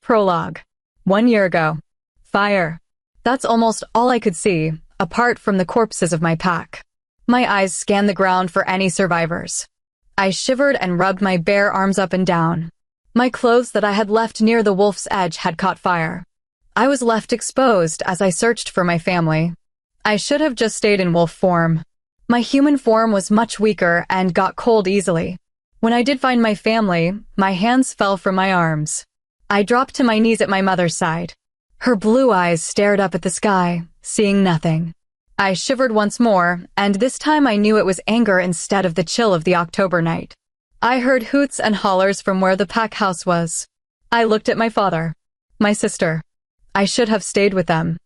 Prologue. 1 year ago. Fire. That's almost all I could see, apart from the corpses of my pack. My eyes scanned the ground for any survivors. I shivered and rubbed my bare arms up and down. My clothes that I had left near the wolf's edge had caught fire. I was left exposed as I searched for my family. I should have just stayed in wolf form. My human form was much weaker and got cold easily. When I did find my family, my hands fell from my arms. I dropped to my knees at my mother's side. Her blue eyes stared up at the sky, seeing nothing. I shivered once more, and this time I knew it was anger instead of the chill of the October night. I heard hoots and hollers from where the pack house was. I looked at my father, my sister. I should have stayed with them.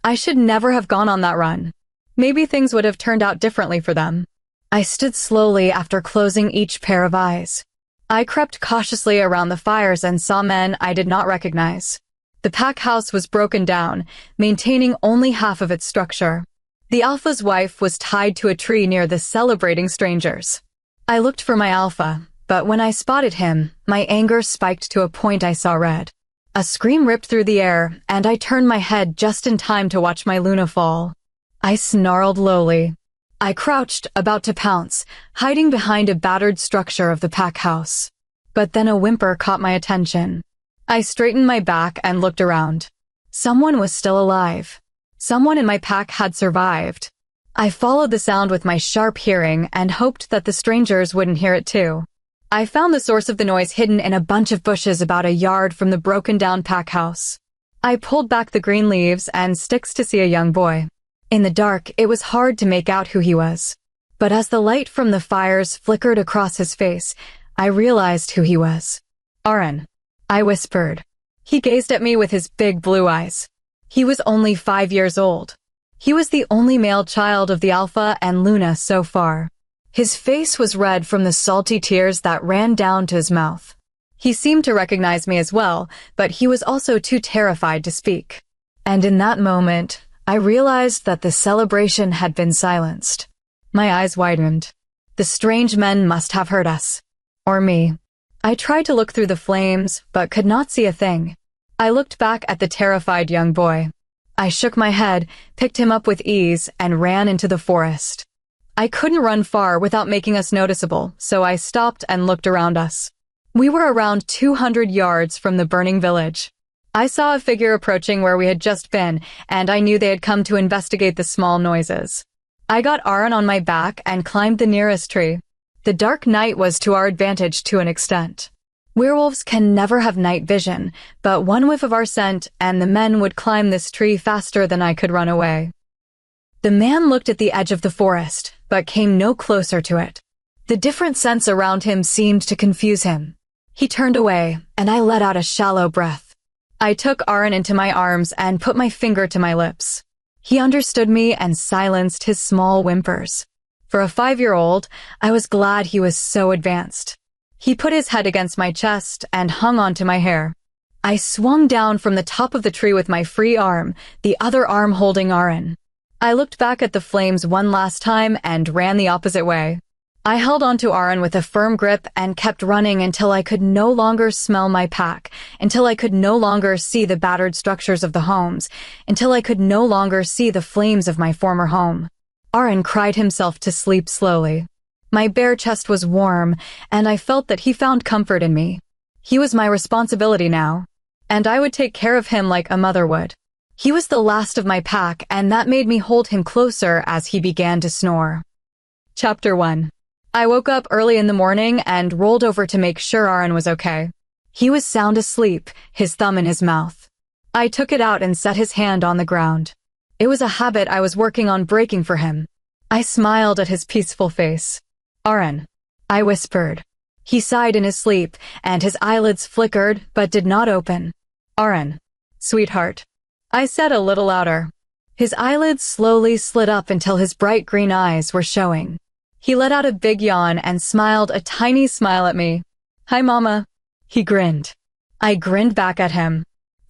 I should never have gone on that run. Maybe things would have turned out differently for them. I stood slowly after closing each pair of eyes. I crept cautiously around the fires and saw men I did not recognize. The pack house was broken down, maintaining only half of its structure. The alpha's wife was tied to a tree near the celebrating strangers. I looked for my alpha, but when I spotted him, my anger spiked to a point I saw red. A scream ripped through the air, and I turned my head just in time to watch my Luna fall. I snarled lowly. I crouched, about to pounce, hiding behind a battered structure of the pack house. But then a whimper caught my attention. I straightened my back and looked around. Someone was still alive. Someone in my pack had survived. I followed the sound with my sharp hearing and hoped that the strangers wouldn't hear it too. I found the source of the noise hidden in a bunch of bushes about a yard from the broken-down pack house. I pulled back the green leaves and sticks to see a young boy. In the dark, it was hard to make out who he was. But as the light from the fires flickered across his face, I realized who he was. Aaron. I whispered. He gazed at me with his big blue eyes. He was only 5 years old. He was the only male child of the Alpha and Luna so far. His face was red from the salty tears that ran down to his mouth. He seemed to recognize me as well, but he was also too terrified to speak. And in that moment, I realized that the celebration had been silenced. My eyes widened. The strange men must have heard us. Or me. I tried to look through the flames, but could not see a thing. I looked back at the terrified young boy. I shook my head, picked him up with ease, and ran into the forest. I couldn't run far without making us noticeable, so I stopped and looked around us. We were around 200 yards from the burning village. I saw a figure approaching where we had just been, and I knew they had come to investigate the small noises. I got Aaron on my back and climbed the nearest tree. The dark night was to our advantage to an extent. Werewolves can never have night vision, but one whiff of our scent and the men would climb this tree faster than I could run away. The man looked at the edge of the forest, but came no closer to it. The different scents around him seemed to confuse him. He turned away, and I let out a shallow breath. I took Aaron into my arms and put my finger to my lips. He understood me and silenced his small whimpers. For a 5-year-old, I was glad he was so advanced. He put his head against my chest and hung onto my hair. I swung down from the top of the tree with my free arm, the other arm holding Aaron. I looked back at the flames one last time and ran the opposite way. I held onto Aaron with a firm grip and kept running until I could no longer smell my pack, until I could no longer see the battered structures of the homes, until I could no longer see the flames of my former home. Aaron cried himself to sleep slowly. My bare chest was warm, and I felt that he found comfort in me. He was my responsibility now, and I would take care of him like a mother would. He was the last of my pack, and that made me hold him closer as he began to snore. Chapter 1. I woke up early in the morning and rolled over to make sure Aaron was okay. He was sound asleep, his thumb in his mouth. I took it out and set his hand on the ground. It was a habit I was working on breaking for him. I smiled at his peaceful face. Aaron, I whispered. He sighed in his sleep, and his eyelids flickered but did not open. Aaron, sweetheart, I said a little louder. His eyelids slowly slid up until his bright green eyes were showing. He let out a big yawn and smiled a tiny smile at me. Hi, Mama. He grinned. I grinned back at him.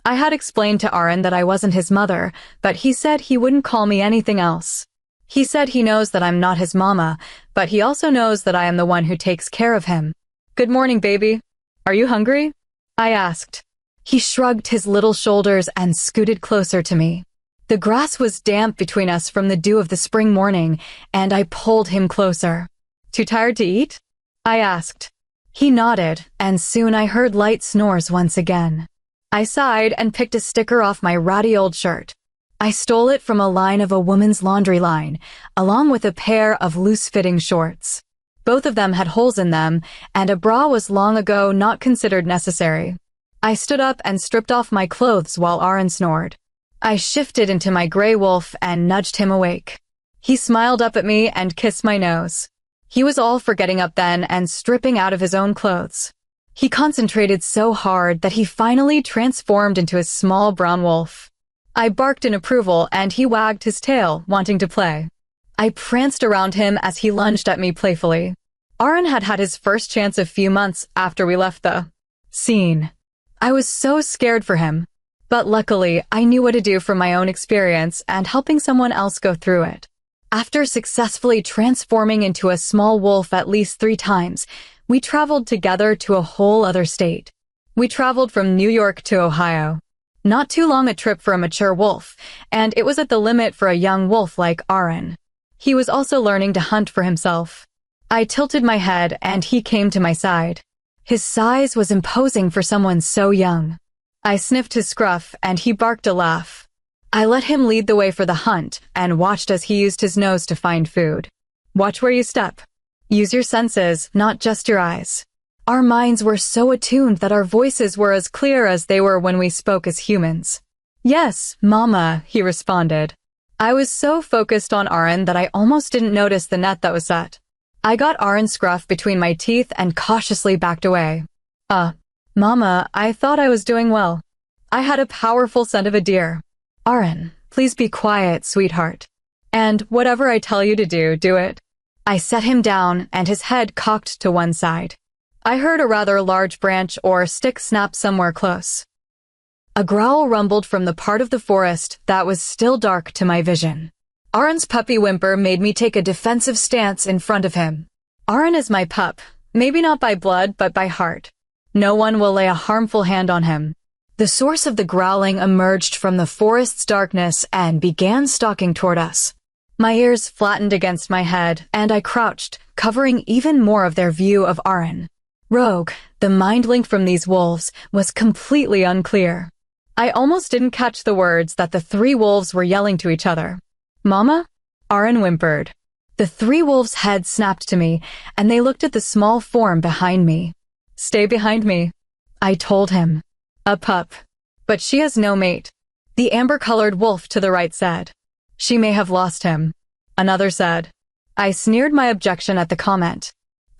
I had explained to Aaron that I wasn't his mother, but he said he wouldn't call me anything else. He said he knows that I'm not his mama, but he also knows that I am the one who takes care of him. Good morning, baby. Are you hungry? I asked. He shrugged his little shoulders and scooted closer to me. The grass was damp between us from the dew of the spring morning, and I pulled him closer. "Too tired to eat?" I asked. He nodded, and soon I heard light snores once again. I sighed and picked a sticker off my ratty old shirt. I stole it from a line of a woman's laundry line, along with a pair of loose-fitting shorts. Both of them had holes in them, and a bra was long ago not considered necessary. I stood up and stripped off my clothes while Aaron snored. I shifted into my gray wolf and nudged him awake. He smiled up at me and kissed my nose. He was all for getting up then and stripping out of his own clothes. He concentrated so hard that he finally transformed into a small brown wolf. I barked in approval and he wagged his tail, wanting to play. I pranced around him as he lunged at me playfully. Aaron had had his first chance a few months after we left the scene. I was so scared for him. But luckily, I knew what to do from my own experience and helping someone else go through it. After successfully transforming into a small wolf at least 3 times, we traveled together to a whole other state. We traveled from New York to Ohio. Not too long a trip for a mature wolf, and it was at the limit for a young wolf like Aaron. He was also learning to hunt for himself. I tilted my head and he came to my side. His size was imposing for someone so young. I sniffed his scruff and he barked a laugh. I let him lead the way for the hunt and watched as he used his nose to find food. Watch where you step. Use your senses, not just your eyes. Our minds were so attuned that our voices were as clear as they were when we spoke as humans. "Yes, Mama," he responded. I was so focused on Aaron that I almost didn't notice the net that was set. I got Aaron's scruff between my teeth and cautiously backed away. Mama, I thought I was doing well. I had a powerful scent of a deer. "Aaron, please be quiet, sweetheart. And whatever I tell you to do, do it." I set him down and his head cocked to one side. I heard a rather large branch or stick snap somewhere close. A growl rumbled from the part of the forest that was still dark to my vision. Aaron's puppy whimper made me take a defensive stance in front of him. Aaron is my pup, maybe not by blood but by heart. No one will lay a harmful hand on him. The source of the growling emerged from the forest's darkness and began stalking toward us. My ears flattened against my head, and I crouched, covering even more of their view of Aaron. Rogue, the mind link from these wolves, was completely unclear. I almost didn't catch the words that the 3 wolves were yelling to each other. "Mama?" Aaron whimpered. The 3 wolves' heads snapped to me, and they looked at the small form behind me. "Stay behind me," I told him. "A pup. But she has no mate," the amber-colored wolf to the right said. "She may have lost him," another said. I sneered my objection at the comment.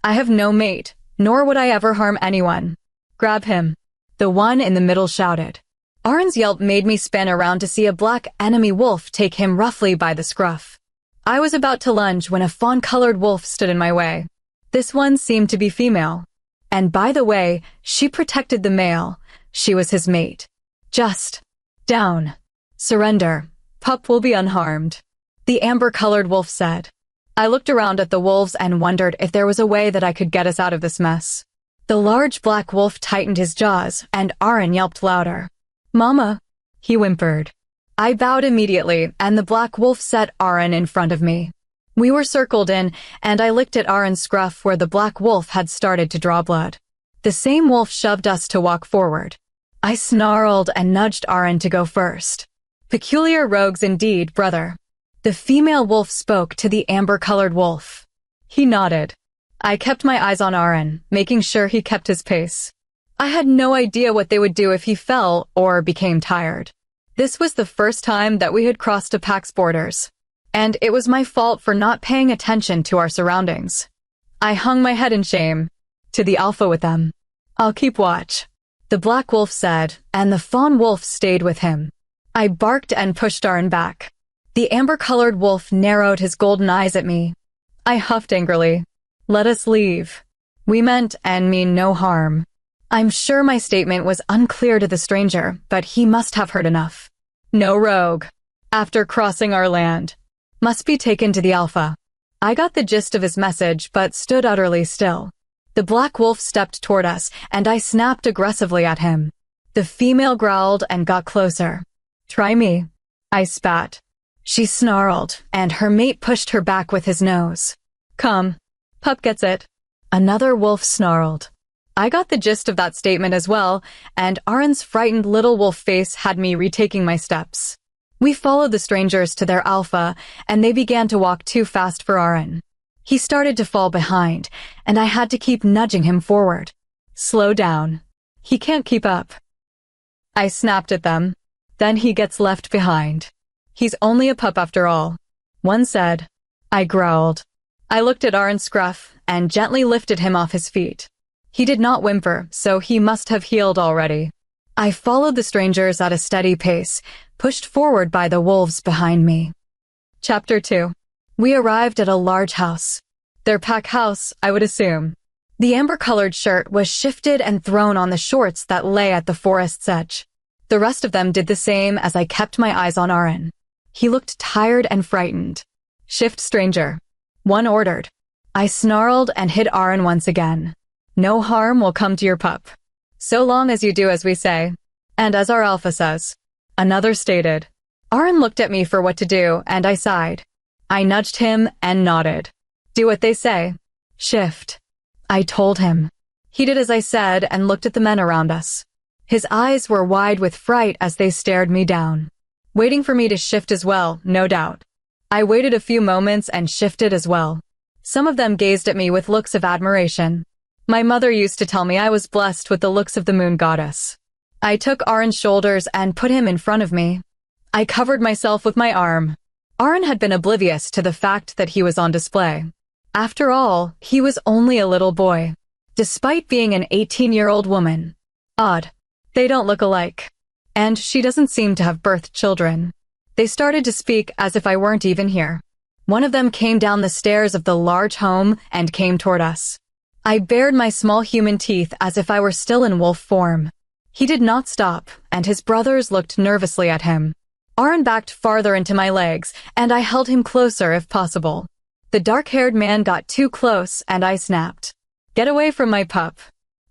"I have no mate, nor would I ever harm anyone. Grab him," the one in the middle shouted. Aaron's yelp made me spin around to see a black enemy wolf take him roughly by the scruff. I was about to lunge when a fawn-colored wolf stood in my way. This one seemed to be female. And by the way, she protected the male. She was his mate. "Just down. Surrender. Pup will be unharmed," the amber-colored wolf said. I looked around at the wolves and wondered if there was a way that I could get us out of this mess. The large black wolf tightened his jaws, and Aaron yelped louder. "Mama," he whimpered. I bowed immediately, and the black wolf set Aaron in front of me. We were circled in, and I licked at Aaron's scruff where the black wolf had started to draw blood. The same wolf shoved us to walk forward. I snarled and nudged Aaron to go first. "Peculiar rogues indeed, brother." The female wolf spoke to the amber-colored wolf. He nodded. I kept my eyes on Aaron, making sure he kept his pace. I had no idea what they would do if he fell or became tired. This was the first time that we had crossed a pack's borders, and it was my fault for not paying attention to our surroundings. I hung my head in shame. "To the alpha with them. I'll keep watch," the black wolf said, and the fawn wolf stayed with him. I barked and pushed Aaron back. The amber-colored wolf narrowed his golden eyes at me. I huffed angrily. "Let us leave. We meant and mean no harm." I'm sure my statement was unclear to the stranger, but he must have heard enough. "No rogue, after crossing our land, must be taken to the alpha." I got the gist of his message, but stood utterly still. The black wolf stepped toward us, and I snapped aggressively at him. The female growled and got closer. "Try me," I spat. She snarled, and her mate pushed her back with his nose. "Come, pup gets it." Another wolf snarled. I got the gist of that statement as well, and Aron's frightened little wolf face had me retaking my steps. We followed the strangers to their alpha, and they began to walk too fast for Aron. He started to fall behind, and I had to keep nudging him forward. "Slow down. He can't keep up." I snapped at them. "Then he gets left behind. He's only a pup after all," one said. I growled. I looked at Aron's scruff and gently lifted him off his feet. He did not whimper, so he must have healed already. I followed the strangers at a steady pace, pushed forward by the wolves behind me. Chapter 2. We arrived at a large house. Their pack house, I would assume. The amber-colored shirt was shifted and thrown on the shorts that lay at the forest's edge. The rest of them did the same as I kept my eyes on Aron. He looked tired and frightened. "Shift, stranger," one ordered. I snarled and hit Aron once again. "No harm will come to your pup, so long as you do as we say, and as our alpha says," another stated. Aron looked at me for what to do, and I sighed. I nudged him and nodded. "Do what they say. Shift," I told him. He did as I said and looked at the men around us. His eyes were wide with fright as they stared me down, waiting for me to shift as well, no doubt. I waited a few moments and shifted as well. Some of them gazed at me with looks of admiration. My mother used to tell me I was blessed with the looks of the moon goddess. I took Aron's shoulders and put him in front of me. I covered myself with my arm. Aron had been oblivious to the fact that he was on display. After all, he was only a little boy, despite being an 18-year-old woman. Odd. They don't look alike. And she doesn't seem to have birthed children. They started to speak as if I weren't even here. One of them came down the stairs of the large home and came toward us. I bared my small human teeth as if I were still in wolf form. He did not stop, and his brothers looked nervously at him. Aron backed farther into my legs, and I held him closer if possible. The dark-haired man got too close, and I snapped. "Get away from my pup,"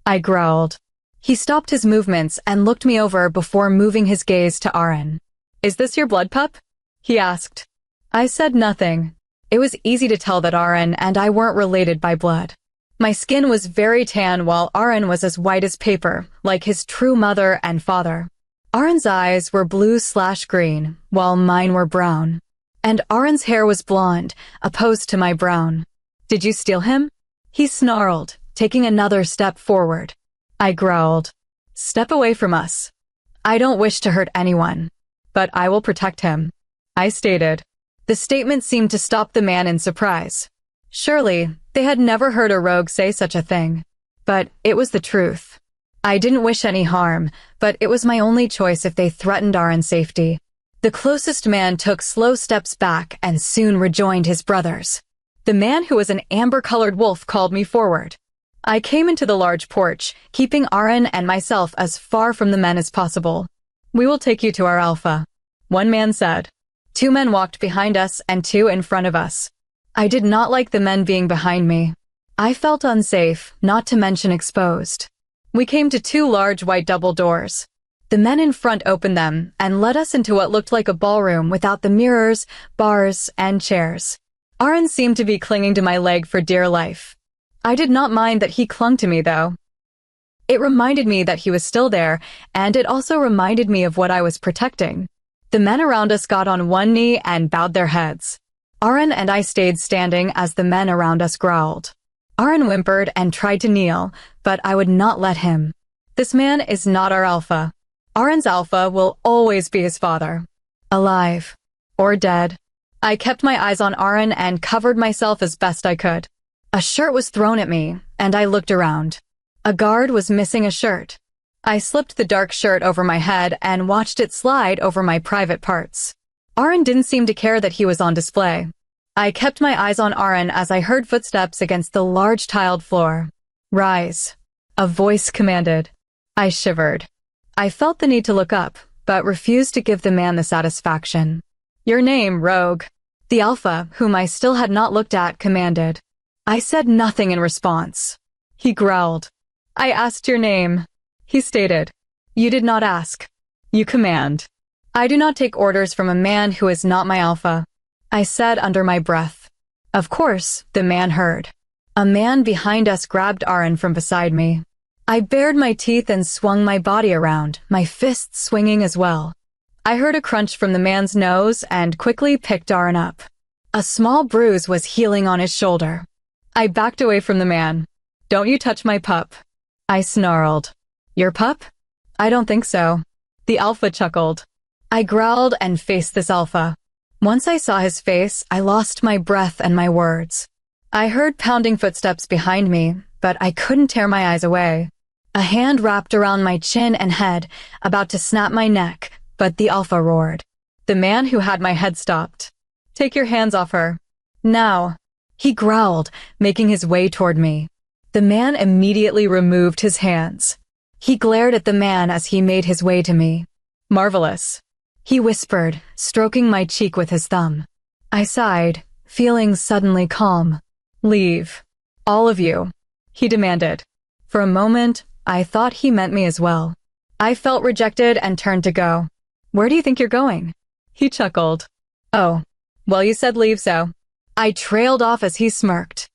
I growled. He stopped his movements and looked me over before moving his gaze to Aron. "Is this your blood pup?" he asked. I said nothing. It was easy to tell that Aron and I weren't related by blood. My skin was very tan while Aron was as white as paper, like his true mother and father. Aron's eyes were blue/green, while mine were brown. And Aron's hair was blonde, opposed to my brown. "Did you steal him?" He snarled, taking another step forward. I growled. "Step away from us. I don't wish to hurt anyone, but I will protect him," I stated. The statement seemed to stop the man in surprise. Surely, they had never heard a rogue say such a thing. But it was the truth. I didn't wish any harm, but it was my only choice if they threatened Aron's safety. The closest man took slow steps back and soon rejoined his brothers. The man who was an amber-colored wolf called me forward. I came into the large porch, keeping Aron and myself as far from the men as possible. "We will take you to our alpha," one man said. 2 men walked behind us and 2 in front of us. I did not like the men being behind me. I felt unsafe, not to mention exposed. We came to 2 large white double doors. The men in front opened them and led us into what looked like a ballroom without the mirrors, bars, and chairs. Aron seemed to be clinging to my leg for dear life. I did not mind that he clung to me, though. It reminded me that he was still there, and it also reminded me of what I was protecting. The men around us got on one knee and bowed their heads. Aron and I stayed standing as the men around us growled. Aron whimpered and tried to kneel, but I would not let him. This man is not our alpha. Aron's alpha will always be his father. Alive. Or dead. I kept my eyes on Aron and covered myself as best I could. A shirt was thrown at me, and I looked around. A guard was missing a shirt. I slipped the dark shirt over my head and watched it slide over my private parts. Aron didn't seem to care that he was on display. I kept my eyes on Aron as I heard footsteps against the large tiled floor. "Rise," a voice commanded. I shivered. I felt the need to look up, but refused to give the man the satisfaction. "Your name, rogue," the alpha, whom I still had not looked at, commanded. I said nothing in response. He growled. "I asked your name," he stated. You did not ask. You command. I do not take orders from a man who is not my alpha, I said under my breath. Of course, the man heard. A man behind us grabbed Aaron from beside me. I bared my teeth and swung my body around, my fists swinging as well. I heard a crunch from the man's nose and quickly picked Aaron up. A small bruise was healing on his shoulder. I backed away from the man. Don't you touch my pup. I snarled. Your pup? I don't think so. The alpha chuckled. I growled and faced this alpha. Once I saw his face, I lost my breath and my words. I heard pounding footsteps behind me, but I couldn't tear my eyes away. A hand wrapped around my chin and head, about to snap my neck, but the alpha roared. The man who had my head stopped. Take your hands off her. Now. He growled, making his way toward me. The man immediately removed his hands. He glared at the man as he made his way to me. Marvelous. He whispered, stroking my cheek with his thumb. I sighed, feeling suddenly calm. Leave. All of you. He demanded. For a moment, I thought he meant me as well. I felt rejected and turned to go. Where do you think you're going? He chuckled. Oh, well, you said leave, so. I trailed off as he smirked.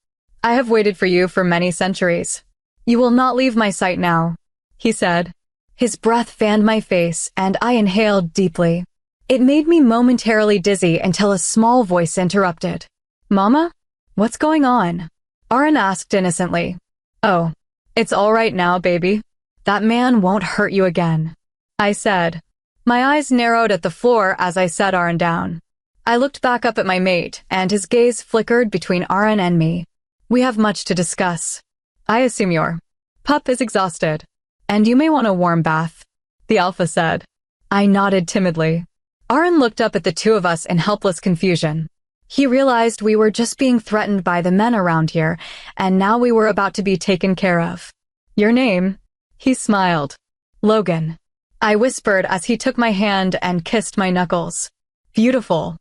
I have waited for you for many centuries. You will not leave my sight now, he said. His breath fanned my face, and I inhaled deeply. It made me momentarily dizzy until a small voice interrupted. Mama? What's going on? Aaron asked innocently. Oh, it's all right now, baby. That man won't hurt you again, I said. My eyes narrowed at the floor as I set Aaron down. I looked back up at my mate, and his gaze flickered between Aaron and me. We have much to discuss. I assume your pup is exhausted, and you may want a warm bath, the alpha said. I nodded timidly. Aaron looked up at the two of us in helpless confusion. He realized we were just being threatened by the men around here, and now we were about to be taken care of. Your name? He smiled. Logan. I whispered as he took my hand and kissed my knuckles. Beautiful.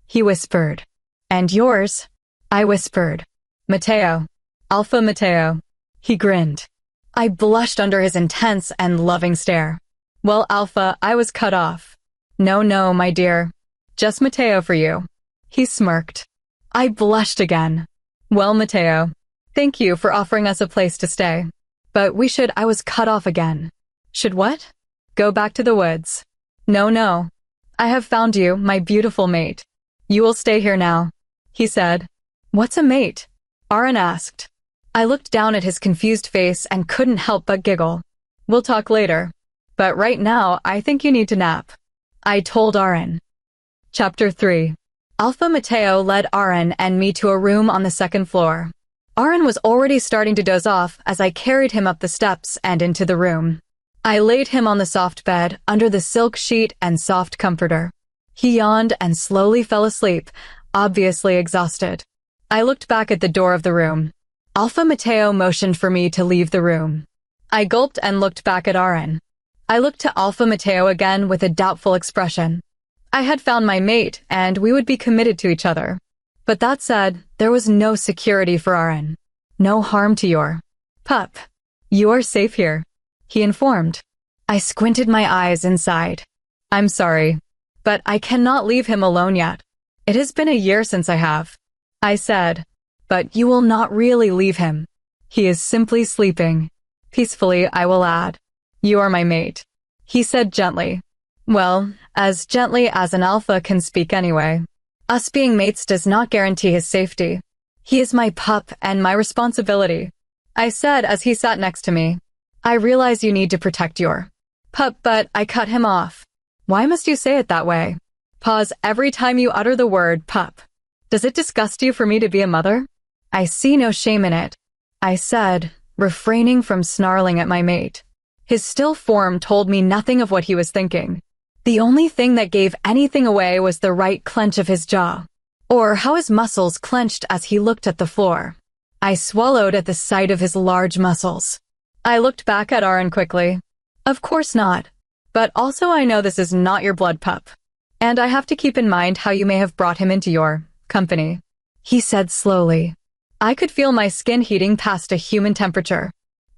He whispered. And yours? I whispered. Mateo. Alpha Mateo. He grinned. I blushed under his intense and loving stare. Well, Alpha, I was cut off. No, my dear. Just Mateo for you. He smirked. I blushed again. Well, Mateo, thank you for offering us a place to stay. But I was cut off again. Should what? Go back to the woods. No. I have found you, my beautiful mate. You will stay here now, he said. What's a mate? Aaron asked. I looked down at his confused face and couldn't help but giggle. We'll talk later. But right now, I think you need to nap, I told Aaron. Chapter 3. Alpha Mateo led Aaron and me to a room on the second floor. Aaron was already starting to doze off as I carried him up the steps and into the room. I laid him on the soft bed under the silk sheet and soft comforter. He yawned and slowly fell asleep, obviously exhausted. I looked back at the door of the room. Alpha Mateo motioned for me to leave the room. I gulped and looked back at Aaron. I looked to Alpha Mateo again with a doubtful expression. I had found my mate, and we would be committed to each other. But that said, there was no security for Aaron. No harm to your pup. You are safe here, he informed. I squinted my eyes inside. I'm sorry, but I cannot leave him alone yet. It has been a year since I have, I said. But you will not really leave him. He is simply sleeping. Peacefully, I will add. You are my mate, he said gently. Well, as gently as an alpha can speak anyway. Us being mates does not guarantee his safety. He is my pup and my responsibility, I said as he sat next to me. I realize you need to protect your pup, but I cut him off. Why must you say it that way? Pause every time you utter the word pup. Does it disgust you for me to be a mother? I see no shame in it, I said, refraining from snarling at my mate. His still form told me nothing of what he was thinking. The only thing that gave anything away was the right clench of his jaw, or how his muscles clenched as he looked at the floor. I swallowed at the sight of his large muscles. I looked back at Aaron quickly. Of course not. But also I know this is not your blood pup. And I have to keep in mind how you may have brought him into your company, he said slowly. I could feel my skin heating past a human temperature.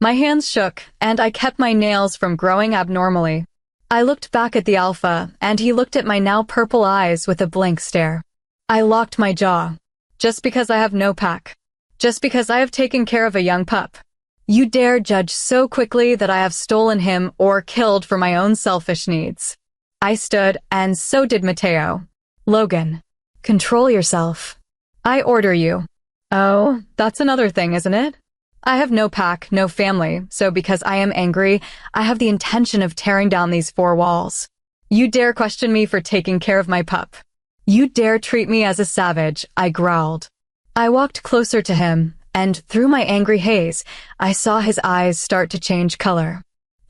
My hands shook, and I kept my nails from growing abnormally. I looked back at the alpha, and he looked at my now purple eyes with a blank stare. I locked my jaw. Just because I have no pack. Just because I have taken care of a young pup. You dare judge so quickly that I have stolen him or killed for my own selfish needs. I stood, and so did Mateo. Logan, control yourself. I order you. Oh, that's another thing, isn't it? I have no pack, no family, so because I am angry, I have the intention of tearing down these four walls. You dare question me for taking care of my pup. You dare treat me as a savage, I growled. I walked closer to him, and through my angry haze, I saw his eyes start to change color.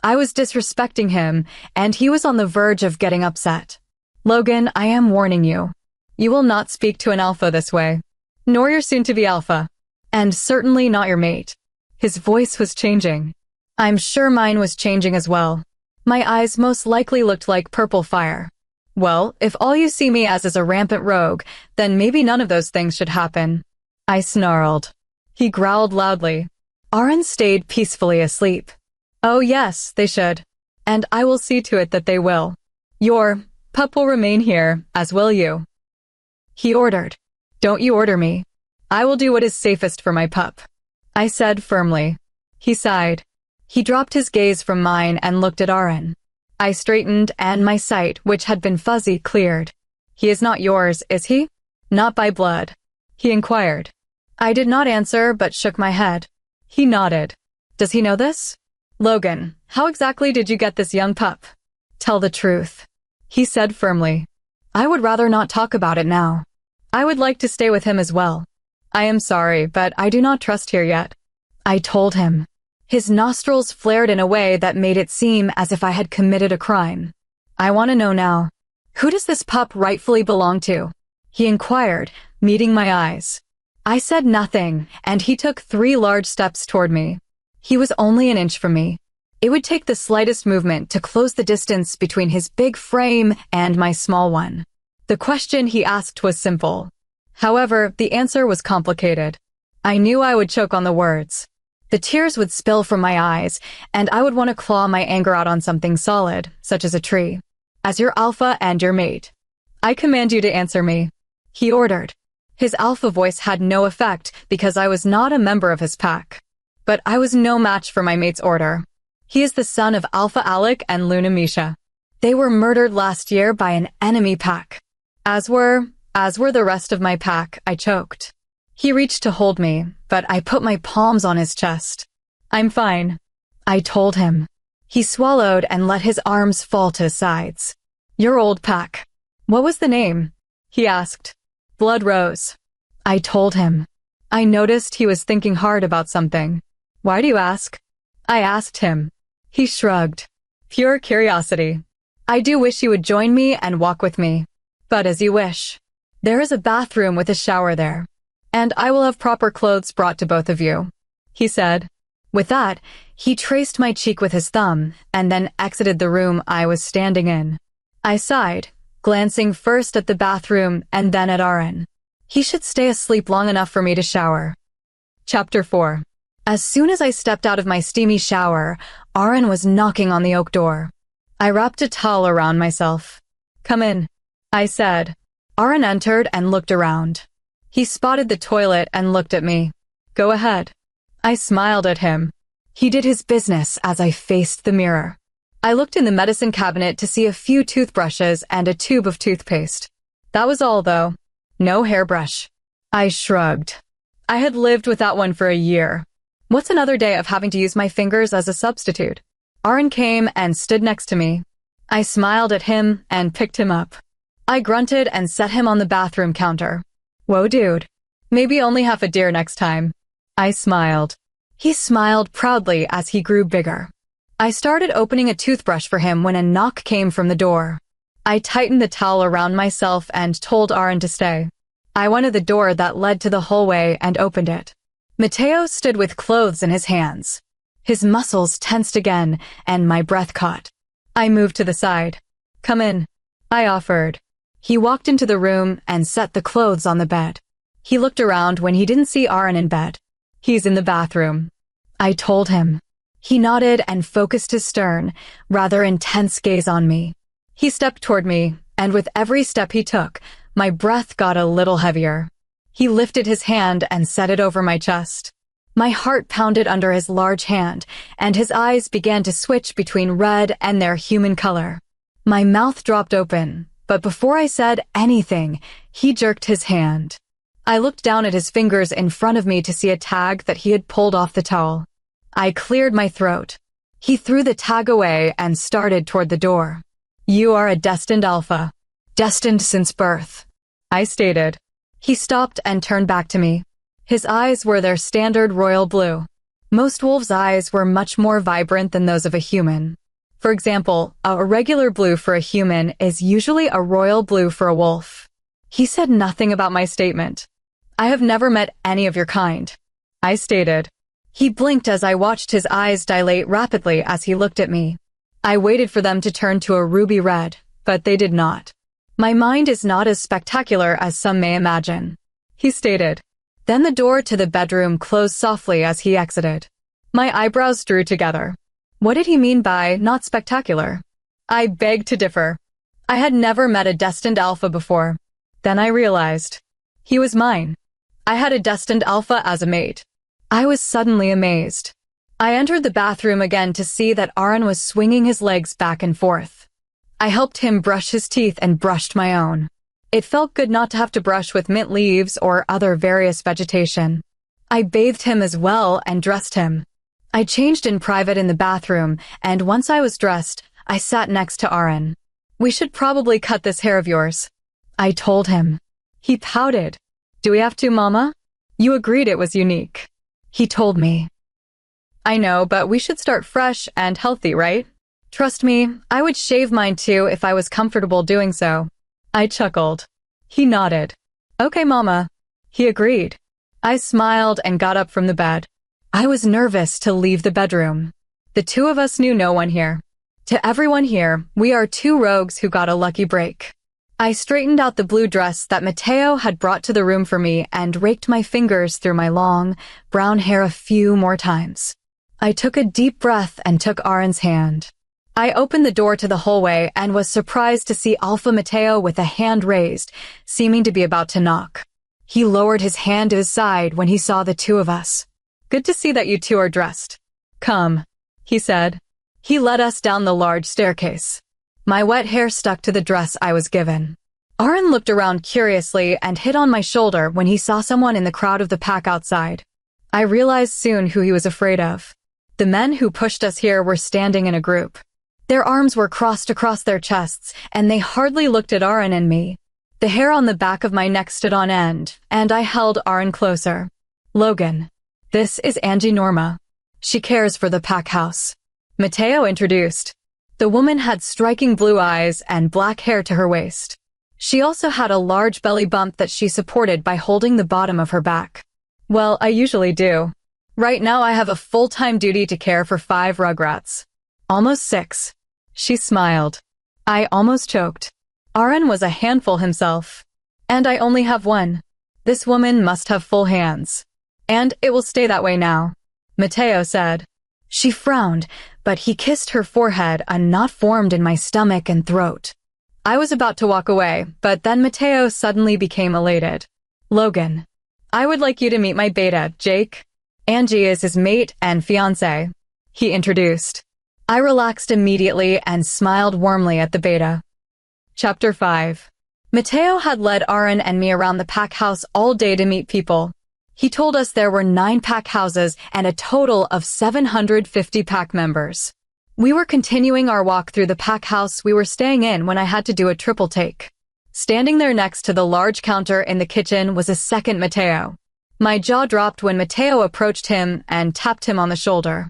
I was disrespecting him, and he was on the verge of getting upset. Logan, I am warning you. You will not speak to an alpha this way, nor your soon-to-be alpha, and certainly not your mate. His voice was changing. I'm sure mine was changing as well. My eyes most likely looked like purple fire. Well, if all you see me as is a rampant rogue, then maybe none of those things should happen. I snarled. He growled loudly. Aaron stayed peacefully asleep. Oh yes, they should. And I will see to it that they will. Your pup will remain here, as will you. He ordered. Don't you order me. I will do what is safest for my pup. I said firmly. He sighed. He dropped his gaze from mine and looked at Aaron. I straightened and my sight, which had been fuzzy, cleared. He is not yours, is he? Not by blood. He inquired. I did not answer but shook my head. He nodded. Does he know this? Logan, how exactly did you get this young pup? Tell the truth. He said firmly. I would rather not talk about it now. I would like to stay with him as well. I am sorry, but I do not trust here yet. I told him. His nostrils flared in a way that made it seem as if I had committed a crime. I want to know now. Who does this pup rightfully belong to? He inquired, meeting my eyes. I said nothing, and he took 3 large steps toward me. He was only an inch from me. It would take the slightest movement to close the distance between his big frame and my small one. The question he asked was simple. However, the answer was complicated. I knew I would choke on the words. The tears would spill from my eyes, and I would want to claw my anger out on something solid, such as a tree. As your alpha and your mate, I command you to answer me. He ordered. His alpha voice had no effect because I was not a member of his pack. But I was no match for my mate's order. He is the son of Alpha Alec and Luna Misha. They were murdered last year by an enemy pack. As were the rest of my pack, I choked. He reached to hold me, but I put my palms on his chest. I'm fine, I told him. He swallowed and let his arms fall to his sides. Your old pack. What was the name? He asked. Blood Rose. I told him. I noticed he was thinking hard about something. Why do you ask? I asked him. He shrugged. Pure curiosity. I do wish you would join me and walk with me. But as you wish. There is a bathroom with a shower there. And I will have proper clothes brought to both of you, he said. With that, he traced my cheek with his thumb and then exited the room I was standing in. I sighed, glancing first at the bathroom and then at Aaron. He should stay asleep long enough for me to shower. Chapter 4. As soon as I stepped out of my steamy shower, Aaron was knocking on the oak door. I wrapped a towel around myself. Come in, I said. Aaron entered and looked around. He spotted the toilet and looked at me. Go ahead. I smiled at him. He did his business as I faced the mirror. I looked in the medicine cabinet to see a few toothbrushes and a tube of toothpaste. That was all, though. No hairbrush. I shrugged. I had lived without one for a year. What's another day of having to use my fingers as a substitute? Aaron came and stood next to me. I smiled at him and picked him up. I grunted and set him on the bathroom counter. Whoa, dude. Maybe only half a deer next time. I smiled. He smiled proudly as he grew bigger. I started opening a toothbrush for him when a knock came from the door. I tightened the towel around myself and told Aaron to stay. I went to the door that led to the hallway and opened it. Mateo stood with clothes in his hands. His muscles tensed again, and my breath caught. I moved to the side. Come in, I offered. He walked into the room and set the clothes on the bed. He looked around when he didn't see Aaron in bed. He's in the bathroom, I told him. He nodded and focused his stern, rather intense gaze on me. He stepped toward me, and with every step he took, my breath got a little heavier. He lifted his hand and set it over my chest. My heart pounded under his large hand, and his eyes began to switch between red and their human color. My mouth dropped open, but before I said anything, he jerked his hand. I looked down at his fingers in front of me to see a tag that he had pulled off the towel. I cleared my throat. He threw the tag away and started toward the door. "You are a destined alpha. Destined since birth," I stated. He stopped and turned back to me. His eyes were their standard royal blue. Most wolves' eyes were much more vibrant than those of a human. For example, a regular blue for a human is usually a royal blue for a wolf. He said nothing about my statement. "I have never met any of your kind," I stated. He blinked as I watched his eyes dilate rapidly as he looked at me. I waited for them to turn to a ruby red, but they did not. "My mind is not as spectacular as some may imagine," he stated. Then the door to the bedroom closed softly as he exited. My eyebrows drew together. What did he mean by not spectacular? I begged to differ. I had never met a destined alpha before. Then I realized. He was mine. I had a destined alpha as a mate. I was suddenly amazed. I entered the bathroom again to see that Aaron was swinging his legs back and forth. I helped him brush his teeth and brushed my own. It felt good not to have to brush with mint leaves or other various vegetation. I bathed him as well and dressed him. I changed in private in the bathroom, and once I was dressed, I sat next to Aaron. "We should probably cut this hair of yours," I told him. He pouted. "Do we have to, Mama? You agreed it was unique," he told me. "I know, but we should start fresh and healthy, right? Trust me, I would shave mine too if I was comfortable doing so." I chuckled. He nodded. "Okay, Mama." He agreed. I smiled and got up from the bed. I was nervous to leave the bedroom. The two of us knew no one here. To everyone here, we are two rogues who got a lucky break. I straightened out the blue dress that Mateo had brought to the room for me and raked my fingers through my long, brown hair a few more times. I took a deep breath and took Aaron's hand. I opened the door to the hallway and was surprised to see Alpha Mateo with a hand raised, seeming to be about to knock. He lowered his hand to his side when he saw the two of us. "Good to see that you two are dressed. Come," he said. He led us down the large staircase. My wet hair stuck to the dress I was given. Aaron looked around curiously and hit on my shoulder when he saw someone in the crowd of the pack outside. I realized soon who he was afraid of. The men who pushed us here were standing in a group. Their arms were crossed across their chests, and they hardly looked at Aaron and me. The hair on the back of my neck stood on end, and I held Aaron closer. "Logan, this is Angie Norma. She cares for the pack house," Mateo introduced. The woman had striking blue eyes and black hair to her waist. She also had a large belly bump that she supported by holding the bottom of her back. "Well, I usually do. Right now I have a full-time duty to care for 5 rugrats. Almost 6. She smiled. I almost choked. Aaron was a handful himself. And I only have 1. This woman must have full hands. And it will stay that way now, Mateo said. She frowned, but he kissed her forehead, a knot formed in my stomach and throat. I was about to walk away, but then Mateo suddenly became elated. "Logan, I would like you to meet my beta, Jake. Angie is his mate and fiancé," he introduced. I relaxed immediately and smiled warmly at the beta. Chapter 5. Mateo had led Aaron and me around the pack house all day to meet people. He told us there were 9 pack houses and a total of 750 pack members. We were continuing our walk through the pack house we were staying in when I had to do a triple take. Standing there next to the large counter in the kitchen was a second Mateo. My jaw dropped when Mateo approached him and tapped him on the shoulder.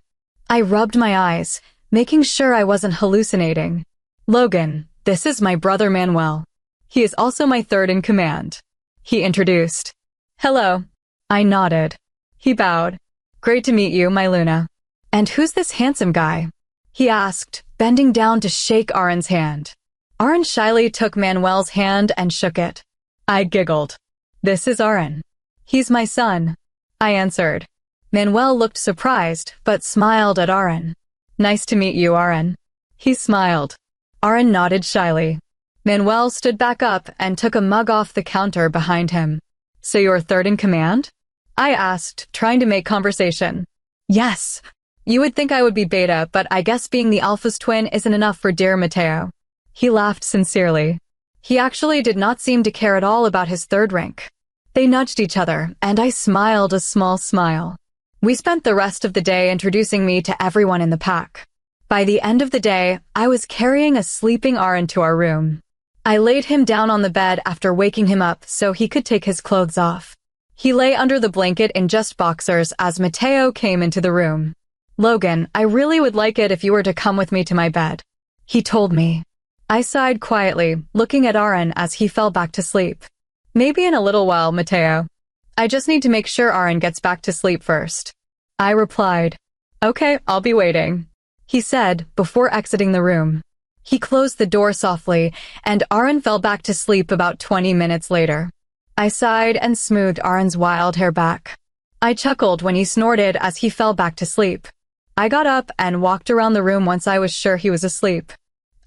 I rubbed my eyes, making sure I wasn't hallucinating. "Logan, this is my brother Manuel. He is also my third in command," he introduced. "Hello." I nodded. He bowed. "Great to meet you, my Luna." "And who's this handsome guy?" he asked, bending down to shake Aaron's hand. Aaron shyly took Manuel's hand and shook it. I giggled. "This is Aaron. He's my son," I answered. Manuel looked surprised, but smiled at Aaron. Nice to meet you, Aaron. He smiled. Aaron nodded shyly. Manuel stood back up and took a mug off the counter behind him. So you're third in command? I asked, trying to make conversation. Yes. You would think I would be beta, but I guess being the alpha's twin isn't enough for dear Mateo. He laughed sincerely. He actually did not seem to care at all about his third rank. They nudged each other, and I smiled a small smile. We spent the rest of the day introducing me to everyone in the pack. By the end of the day, I was carrying a sleeping Aaron to our room. I laid him down on the bed after waking him up so he could take his clothes off. He lay under the blanket in just boxers as Mateo came into the room. Logan, I really would like it if you were to come with me to my bed. He told me. I sighed quietly, looking at Aaron as he fell back to sleep. Maybe in a little while, Mateo. I just need to make sure Aaron gets back to sleep first. I replied. Okay, I'll be waiting. He said before exiting the room. He closed the door softly, and Aaron fell back to sleep about 20 minutes later. I sighed and smoothed Aaron's wild hair back. I chuckled when he snorted as he fell back to sleep. I got up and walked around the room once I was sure he was asleep.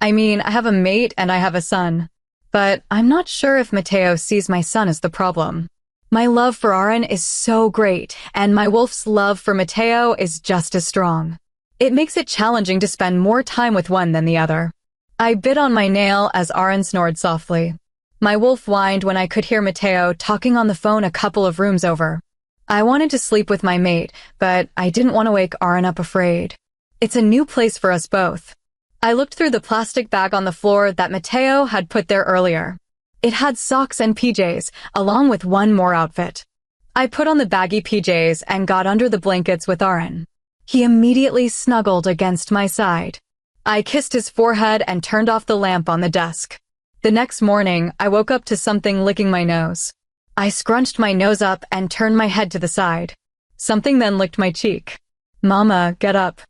I mean, I have a mate and I have a son. But I'm not sure if Mateo sees my son as the problem. My love for Aaron is so great, and my wolf's love for Mateo is just as strong. It makes it challenging to spend more time with one than the other. I bit on my nail as Aaron snored softly. My wolf whined when I could hear Mateo talking on the phone a couple of rooms over. I wanted to sleep with my mate, but I didn't want to wake Aaron up afraid. It's a new place for us both. I looked through the plastic bag on the floor that Mateo had put there earlier. It had socks and PJs, along with one more outfit. I put on the baggy PJs and got under the blankets with Aaron. He immediately snuggled against my side. I kissed his forehead and turned off the lamp on the desk. The next morning, I woke up to something licking my nose. I scrunched my nose up and turned my head to the side. Something then licked my cheek. Mama, get up.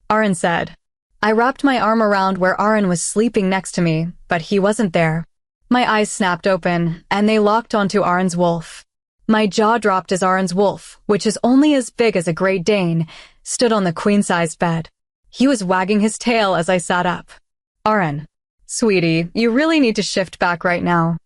Aaron said. I wrapped my arm around where Aaron was sleeping next to me, but he wasn't there. My eyes snapped open, and they locked onto Aaron's wolf. My jaw dropped as Aaron's wolf, which is only as big as a Great Dane, stood on the queen-sized bed. He was wagging his tail as I sat up. Aaron, sweetie, you really need to shift back right now.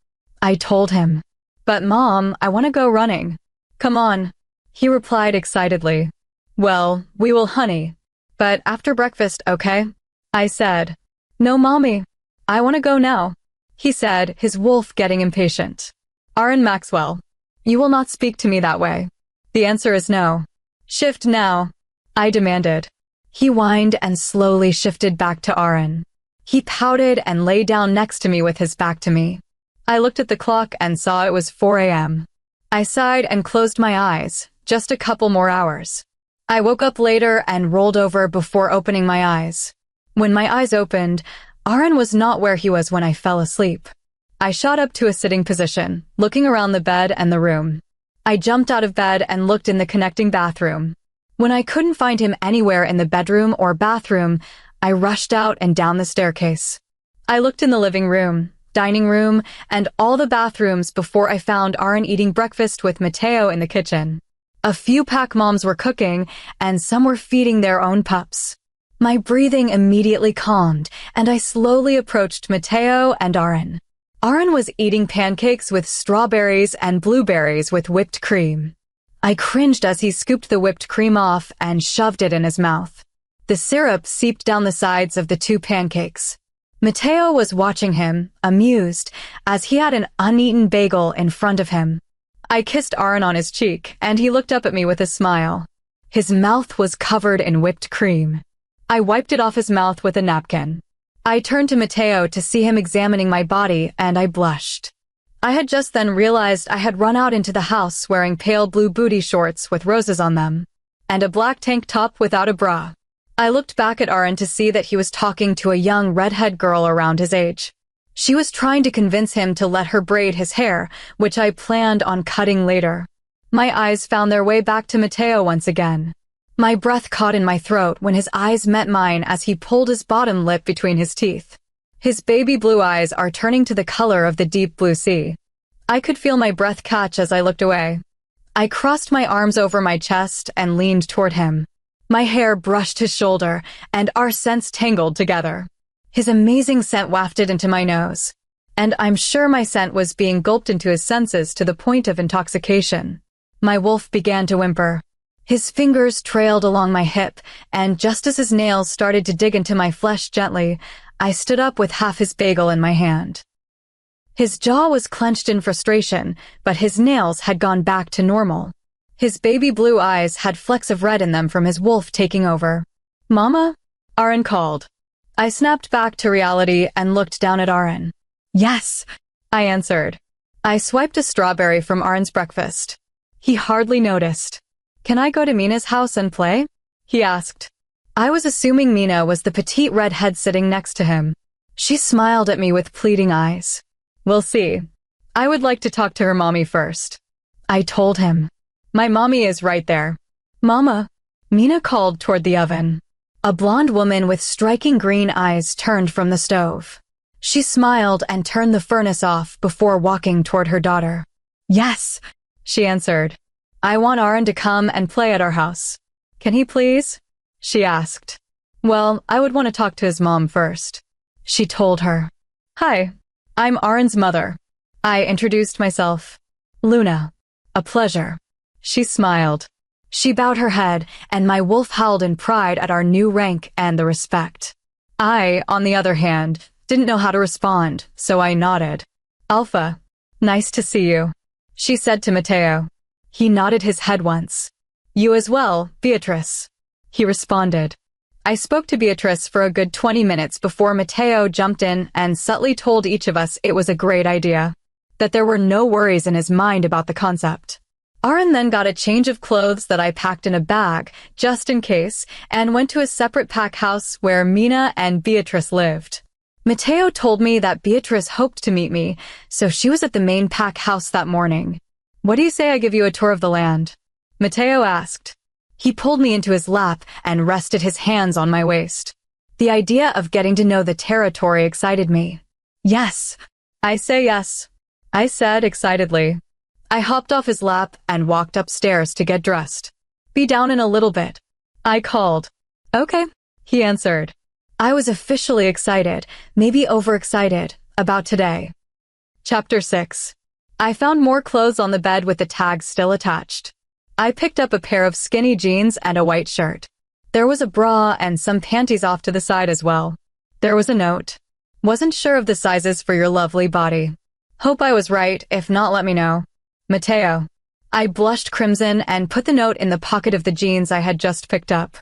I told him. But Mom, I want to go running. Come on. He replied excitedly. Well, we will, honey. But after breakfast, okay? I said. No, Mommy. I want to go now. He said, his wolf getting impatient. Aaron Maxwell, you will not speak to me that way. The answer is no. Shift now. I demanded. He whined and slowly shifted back to Aaron. He pouted and lay down next to me with his back to me. I looked at the clock and saw it was 4 a.m. I sighed and closed my eyes, just a couple more hours. I woke up later and rolled over before opening my eyes. When my eyes opened, Aaron was not where he was when I fell asleep. I shot up to a sitting position, looking around the bed and the room. I jumped out of bed and looked in the connecting bathroom. When I couldn't find him anywhere in the bedroom or bathroom, I rushed out and down the staircase. I looked in the living room, dining room, and all the bathrooms before I found Aaron eating breakfast with Mateo in the kitchen. A few pack moms were cooking, and some were feeding their own pups. My breathing immediately calmed, and I slowly approached Mateo and Aaron. Aaron was eating pancakes with strawberries and blueberries with whipped cream. I cringed as he scooped the whipped cream off and shoved it in his mouth. The syrup seeped down the sides of the 2 pancakes. Mateo was watching him, amused, as he had an uneaten bagel in front of him. I kissed Aaron on his cheek, and he looked up at me with a smile. His mouth was covered in whipped cream. I wiped it off his mouth with a napkin. I turned to Mateo to see him examining my body, and I blushed. I had just then realized I had run out into the house wearing pale blue booty shorts with roses on them, and a black tank top without a bra. I looked back at Aaron to see that he was talking to a young redhead girl around his age. She was trying to convince him to let her braid his hair, which I planned on cutting later. My eyes found their way back to Mateo once again. My breath caught in my throat when his eyes met mine as he pulled his bottom lip between his teeth. His baby blue eyes are turning to the color of the deep blue sea. I could feel my breath catch as I looked away. I crossed my arms over my chest and leaned toward him. My hair brushed his shoulder, and our scents tangled together. His amazing scent wafted into my nose, and I'm sure my scent was being gulped into his senses to the point of intoxication. My wolf began to whimper. His fingers trailed along my hip, and just as his nails started to dig into my flesh gently, I stood up with half his bagel in my hand. His jaw was clenched in frustration, but his nails had gone back to normal. His baby blue eyes had flecks of red in them from his wolf taking over. "Mama?" Aaron called. I snapped back to reality and looked down at Aaron. "Yes," I answered. I swiped a strawberry from Aaron's breakfast. He hardly noticed. "Can I go to Mina's house and play?" he asked. I was assuming Mina was the petite redhead sitting next to him. She smiled at me with pleading eyes. "We'll see. I would like to talk to her mommy first." I told him. "My mommy is right there." "Mama," Mina called toward the oven. A blonde woman with striking green eyes turned from the stove. She smiled and turned the furnace off before walking toward her daughter. "Yes," she answered. "I want Aaron to come and play at our house." "Can he please?" she asked. "Well, I would want to talk to his mom first," she told her. "Hi, I'm Aaron's mother." I introduced myself. "Luna. A pleasure." She smiled. She bowed her head, and my wolf howled in pride at our new rank and the respect. I, on the other hand, didn't know how to respond, so I nodded. "Alpha. Nice to see you," she said to Mateo. He nodded his head once. "You as well, Beatrice," he responded. I spoke to Beatrice for a good 20 minutes before Mateo jumped in and subtly told each of us it was a great idea, that there were no worries in his mind about the concept. Aaron then got a change of clothes that I packed in a bag, just in case, and went to a separate pack house where Mina and Beatrice lived. Mateo told me that Beatrice hoped to meet me, so she was at the main pack house that morning. "What do you say I give you a tour of the land?" Mateo asked. He pulled me into his lap and rested his hands on my waist. The idea of getting to know the territory excited me. "Yes." I said excitedly. I hopped off his lap and walked upstairs to get dressed. "Be down in a little bit," I called. "Okay," he answered. I was officially excited, maybe overexcited, about today. Chapter 6. I found more clothes on the bed with the tags still attached. I picked up a pair of skinny jeans and a white shirt. There was a bra and some panties off to the side as well. There was a note. "Wasn't sure of the sizes for your lovely body. Hope I was right, if not let me know. Mateo." I blushed crimson and put the note in the pocket of the jeans I had just picked up.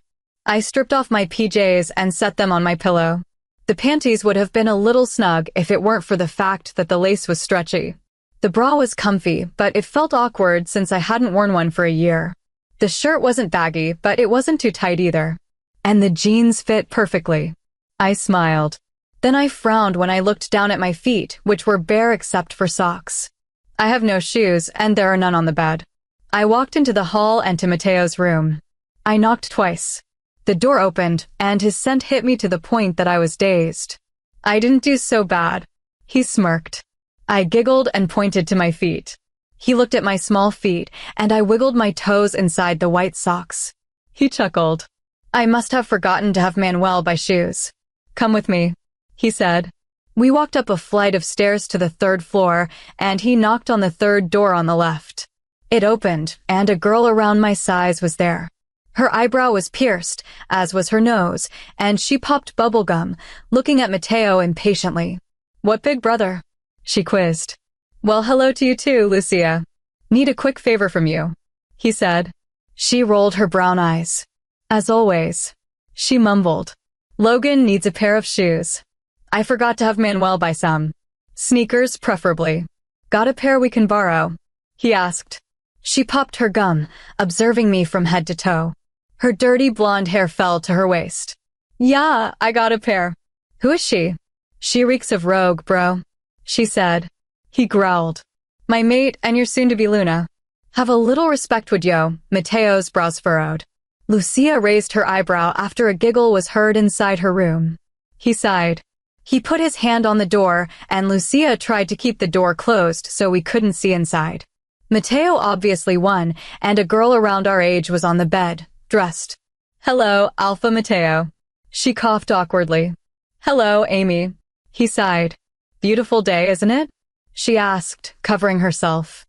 I stripped off my PJs and set them on my pillow. The panties would have been a little snug if it weren't for the fact that the lace was stretchy. The bra was comfy, but it felt awkward since I hadn't worn one for a year. The shirt wasn't baggy, but it wasn't too tight either. And the jeans fit perfectly. I smiled. Then I frowned when I looked down at my feet, which were bare except for socks. I have no shoes, and there are none on the bed. I walked into the hall and to Mateo's room. I knocked twice. The door opened, and his scent hit me to the point that I was dazed. "I didn't do so bad," he smirked. I giggled and pointed to my feet. He looked at my small feet, and I wiggled my toes inside the white socks. He chuckled. "I must have forgotten to have Manuel buy shoes. Come with me," he said. We walked up a flight of stairs to the 3rd floor, and he knocked on the 3rd door on the left. It opened, and a girl around my size was there. Her eyebrow was pierced, as was her nose, and she popped bubblegum, looking at Mateo impatiently. "What big brother?" she quizzed. "Well, hello to you too, Lucia. Need a quick favor from you," he said. She rolled her brown eyes. "As always," she mumbled. "Logan needs a pair of shoes. I forgot to have Manuel buy some. Sneakers, preferably. Got a pair we can borrow?" he asked. She popped her gum, observing me from head to toe. Her dirty blonde hair fell to her waist. "Yeah, I got a pair." "Who is she?" "She reeks of rogue, bro," she said. He growled. "My mate and your soon-to-be Luna. Have a little respect, would yo?" Mateo's brows furrowed. Lucia raised her eyebrow after a giggle was heard inside her room. He sighed. He put his hand on the door, and Lucia tried to keep the door closed so we couldn't see inside. Mateo obviously won, and a girl around our age was on the bed, dressed. "Hello, Alpha Mateo." She coughed awkwardly. "Hello, Amy." He sighed. "Beautiful day, isn't it?" she asked, covering herself.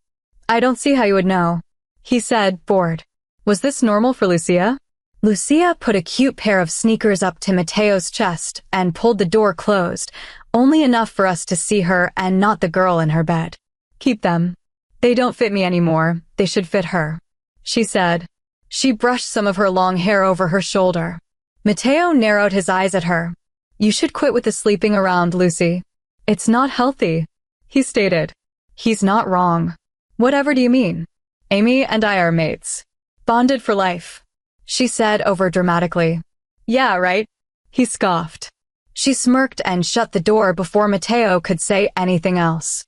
"I don't see how you would know," he said, bored. Was this normal for Lucia? Lucia put a cute pair of sneakers up to Mateo's chest and pulled the door closed, only enough for us to see her and not the girl in her bed. "Keep them. They don't fit me anymore. They should fit her," she said. She brushed some of her long hair over her shoulder. Mateo narrowed his eyes at her. "You should quit with the sleeping around, Lucy. It's not healthy," he stated. "He's not wrong." "Whatever do you mean?" "Amy and I are mates. Bonded for life," she said overdramatically. "Yeah, right?" he scoffed. She smirked and shut the door before Mateo could say anything else.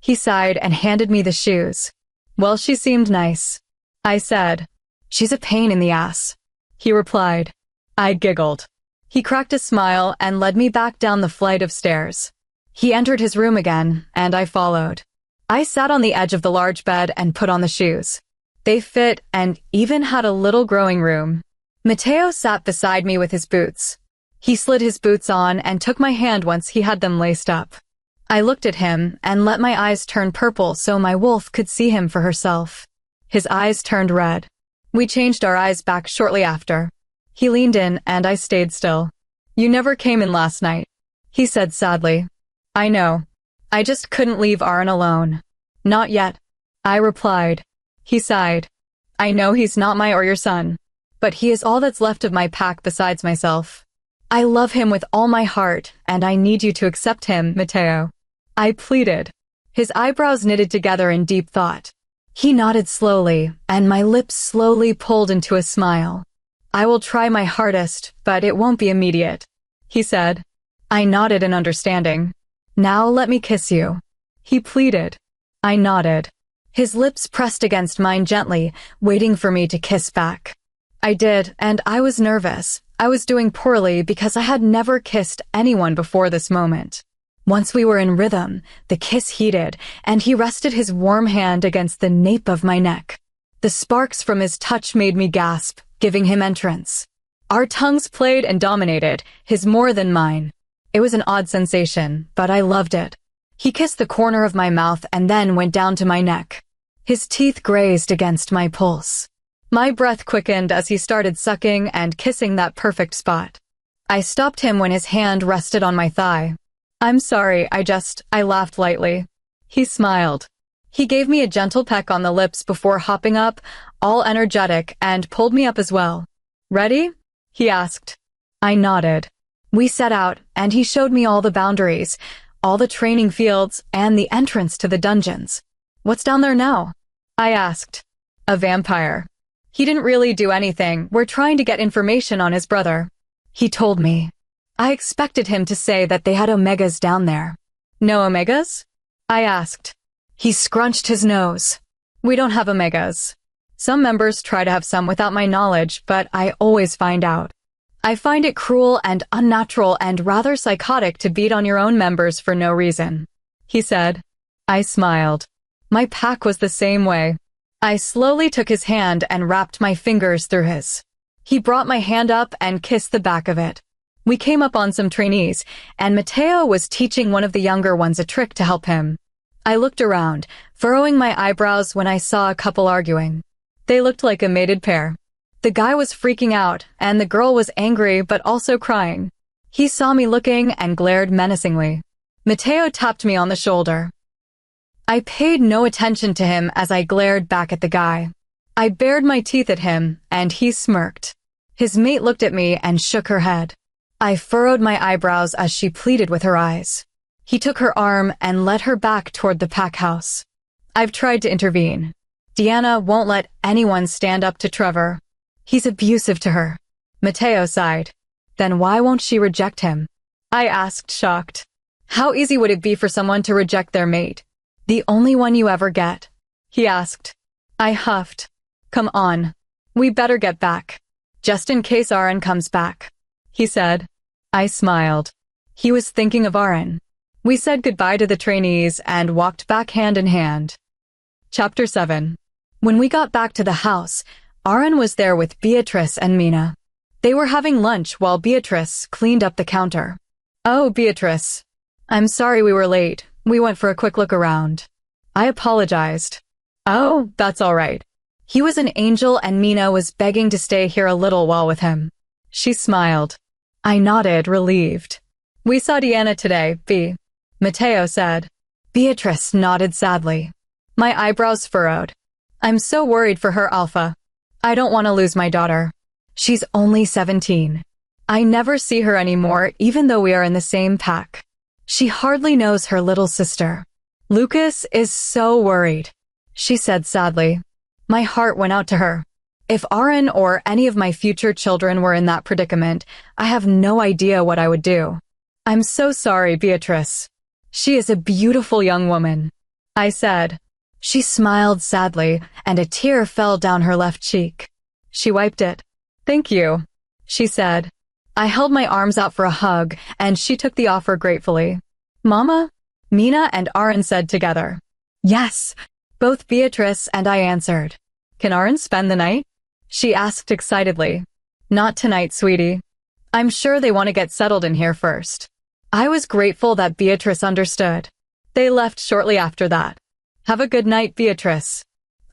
He sighed and handed me the shoes. "Well, she seemed nice," I said. "She's a pain in the ass," he replied. I giggled. He cracked a smile and led me back down the flight of stairs. He entered his room again, and I followed. I sat on the edge of the large bed and put on the shoes. They fit and even had a little growing room. Mateo sat beside me with his boots. He slid his boots on and took my hand once he had them laced up. I looked at him and let my eyes turn purple so my wolf could see him for herself. His eyes turned red. We changed our eyes back shortly after. He leaned in and I stayed still. "You never came in last night," he said sadly. "I know. I just couldn't leave Aaron alone." "Not yet," I replied. He sighed. "I know he's not my or your son, but he is all that's left of my pack besides myself. I love him with all my heart, and I need you to accept him, Mateo," I pleaded. His eyebrows knitted together in deep thought. He nodded slowly, and my lips slowly pulled into a smile. "I will try my hardest, but it won't be immediate," he said. I nodded in understanding. "Now let me kiss you," he pleaded. I nodded. His lips pressed against mine gently, waiting for me to kiss back. I did, and I was nervous. I was doing poorly because I had never kissed anyone before this moment. Once we were in rhythm, the kiss heated, and he rested his warm hand against the nape of my neck. The sparks from his touch made me gasp, giving him entrance. Our tongues played and dominated, his more than mine. It was an odd sensation, but I loved it. He kissed the corner of my mouth and then went down to my neck. His teeth grazed against my pulse. My breath quickened as he started sucking and kissing that perfect spot. I stopped him when his hand rested on my thigh. "I'm sorry, I laughed lightly." He smiled. He gave me a gentle peck on the lips before hopping up, all energetic, and pulled me up as well. "Ready?" he asked. I nodded. We set out, and he showed me all the boundaries, all the training fields, and the entrance to the dungeons. "What's down there now?" I asked. "A vampire. He didn't really do anything. We're trying to get information on his brother," he told me. I expected him to say that they had omegas down there. "No omegas?" I asked. He scrunched his nose. "We don't have omegas. Some members try to have some without my knowledge, but I always find out. I find it cruel and unnatural and rather psychotic to beat on your own members for no reason," he said. I smiled. My pack was the same way. I slowly took his hand and wrapped my fingers through his. He brought my hand up and kissed the back of it. We came up on some trainees, and Mateo was teaching one of the younger ones a trick to help him. I looked around, furrowing my eyebrows when I saw a couple arguing. They looked like a mated pair. The guy was freaking out, and the girl was angry but also crying. He saw me looking and glared menacingly. Mateo tapped me on the shoulder. I paid no attention to him as I glared back at the guy. I bared my teeth at him, and he smirked. His mate looked at me and shook her head. I furrowed my eyebrows as she pleaded with her eyes. He took her arm and led her back toward the pack house. I've tried to intervene. Deanna won't let anyone stand up to Trevor. He's abusive to her. Mateo sighed. Then why won't she reject him? I asked, shocked. How easy would it be for someone to reject their mate? The only one you ever get? He asked. I huffed. Come on. We better get back. Just in case Aaron comes back, he said. I smiled. He was thinking of Aaron. We said goodbye to the trainees and walked back hand in hand. Chapter 7. When we got back to the house, Aaron was there with Beatrice and Mina. They were having lunch while Beatrice cleaned up the counter. Oh, Beatrice. I'm sorry we were late. We went for a quick look around. I apologized. Oh, that's all right. He was an angel and Mina was begging to stay here a little while with him. She smiled. I nodded, relieved. We saw Deanna today, B. Mateo said. Beatrice nodded sadly. My eyebrows furrowed. I'm so worried for her, Alpha. I don't want to lose my daughter. She's only 17. I never see her anymore, even though we are in the same pack. She hardly knows her little sister. Lucas is so worried, she said sadly. My heart went out to her. If Aaron or any of my future children were in that predicament, I have no idea what I would do. I'm so sorry, Beatrice. She is a beautiful young woman, I said. She smiled sadly, and a tear fell down her left cheek. She wiped it. Thank you, she said. I held my arms out for a hug, and she took the offer gratefully. Mama? Mina and Aaron said together. Yes, both Beatrice and I answered. Can Aaron spend the night? She asked excitedly. Not tonight, sweetie. I'm sure they want to get settled in here first. I was grateful that Beatrice understood. They left shortly after that. Have a good night, Beatrice.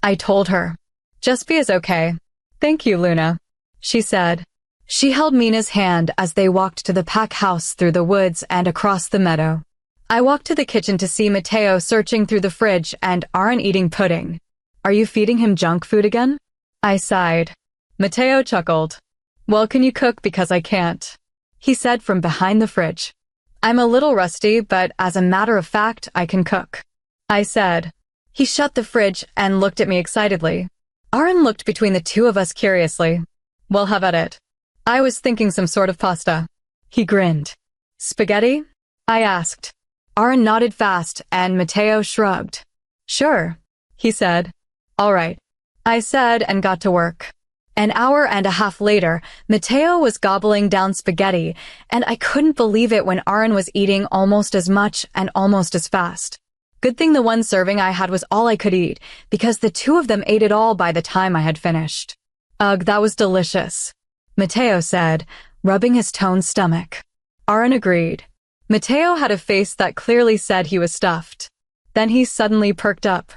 I told her. Just be as okay. Thank you, Luna, she said. She held Mina's hand as they walked to the pack house through the woods and across the meadow. I walked to the kitchen to see Mateo searching through the fridge and Aaron eating pudding. Are you feeding him junk food again? I sighed. Mateo chuckled. Well, can you cook because I can't? He said from behind the fridge. I'm a little rusty, but as a matter of fact, I can cook. I said. He shut the fridge and looked at me excitedly. Aaron looked between the two of us curiously. Well, have at it. I was thinking some sort of pasta. He grinned. Spaghetti? I asked. Aaron nodded fast and Mateo shrugged. Sure, he said. All right, I said and got to work. An hour and a half later, Mateo was gobbling down spaghetti, and I couldn't believe it when Aaron was eating almost as much and almost as fast. Good thing the one serving I had was all I could eat, because the two of them ate it all by the time I had finished. Ugh, that was delicious, Mateo said, rubbing his toned stomach. Aaron agreed. Mateo had a face that clearly said he was stuffed. Then he suddenly perked up.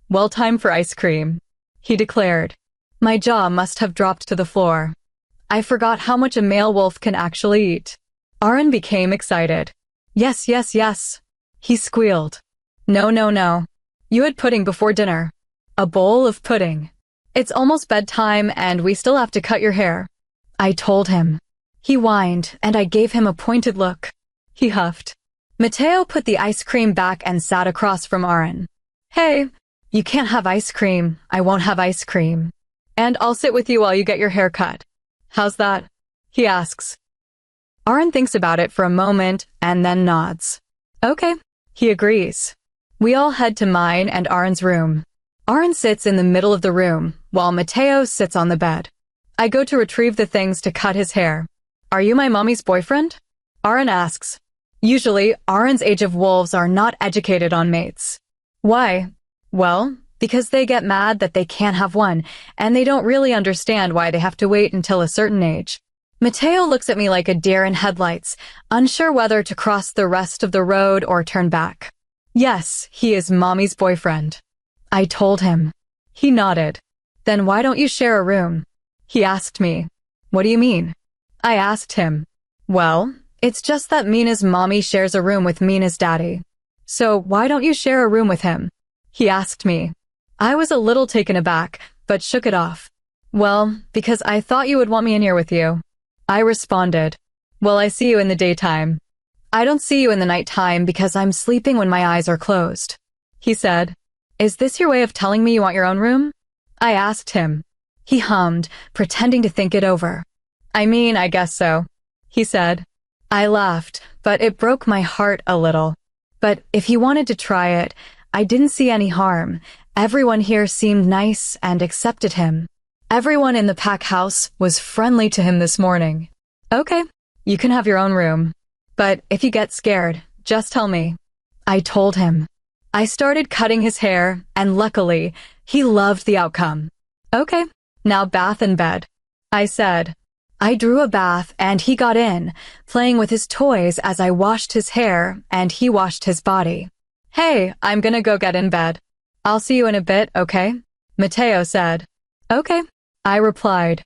Well, time for ice cream, he declared. My jaw must have dropped to the floor. I forgot how much a male wolf can actually eat. Aaron became excited. Yes, yes, yes, he squealed. No, no, no. You had pudding before dinner. A bowl of pudding. It's almost bedtime and we still have to cut your hair. I told him. He whined and I gave him a pointed look. He huffed. Mateo put the ice cream back and sat across from Aaron. Hey, you can't have ice cream. I won't have ice cream. And I'll sit with you while you get your hair cut. How's that? He asks. Aaron thinks about it for a moment and then nods. Okay, he agrees. We all head to mine and Aaron's room. Aaron sits in the middle of the room, while Mateo sits on the bed. I go to retrieve the things to cut his hair. Are you my mommy's boyfriend? Aaron asks. Usually, Aaron's age of wolves are not educated on mates. Why? Well, because they get mad that they can't have one, and they don't really understand why they have to wait until a certain age. Mateo looks at me like a deer in headlights, unsure whether to cross the rest of the road or turn back. Yes, he is mommy's boyfriend. I told him. He nodded. Then why don't you share a room? He asked me. What do you mean? I asked him. Well, it's just that Mina's mommy shares a room with Mina's daddy. So why don't you share a room with him? He asked me. I was a little taken aback, but shook it off. Well, because I thought you would want me in here with you. I responded. Well, I see you in the daytime. I don't see you in the nighttime because I'm sleeping when my eyes are closed. He said. Is this your way of telling me you want your own room? I asked him. He hummed, pretending to think it over. I mean, I guess so, he said. I laughed, but it broke my heart a little. But if he wanted to try it, I didn't see any harm. Everyone here seemed nice and accepted him. Everyone in the pack house was friendly to him this morning. Okay, you can have your own room. But if you get scared, just tell me. I told him. I started cutting his hair, and luckily, he loved the outcome. Okay, now bath and bed, I said. I drew a bath and he got in, playing with his toys as I washed his hair and he washed his body. Hey, I'm gonna go get in bed. I'll see you in a bit, okay? Mateo said. Okay, I replied.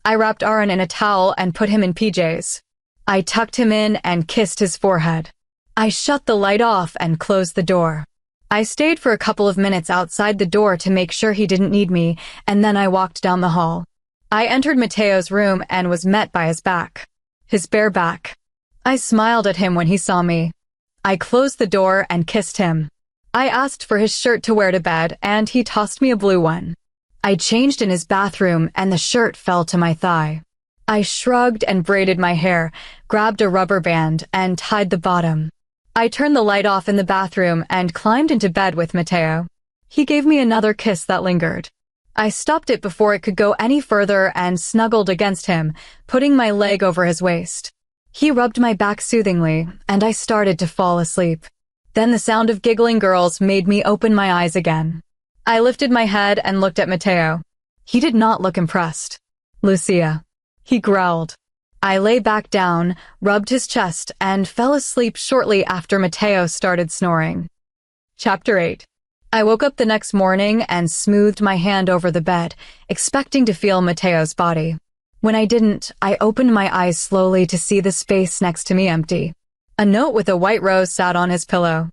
I wrapped Aaron in a towel and put him in PJs. I tucked him in and kissed his forehead. I shut the light off and closed the door. I stayed for a couple of minutes outside the door to make sure he didn't need me, and then I walked down the hall. I entered Mateo's room and was met by his back. His bare back. I smiled at him when he saw me. I closed the door and kissed him. I asked for his shirt to wear to bed, and he tossed me a blue one. I changed in his bathroom, and the shirt fell to my thigh. I shrugged and braided my hair, grabbed a rubber band, and tied the bottom. I turned the light off in the bathroom and climbed into bed with Mateo. He gave me another kiss that lingered. I stopped it before it could go any further and snuggled against him, putting my leg over his waist. He rubbed my back soothingly, and I started to fall asleep. Then the sound of giggling girls made me open my eyes again. I lifted my head and looked at Mateo. He did not look impressed. Lucia. He growled. I lay back down, rubbed his chest, and fell asleep shortly after Mateo started snoring. Chapter 8. I woke up the next morning and smoothed my hand over the bed, expecting to feel Mateo's body. When I didn't, I opened my eyes slowly to see the space next to me empty. A note with a white rose sat on his pillow.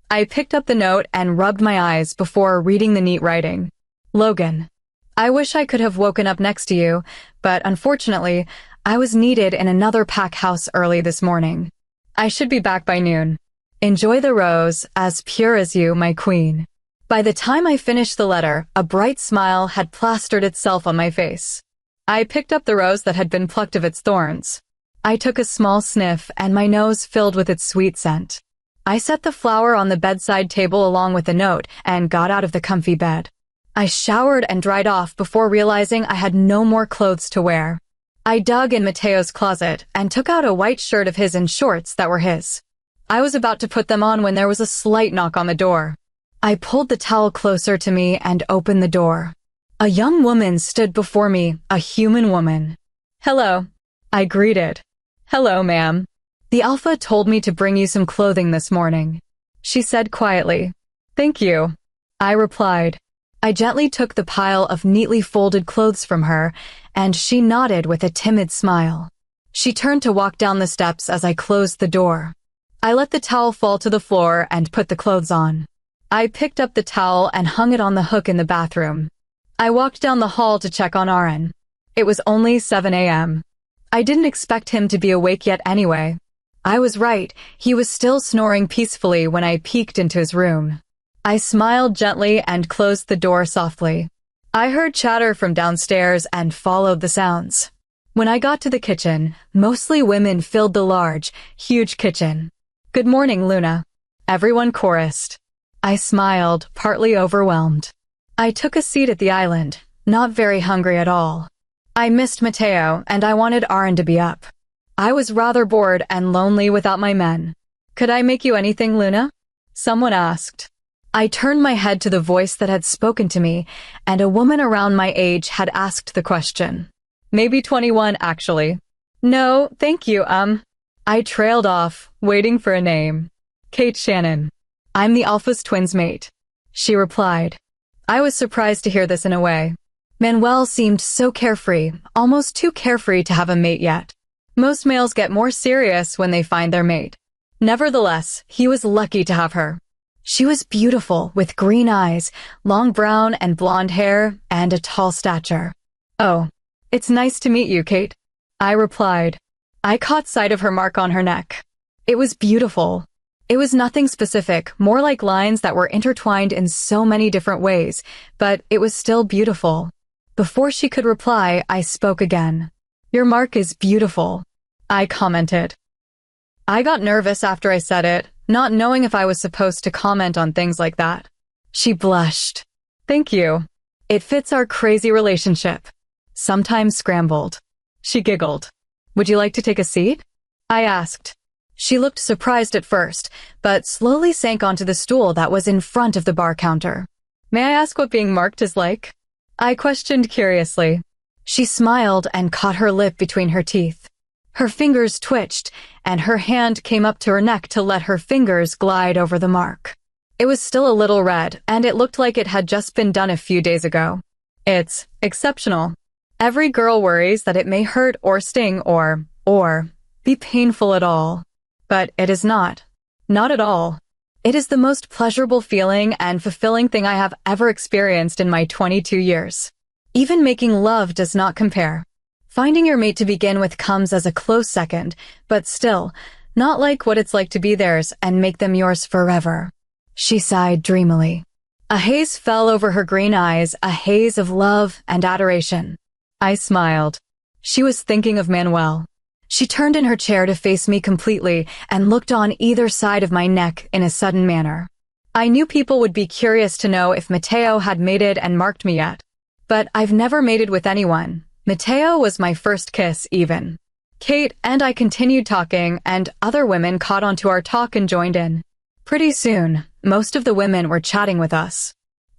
I picked up the note and rubbed my eyes before reading the neat writing. Logan. I wish I could have woken up next to you, but unfortunately, I was needed in another pack house early this morning. I should be back by noon. Enjoy the rose, as pure as you, my queen. By the time I finished the letter, a bright smile had plastered itself on my face. I picked up the rose that had been plucked of its thorns. I took a small sniff, and my nose filled with its sweet scent. I set the flower on the bedside table along with the note and got out of the comfy bed. I showered and dried off before realizing I had no more clothes to wear. I dug in Mateo's closet and took out a white shirt of his and shorts that were his. I was about to put them on when there was a slight knock on the door. I pulled the towel closer to me and opened the door. A young woman stood before me, a human woman. Hello, I greeted. Hello, ma'am. The Alpha told me to bring you some clothing this morning, she said quietly. Thank you, I replied. I gently took the pile of neatly folded clothes from her, and she nodded with a timid smile. She turned to walk down the steps as I closed the door. I let the towel fall to the floor and put the clothes on. I picked up the towel and hung it on the hook in the bathroom. I walked down the hall to check on Aaron. It was only 7 a.m. I didn't expect him to be awake yet anyway. I was right, he was still snoring peacefully when I peeked into his room. I smiled gently and closed the door softly. I heard chatter from downstairs and followed the sounds. When I got to the kitchen, mostly women filled the large, huge kitchen. Good morning, Luna, everyone chorused. I smiled, partly overwhelmed. I took a seat at the island, not very hungry at all. I missed Mateo, and I wanted Aaron to be up. I was rather bored and lonely without my men. Could I make you anything, Luna? Someone asked. I turned my head to the voice that had spoken to me, and a woman around my age had asked the question. Maybe 21, actually. No, thank you, I trailed off, waiting for a name. Kate Shannon. I'm the Alpha's twins mate, she replied. I was surprised to hear this in a way. Manuel seemed so carefree, almost too carefree to have a mate yet. Most males get more serious when they find their mate. Nevertheless, he was lucky to have her. She was beautiful, with green eyes, long brown and blonde hair, and a tall stature. Oh, it's nice to meet you, Kate, I replied. I caught sight of her mark on her neck. It was beautiful. It was nothing specific, more like lines that were intertwined in so many different ways, but it was still beautiful. Before she could reply, I spoke again. Your mark is beautiful, I commented. I got nervous after I said it, not knowing if I was supposed to comment on things like that. She blushed. Thank you. It fits our crazy relationship. Sometimes scrambled. She giggled. Would you like to take a seat? I asked. She looked surprised at first, but slowly sank onto the stool that was in front of the bar counter. May I ask what being marked is like? I questioned curiously. She smiled and caught her lip between her teeth. Her fingers twitched, and her hand came up to her neck to let her fingers glide over the mark. It was still a little red, and it looked like it had just been done a few days ago. It's exceptional. Every girl worries that it may hurt or sting or be painful at all. But it is not. Not at all. It is the most pleasurable feeling and fulfilling thing I have ever experienced in my 22 years. Even making love does not compare. Finding your mate to begin with comes as a close second, but still, not like what it's like to be theirs and make them yours forever. She sighed dreamily. A haze fell over her green eyes, a haze of love and adoration. I smiled. She was thinking of Manuel. She turned in her chair to face me completely and looked on either side of my neck in a sudden manner. I knew people would be curious to know if Mateo had mated and marked me yet. But I've never mated with anyone. Mateo was my first kiss, even. Kate and I continued talking, and other women caught onto our talk and joined in. Pretty soon, most of the women were chatting with us.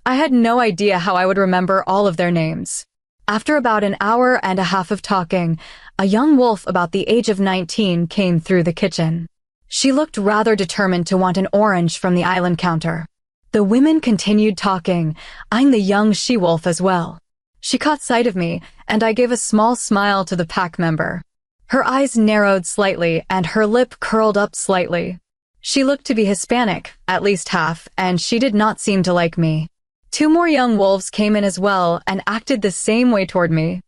I had no idea how I would remember all of their names. After about an hour and a half of talking, a young wolf about the age of 19 came through the kitchen. She looked rather determined to want an orange from the island counter. The women continued talking, eyeing the young she-wolf as well. She caught sight of me, and I gave a small smile to the pack member. Her eyes narrowed slightly, and her lip curled up slightly. She looked to be Hispanic, at least half, and she did not seem to like me. 2 more young wolves came in as well and acted the same way toward me.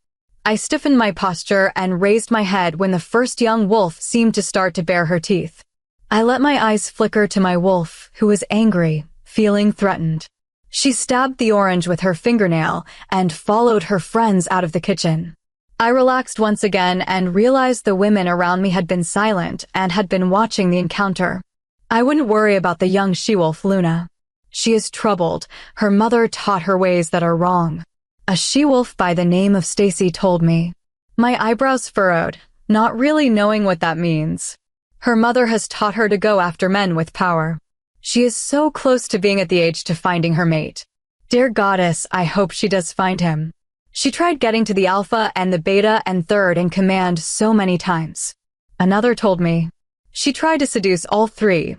I stiffened my posture and raised my head when the first young wolf seemed to start to bare her teeth. I let my eyes flicker to my wolf, who was angry, feeling threatened. She stabbed the orange with her fingernail and followed her friends out of the kitchen. I relaxed once again and realized the women around me had been silent and had been watching the encounter. I wouldn't worry about the young she-wolf, Luna. She is troubled. Her mother taught her ways that are wrong. A she-wolf by the name of Stacy told me. My eyebrows furrowed, not really knowing what that means. Her mother has taught her to go after men with power. She is so close to being at the age to finding her mate. Dear goddess, I hope she does find him. She tried getting to the alpha and the beta and third in command so many times. Another told me. She tried to seduce all three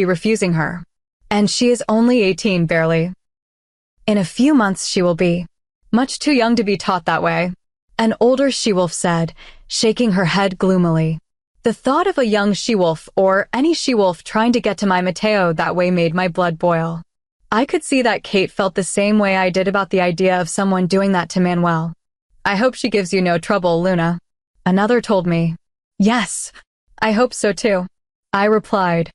refusing her. And she is only 18 barely. In a few months she will be much too young to be taught that way. An older she-wolf said, shaking her head gloomily. The thought of a young she-wolf or any she-wolf trying to get to my Mateo that way made my blood boil. I could see that Kate felt the same way I did about the idea of someone doing that to Manuel. I hope she gives you no trouble, Luna. Another told me. Yes, I hope so too. I replied.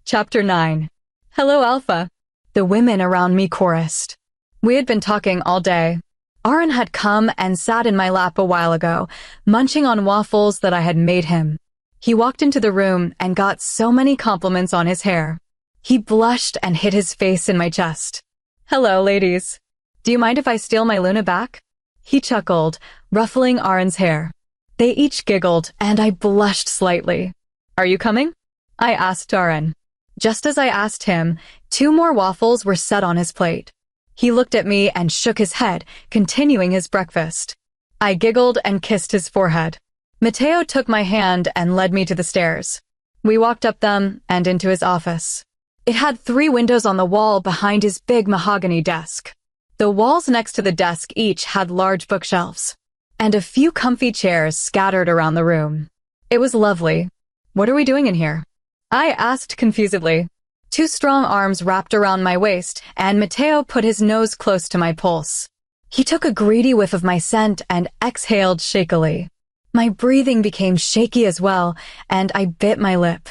Chapter 9. Hello, Alpha. The women around me chorused. We had been talking all day. Aaron had come and sat in my lap a while ago, munching on waffles that I had made him. He walked into the room and got so many compliments on his hair. He blushed and hid his face in my chest. Hello, ladies. Do you mind if I steal my Luna back? He chuckled, ruffling Aaron's hair. They each giggled, and I blushed slightly. Are you coming? I asked Aaron. Just as I asked him, 2 more waffles were set on his plate. He looked at me and shook his head, continuing his breakfast. I giggled and kissed his forehead. Mateo took my hand and led me to the stairs. We walked up them and into his office. It had 3 windows on the wall behind his big mahogany desk. The walls next to the desk each had large bookshelves, and a few comfy chairs scattered around the room. It was lovely. What are we doing in here? I asked confusedly. 2 strong arms wrapped around my waist, and Mateo put his nose close to my pulse. He took a greedy whiff of my scent and exhaled shakily. My breathing became shaky as well, and I bit my lip.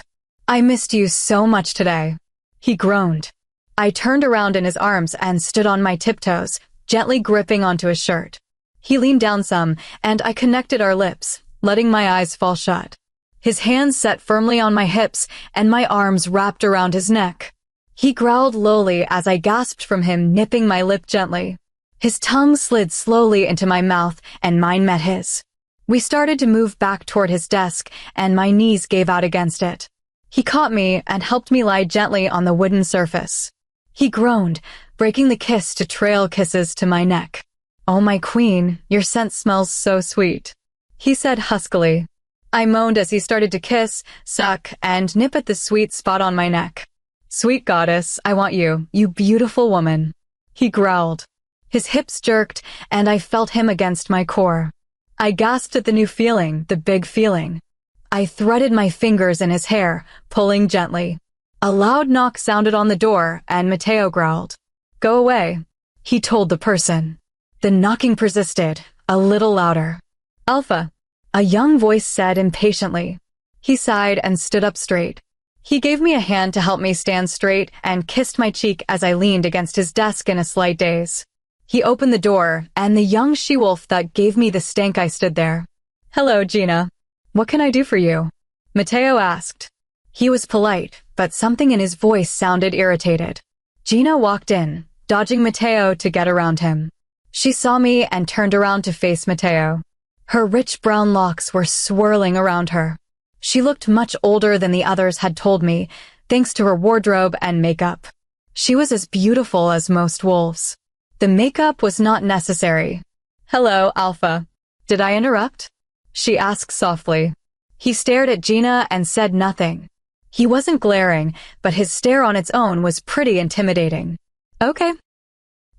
I missed you so much today. He groaned. I turned around in his arms and stood on my tiptoes, gently gripping onto his shirt. He leaned down some, and I connected our lips, letting my eyes fall shut. His hands set firmly on my hips, and my arms wrapped around his neck. He growled lowly as I gasped from him, nipping my lip gently. His tongue slid slowly into my mouth, and mine met his. We started to move back toward his desk, and my knees gave out against it. He caught me and helped me lie gently on the wooden surface. He groaned, breaking the kiss to trail kisses to my neck. "Oh, my queen, your scent smells so sweet," he said huskily. I moaned as he started to kiss, suck, and nip at the sweet spot on my neck. "Sweet goddess, I want you, you beautiful woman," he growled. His hips jerked, and I felt him against my core. I gasped at the new feeling, the big feeling. I threaded my fingers in his hair, pulling gently. A loud knock sounded on the door, and Mateo growled. "Go away," he told the person. The knocking persisted, a little louder. "Alpha," a young voice said impatiently. He sighed and stood up straight. He gave me a hand to help me stand straight and kissed my cheek as I leaned against his desk in a slight daze. He opened the door, and the young she-wolf that gave me the stank I stood there. "Hello, Gina. What can I do for you?" Mateo asked. He was polite, but something in his voice sounded irritated. Gina walked in, dodging Mateo to get around him. She saw me and turned around to face Mateo. Her rich brown locks were swirling around her. She looked much older than the others had told me, thanks to her wardrobe and makeup. She was as beautiful as most wolves. The makeup was not necessary. "Hello, Alpha. Did I interrupt?" she asked softly. He stared at Gina and said nothing. He wasn't glaring, but his stare on its own was pretty intimidating. "Okay.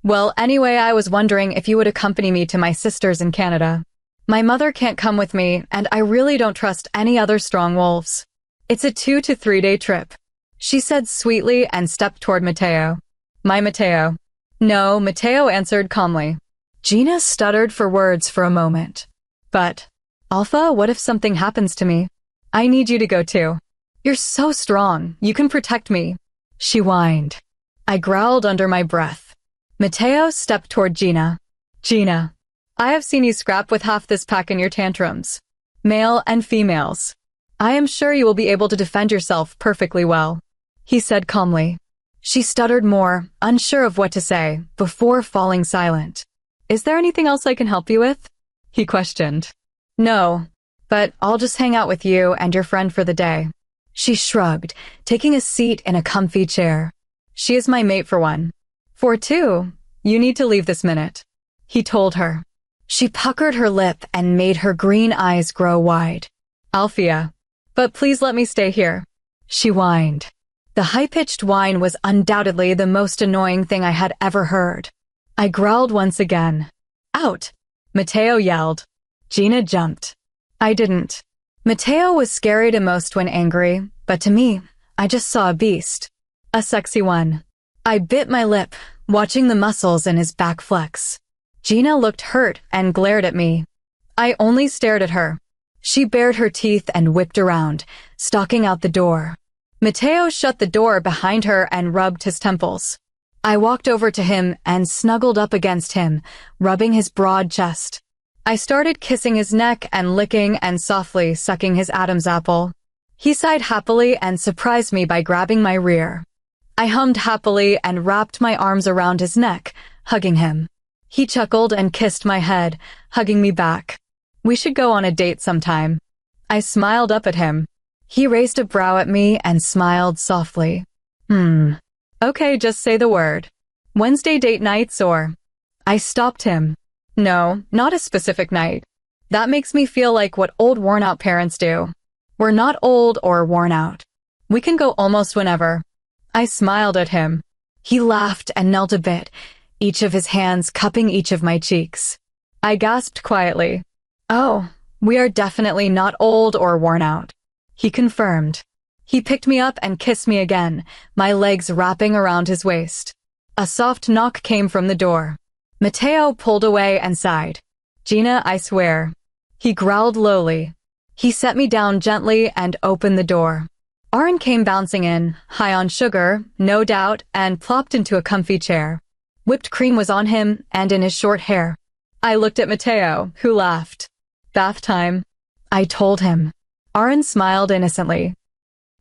Well, anyway, I was wondering if you would accompany me to my sister's in Canada. My mother can't come with me, and I really don't trust any other strong wolves. It's a 2 to 3 day trip," she said sweetly and stepped toward Mateo. "My Mateo." "No," Mateo answered calmly. Gina stuttered for words for a moment. "But, Alpha, what if something happens to me? I need you to go too. You're so strong, you can protect me," she whined. I growled under my breath. Mateo stepped toward Gina. "Gina, I have seen you scrap with half this pack in your tantrums. Male and females. I am sure you will be able to defend yourself perfectly well," he said calmly. She stuttered more, unsure of what to say, before falling silent. "Is there anything else I can help you with?" he questioned. "No, but I'll just hang out with you and your friend for the day." She shrugged, taking a seat in a comfy chair. "She is my mate for one. For two, you need to leave this minute," he told her. She puckered her lip and made her green eyes grow wide. "Alfia, but please let me stay here," she whined. The high-pitched whine was undoubtedly the most annoying thing I had ever heard. I growled once again. "Out!" Mateo yelled. Gina jumped. I didn't. Mateo was scary to most when angry, but to me, I just saw a beast. A sexy one. I bit my lip, watching the muscles in his back flex. Gina looked hurt and glared at me. I only stared at her. She bared her teeth and whipped around, stalking out the door. Mateo shut the door behind her and rubbed his temples. I walked over to him and snuggled up against him, rubbing his broad chest. I started kissing his neck and licking and softly sucking his Adam's apple. He sighed happily and surprised me by grabbing my rear. I hummed happily and wrapped my arms around his neck, hugging him. He chuckled and kissed my head, hugging me back. "We should go on a date sometime." I smiled up at him. He raised a brow at me and smiled softly. Okay, just say the word. Wednesday date nights or..." I stopped him. "No, not a specific night. That makes me feel like what old worn-out parents do. We're not old or worn out. We can go almost whenever." I smiled at him. He laughed and knelt a bit, each of his hands cupping each of my cheeks. I gasped quietly. "Oh, we are definitely not old or worn out," he confirmed. He picked me up and kissed me again, my legs wrapping around his waist. A soft knock came from the door. Mateo pulled away and sighed. "Gina, I swear." He growled lowly. He set me down gently and opened the door. Aaron came bouncing in, high on sugar, no doubt, and plopped into a comfy chair. Whipped cream was on him and in his short hair. I looked at Mateo, who laughed. "Bath time," I told him. Aaron smiled innocently.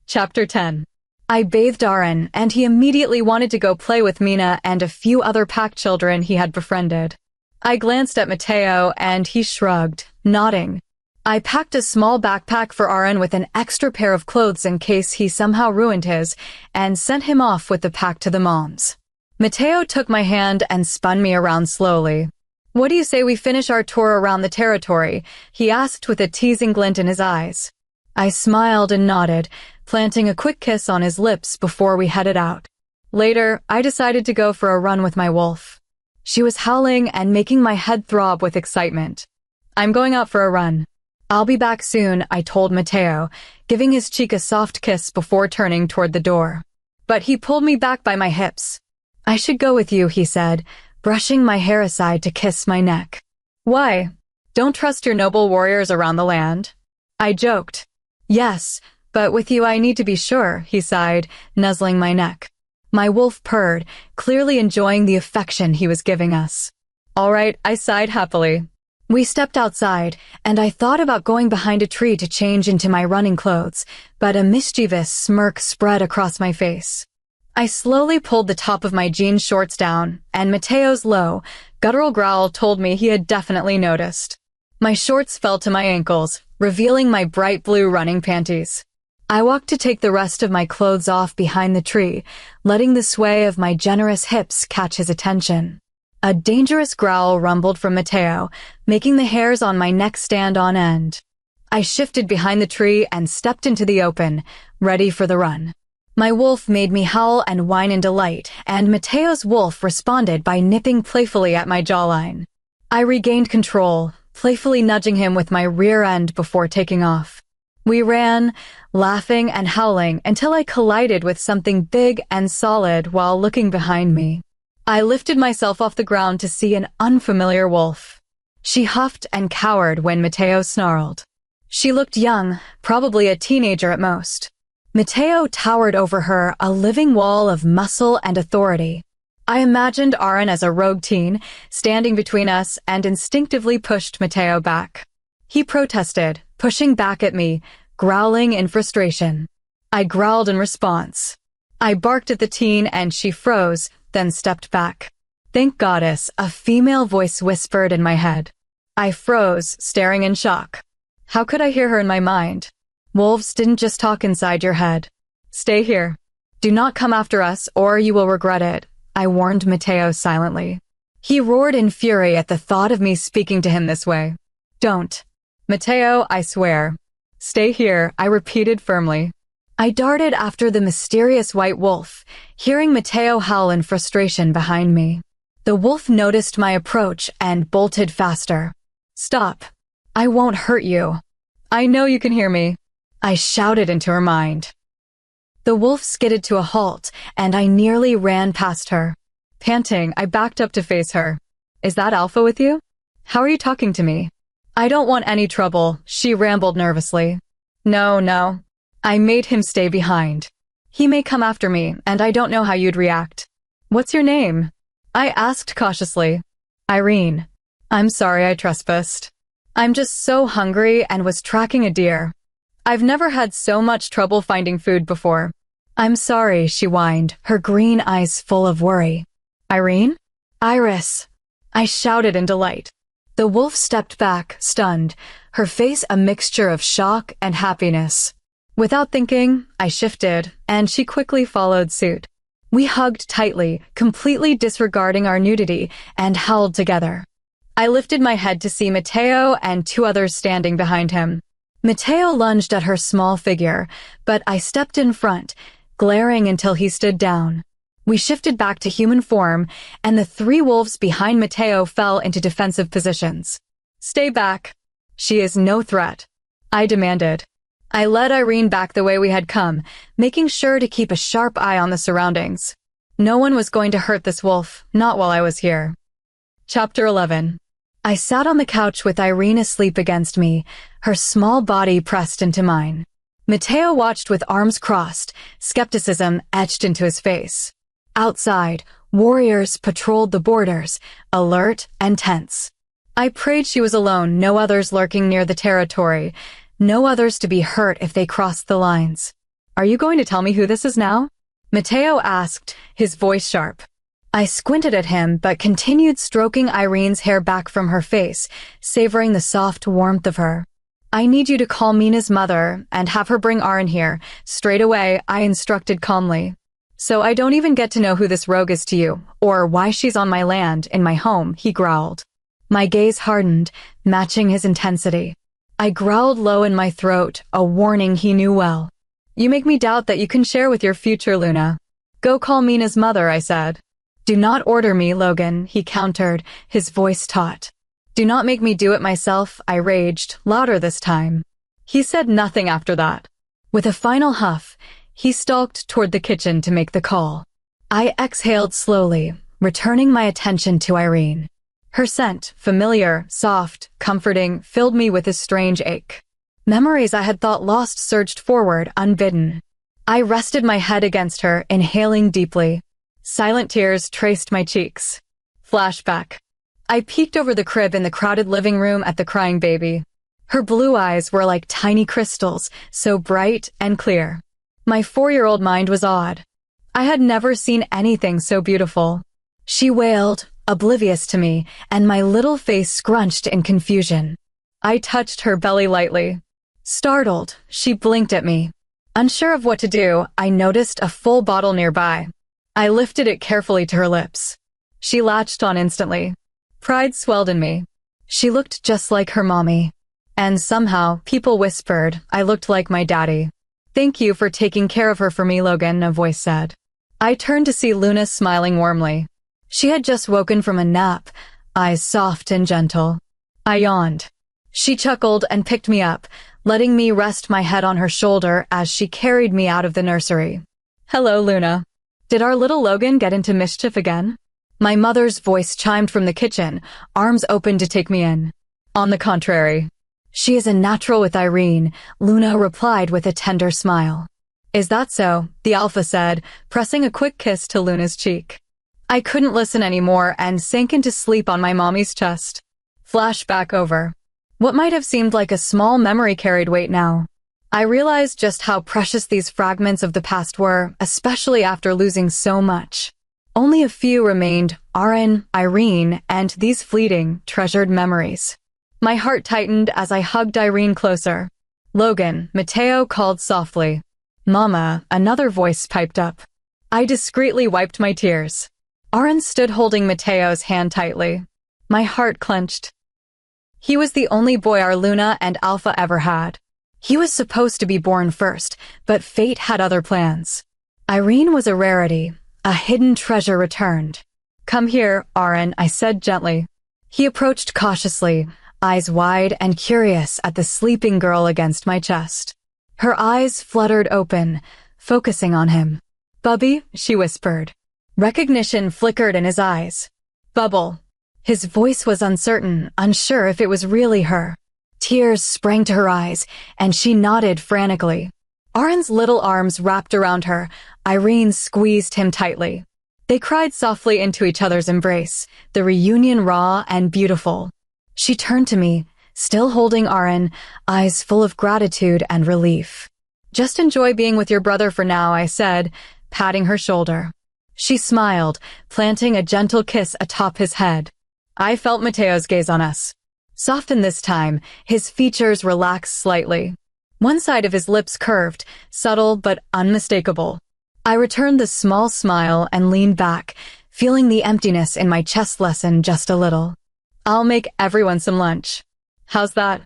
Chapter 10. I bathed Aaron, and he immediately wanted to go play with Mina and a few other pack children he had befriended. I glanced at Mateo, and he shrugged, nodding. I packed a small backpack for Aaron with an extra pair of clothes in case he somehow ruined his, and sent him off with the pack to the moms. Mateo took my hand and spun me around slowly. "What do you say we finish our tour around the territory?" he asked with a teasing glint in his eyes. I smiled and nodded, planting a quick kiss on his lips before we headed out. Later, I decided to go for a run with my wolf. She was howling and making my head throb with excitement. "I'm going out for a run. I'll be back soon," I told Mateo, giving his cheek a soft kiss before turning toward the door. But he pulled me back by my hips. "I should go with you," he said, brushing my hair aside to kiss my neck. "Why? Don't trust your noble warriors around the land?" I joked. "Yes, but with you I need to be sure," he sighed, nuzzling my neck. My wolf purred, clearly enjoying the affection he was giving us. "All right," I sighed happily. We stepped outside, and I thought about going behind a tree to change into my running clothes, but a mischievous smirk spread across my face. I slowly pulled the top of my jean shorts down, and Mateo's low, guttural growl told me he had definitely noticed. My shorts fell to my ankles, revealing my bright blue running panties. I walked to take the rest of my clothes off behind the tree, letting the sway of my generous hips catch his attention. A dangerous growl rumbled from Mateo, making the hairs on my neck stand on end. I shifted behind the tree and stepped into the open, ready for the run. My wolf made me howl and whine in delight, and Mateo's wolf responded by nipping playfully at my jawline. I regained control, playfully nudging him with my rear end before taking off. We ran, laughing and howling until I collided with something big and solid while looking behind me. I lifted myself off the ground to see an unfamiliar wolf. She huffed and cowered when Mateo snarled. She looked young, probably a teenager at most. Mateo towered over her, a living wall of muscle and authority. I imagined Aaron as a rogue teen, standing between us, and instinctively pushed Mateo back. He protested, pushing back at me, growling in frustration. I growled in response. I barked at the teen and she froze, then stepped back. "Thank goddess," a female voice whispered in my head. I froze, staring in shock. How could I hear her in my mind? Wolves didn't just talk inside your head. "Stay here. Do not come after us, or you will regret it," I warned Mateo silently. He roared in fury at the thought of me speaking to him this way. "Don't. Mateo, I swear." "Stay here," I repeated firmly. I darted after the mysterious white wolf, hearing Mateo howl in frustration behind me. The wolf noticed my approach and bolted faster. "Stop. I won't hurt you. I know you can hear me," I shouted into her mind. The wolf skidded to a halt, and I nearly ran past her. Panting, I backed up to face her. "Is that Alpha with you? How are you talking to me?" "I don't want any trouble," she rambled nervously. No. I made him stay behind. "He may come after me, and I don't know how you'd react." "What's your name?" I asked cautiously. "Irene." "I'm sorry I trespassed. I'm just so hungry and was tracking a deer. I've never had so much trouble finding food before." "I'm sorry," she whined, her green eyes full of worry. "Irene?" "Iris," I shouted in delight. The wolf stepped back, stunned, her face a mixture of shock and happiness. Without thinking, I shifted, and she quickly followed suit. We hugged tightly, completely disregarding our nudity, and howled together. I lifted my head to see Mateo and two others standing behind him. Mateo lunged at her small figure, but I stepped in front, glaring until he stood down. We shifted back to human form, and the three wolves behind Mateo fell into defensive positions. "Stay back. She is no threat," I demanded. I led Irene back the way we had come, making sure to keep a sharp eye on the surroundings. No one was going to hurt this wolf, not while I was here. Chapter 11. I sat on the couch with Irene asleep against me, her small body pressed into mine. Mateo watched with arms crossed, skepticism etched into his face. Outside, warriors patrolled the borders, alert and tense. I prayed she was alone, no others lurking near the territory, no others to be hurt if they crossed the lines. "Are you going to tell me who this is now?" Mateo asked, his voice sharp. I squinted at him but continued stroking Irene's hair back from her face, savoring the soft warmth of her. I need you to call Mina's mother and have her bring Aaron here. Straight away, I instructed calmly. So I don't even get to know who this rogue is to you, or why she's on my land, in my home, he growled. My gaze hardened, matching his intensity. I growled low in my throat, a warning he knew well. You make me doubt that you can share with your future, Luna. Go call Mina's mother, I said. Do not order me, Logan, he countered, his voice taut. Do not make me do it myself, I raged, louder this time. He said nothing after that. With a final huff, he stalked toward the kitchen to make the call. I exhaled slowly, returning my attention to Irene. Her scent, familiar, soft, comforting, filled me with a strange ache. Memories I had thought lost surged forward, unbidden. I rested my head against her, inhaling deeply. Silent tears traced my cheeks. Flashback. I peeked over the crib in the crowded living room at the crying baby. Her blue eyes were like tiny crystals, so bright and clear. My 4-year-old mind was awed. I had never seen anything so beautiful. She wailed, oblivious to me, and my little face scrunched in confusion. I touched her belly lightly. Startled, she blinked at me. Unsure of what to do, I noticed a full bottle nearby. I lifted it carefully to her lips. She latched on instantly. Pride swelled in me. She looked just like her mommy. And somehow, people whispered, I looked like my daddy. Thank you for taking care of her for me, Logan, a voice said. I turned to see Luna smiling warmly. She had just woken from a nap, eyes soft and gentle. I yawned. She chuckled and picked me up, letting me rest my head on her shoulder as she carried me out of the nursery. Hello, Luna. Did our little Logan get into mischief again? My mother's voice chimed from the kitchen, arms open to take me in. On the contrary. She is a natural with Irene, Luna replied with a tender smile. Is that so? The alpha said, pressing a quick kiss to Luna's cheek. I couldn't listen anymore and sank into sleep on my mommy's chest. Flashback over. What might have seemed like a small memory carried weight now. I realized just how precious these fragments of the past were, especially after losing so much. Only a few remained, Aaron, Irene, and these fleeting, treasured memories. My heart tightened as I hugged Irene closer. Logan, Mateo called softly. Mama, another voice piped up. I discreetly wiped my tears. Aaron stood holding Mateo's hand tightly. My heart clenched. He was the only boy our Luna and Alpha ever had. He was supposed to be born first, but fate had other plans. Irene was a rarity, a hidden treasure returned. Come here, Aaron, I said gently. He approached cautiously, eyes wide and curious at the sleeping girl against my chest. Her eyes fluttered open, focusing on him. Bubby, she whispered. Recognition flickered in his eyes. Bubble. His voice was uncertain, unsure if it was really her. Tears sprang to her eyes, and she nodded frantically. Aaron's little arms wrapped around her. Irene squeezed him tightly. They cried softly into each other's embrace, the reunion raw and beautiful. She turned to me, still holding Aaron, eyes full of gratitude and relief. Just enjoy being with your brother for now, I said, patting her shoulder. She smiled, planting a gentle kiss atop his head. I felt Mateo's gaze on us. Softened this time, his features relaxed slightly. One side of his lips curved, subtle but unmistakable. I returned the small smile and leaned back, feeling the emptiness in my chest lessen just a little. I'll make everyone some lunch. How's that?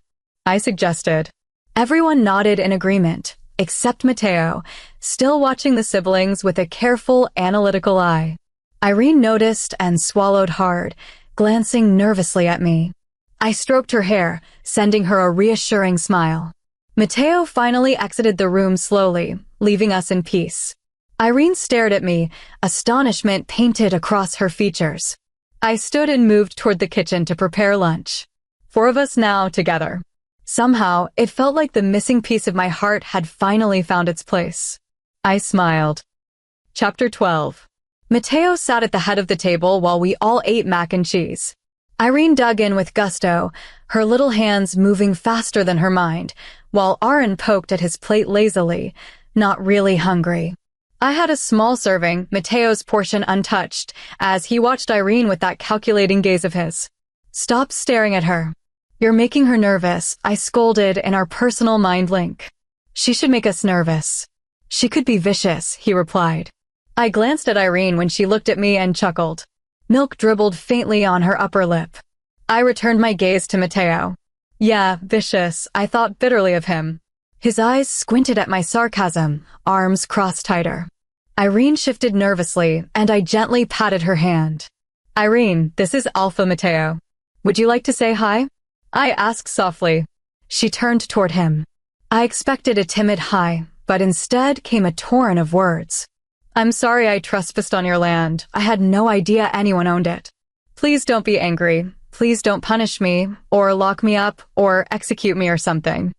I suggested. Everyone nodded in agreement, except Mateo, still watching the siblings with a careful, analytical eye. Irene noticed and swallowed hard, glancing nervously at me. I stroked her hair, sending her a reassuring smile. Mateo finally exited the room slowly, leaving us in peace. Irene stared at me, astonishment painted across her features. I stood and moved toward the kitchen to prepare lunch. 4 of us now together. Somehow, it felt like the missing piece of my heart had finally found its place. I smiled. Chapter 12. Mateo sat at the head of the table while we all ate mac and cheese. Irene dug in with gusto, her little hands moving faster than her mind, while Aaron poked at his plate lazily, not really hungry. I had a small serving, Mateo's portion untouched, as he watched Irene with that calculating gaze of his. Stop staring at her. You're making her nervous, I scolded in our personal mind link. She should make us nervous. She could be vicious, he replied. I glanced at Irene when she looked at me and chuckled. Milk dribbled faintly on her upper lip. I returned my gaze to Mateo. Yeah, vicious, I thought bitterly of him. His eyes squinted at my sarcasm, arms crossed tighter. Irene shifted nervously, and I gently patted her hand. Irene, this is Alpha Mateo. Would you like to say hi? I asked softly. She turned toward him. I expected a timid hi, but instead came a torrent of words. I'm sorry I trespassed on your land. I had no idea anyone owned it. Please don't be angry. Please don't punish me, or lock me up, or execute me or something.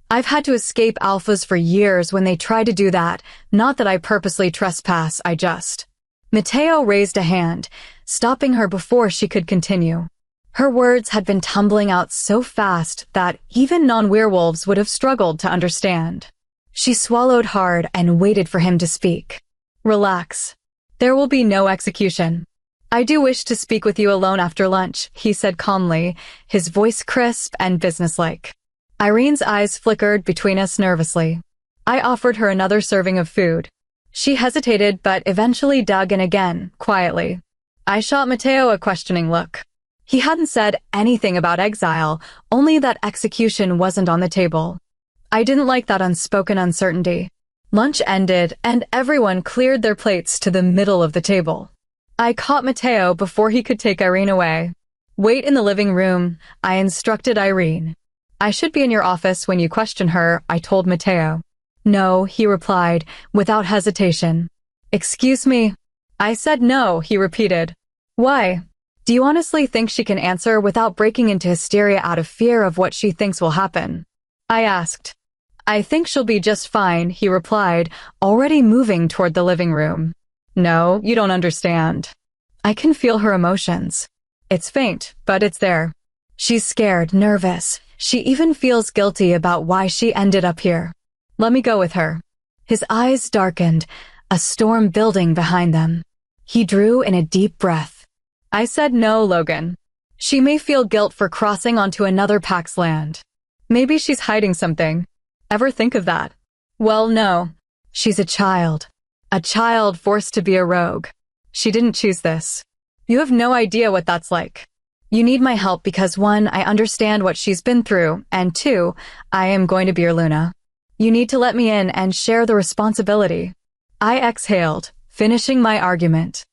I've had to escape alphas for years when they try to do that, not that I purposely trespass, I just. Mateo raised a hand, stopping her before she could continue. Her words had been tumbling out so fast that even non-werewolves would have struggled to understand. She swallowed hard and waited for him to speak. Relax. There will be no execution. I do wish to speak with you alone after lunch, he said calmly, his voice crisp and businesslike. Irene's eyes flickered between us nervously. I offered her another serving of food. She hesitated but eventually dug in again, quietly. I shot Mateo a questioning look. He hadn't said anything about exile, only that execution wasn't on the table. I didn't like that unspoken uncertainty. Lunch ended, and everyone cleared their plates to the middle of the table. I caught Mateo before he could take Irene away. Wait in the living room, I instructed Irene. I should be in your office when you question her, I told Mateo. No, he replied, without hesitation. Excuse me? I said no, he repeated. Why? Do you honestly think she can answer without breaking into hysteria out of fear of what she thinks will happen? I asked. I think she'll be just fine, he replied, already moving toward the living room. No, you don't understand. I can feel her emotions. It's faint, but it's there. She's scared, nervous. She even feels guilty about why she ended up here. Let me go with her. His eyes darkened, a storm building behind them. He drew in a deep breath. I said no, Logan. She may feel guilt for crossing onto another pack's land. Maybe she's hiding something. Ever think of that? Well, no. She's a child. A child forced to be a rogue. She didn't choose this. You have no idea what that's like. You need my help because 1, I understand what she's been through, and 2, I am going to be your Luna. You need to let me in and share the responsibility. I exhaled, finishing my argument.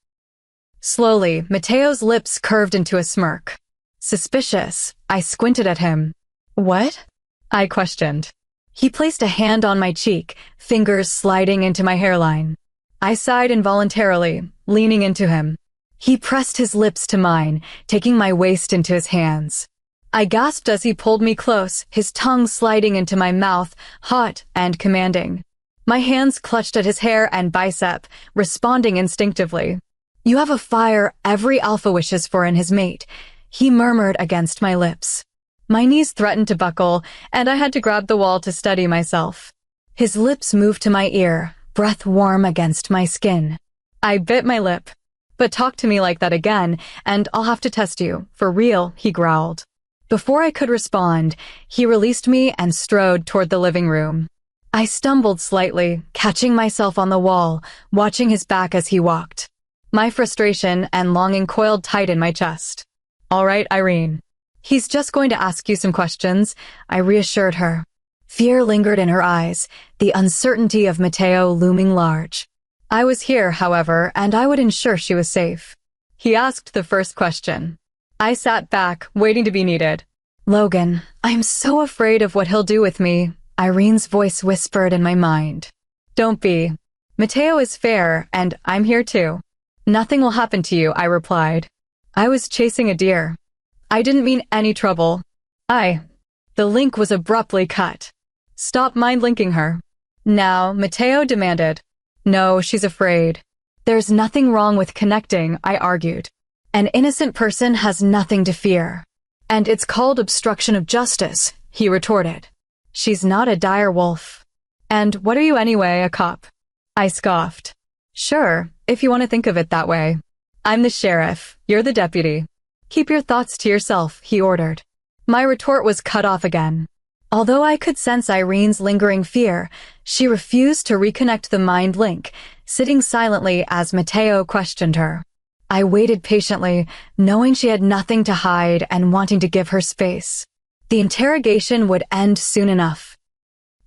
Slowly, Mateo's lips curved into a smirk. Suspicious, I squinted at him. What? I questioned. He placed a hand on my cheek, fingers sliding into my hairline. I sighed involuntarily, leaning into him. He pressed his lips to mine, taking my waist into his hands. I gasped as he pulled me close, his tongue sliding into my mouth, hot and commanding. My hands clutched at his hair and bicep, responding instinctively. You have a fire every alpha wishes for in his mate, he murmured against my lips. My knees threatened to buckle, and I had to grab the wall to steady myself. His lips moved to my ear, breath warm against my skin. I bit my lip. But talk to me like that again, and I'll have to test you. For real, he growled. Before I could respond, he released me and strode toward the living room. I stumbled slightly, catching myself on the wall, watching his back as he walked. My frustration and longing coiled tight in my chest. All right, Irene. He's just going to ask you some questions, I reassured her. Fear lingered in her eyes, the uncertainty of Mateo looming large. I was here, however, and I would ensure she was safe. He asked the first question. I sat back, waiting to be needed. Logan, I'm so afraid of what he'll do with me, Irene's voice whispered in my mind. Don't be. Mateo is fair, and I'm here too. Nothing will happen to you, I replied. I was chasing a deer. I didn't mean any trouble. The link was abruptly cut. Stop mind-linking her. Now, Mateo demanded. No, she's afraid. There's nothing wrong with connecting, I argued. An innocent person has nothing to fear. And it's called obstruction of justice, he retorted. She's not a dire wolf. And what are you anyway, a cop? I scoffed. Sure, if you want to think of it that way. I'm the sheriff, you're the deputy. Keep your thoughts to yourself, he ordered. My retort was cut off again. Although I could sense Irene's lingering fear, she refused to reconnect the mind link, sitting silently as Matteo questioned her. I waited patiently, knowing she had nothing to hide and wanting to give her space. The interrogation would end soon enough.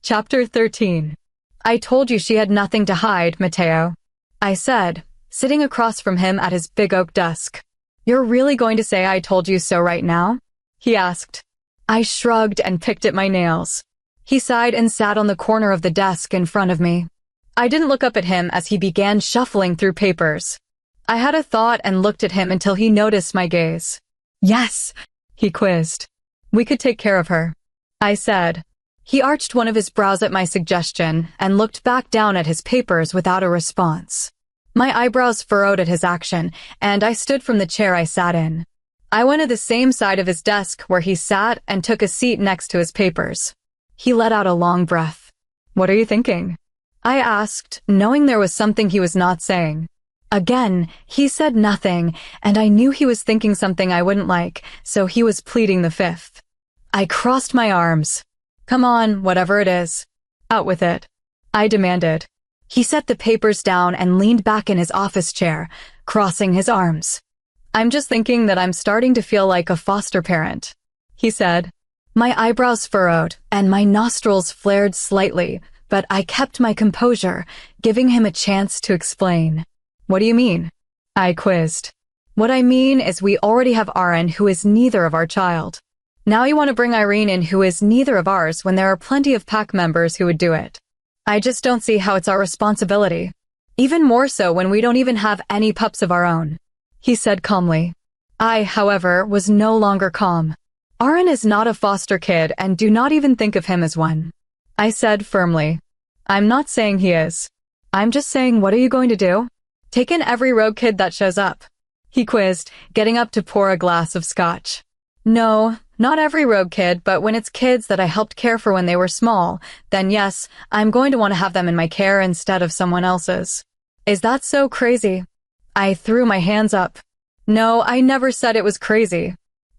Chapter 13. I told you she had nothing to hide, Matteo, I said, sitting across from him at his big oak desk. You're really going to say I told you so right now? He asked. I shrugged and picked at my nails. He sighed and sat on the corner of the desk in front of me. I didn't look up at him as he began shuffling through papers. I had a thought and looked at him until he noticed my gaze. Yes, he quizzed. We could take care of her, I said. He arched one of his brows at my suggestion and looked back down at his papers without a response. My eyebrows furrowed at his action, and I stood from the chair I sat in. I went to the same side of his desk where he sat and took a seat next to his papers. He let out a long breath. What are you thinking? I asked, knowing there was something he was not saying. Again, he said nothing, and I knew he was thinking something I wouldn't like, so he was pleading the fifth. I crossed my arms. Come on, whatever it is. Out with it, I demanded. He set the papers down and leaned back in his office chair, crossing his arms. I'm just thinking that I'm starting to feel like a foster parent, he said. My eyebrows furrowed and my nostrils flared slightly, but I kept my composure, giving him a chance to explain. What do you mean? I quizzed. What I mean is we already have Aaron, who is neither of our child. Now you want to bring Irene in, who is neither of ours, when there are plenty of pack members who would do it. I just don't see how it's our responsibility. Even more so when we don't even have any pups of our own, he said calmly. I, however, was no longer calm. Aaron is not a foster kid, and do not even think of him as one, I said firmly. I'm not saying he is. I'm just saying, what are you going to do? Take in every rogue kid that shows up, he quizzed, getting up to pour a glass of scotch. No, not every rogue kid, but when it's kids that I helped care for when they were small, then yes, I'm going to want to have them in my care instead of someone else's. Is that so crazy? I threw my hands up. No, I never said it was crazy.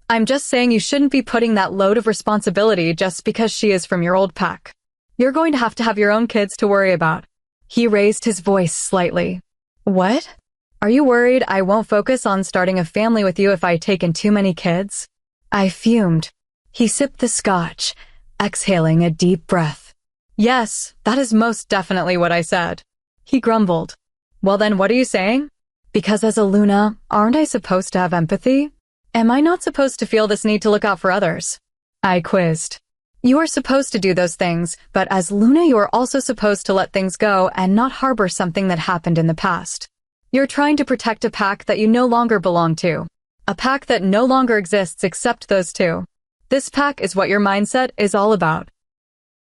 I'm just saying you shouldn't be putting that load of responsibility just because she is from your old pack. You're going to have your own kids to worry about. He raised his voice slightly. What? Are you worried I won't focus on starting a family with you if I take in too many kids? I fumed. He sipped the scotch, exhaling a deep breath. Yes, that is most definitely what I said. He grumbled. Well then, what are you saying? Because as a Luna, aren't I supposed to have empathy? Am I not supposed to feel this need to look out for others? I quizzed. You are supposed to do those things, but as Luna you are also supposed to let things go and not harbor something that happened in the past. You're trying to protect a pack that you no longer belong to. A pack that no longer exists except those two. This pack is what your mindset is all about,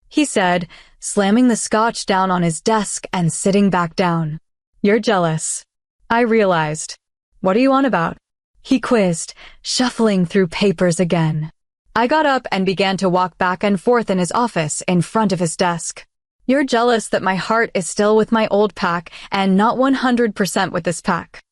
he said, slamming the scotch down on his desk and sitting back down. You're jealous, I realized. What are you on about? He quizzed, shuffling through papers again. I got up and began to walk back and forth in his office in front of his desk. You're jealous that my heart is still with my old pack and not 100% with this pack,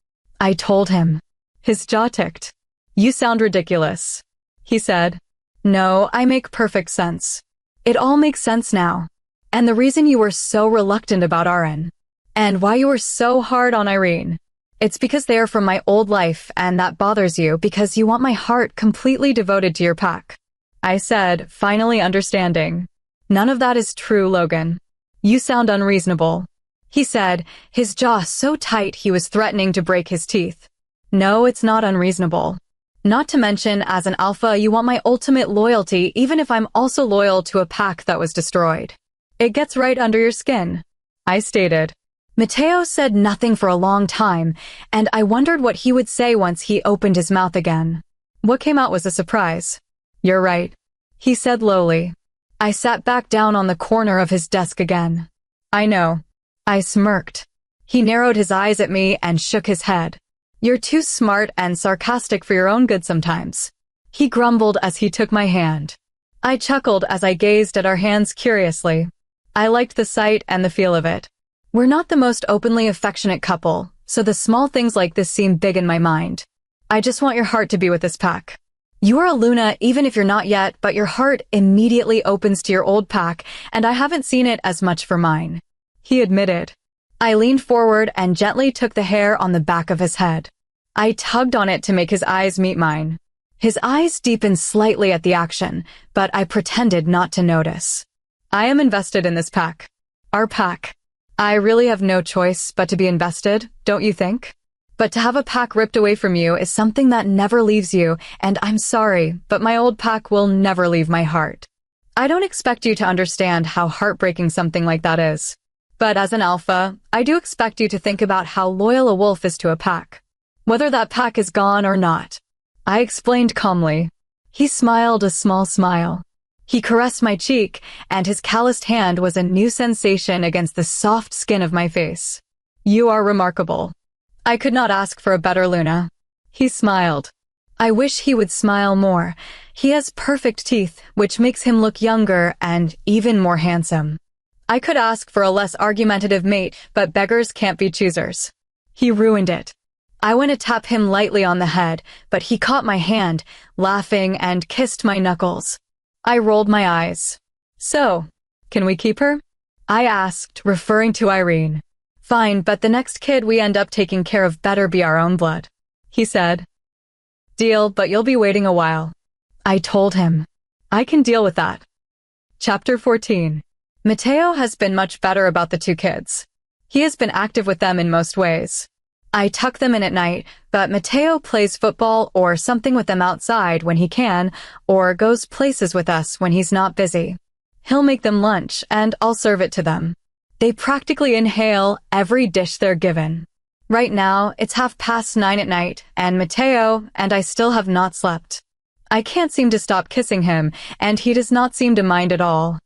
I told him. His jaw ticked. You sound ridiculous, he said. No, I make perfect sense. It all makes sense now. And the reason you were so reluctant about Aaron, and why you were so hard on Irene, it's because they are from my old life and that bothers you because you want my heart completely devoted to your pack, I said, finally understanding. None of that is true, Logan. You sound unreasonable, he said, his jaw so tight he was threatening to break his teeth. No, it's not unreasonable. Not to mention, as an alpha, you want my ultimate loyalty even if I'm also loyal to a pack that was destroyed. It gets right under your skin, I stated. Matteo said nothing for a long time, and I wondered what he would say once he opened his mouth again. What came out was a surprise. You're right, he said lowly. I sat back down on the corner of his desk again. I know. I smirked. He narrowed his eyes at me and shook his head. You're too smart and sarcastic for your own good sometimes, he grumbled as he took my hand. I chuckled as I gazed at our hands curiously. I liked the sight and the feel of it. We're not the most openly affectionate couple, so the small things like this seem big in my mind. I just want your heart to be with this pack, You are a Luna even if you're not yet, but your heart immediately opens to your old pack, and I haven't seen it as much for mine," he admitted. I leaned forward and gently took the hair on the back of his head. I tugged on it to make his eyes meet mine. His eyes deepened slightly at the action, but I pretended not to notice. "I am invested in this pack. Our pack. I really have no choice but to be invested, don't you think? But to have a pack ripped away from you is something that never leaves you, and I'm sorry, but my old pack will never leave my heart. I don't expect you to understand how heartbreaking something like that is. But as an alpha, I do expect you to think about how loyal a wolf is to a pack, whether that pack is gone or not," I explained calmly. He smiled a small smile. He caressed my cheek, and his calloused hand was a new sensation against the soft skin of my face. "You are remarkable. I could not ask for a better Luna." He smiled. I wish he would smile more. He has perfect teeth, which makes him look younger and even more handsome. I could ask for a less argumentative mate, but beggars can't be choosers. He ruined it. I went to tap him lightly on the head, but he caught my hand, laughing, and kissed my knuckles. I rolled my eyes. "So, can we keep her?" I asked, referring to Irene. "Fine, but the next kid we end up taking care of better be our own blood," he said. "Deal, but you'll be waiting a while," I told him. "I can deal with that." Chapter 14. Mateo has been much better about the two kids. He has been active with them in most ways. I tuck them in at night, but Mateo plays football or something with them outside when he can, or goes places with us when he's not busy. He'll make them lunch, and I'll serve it to them. They practically inhale every dish they're given. Right now, it's 9:30 at night, and Mateo and I still have not slept. I can't seem to stop kissing him, and he does not seem to mind at all.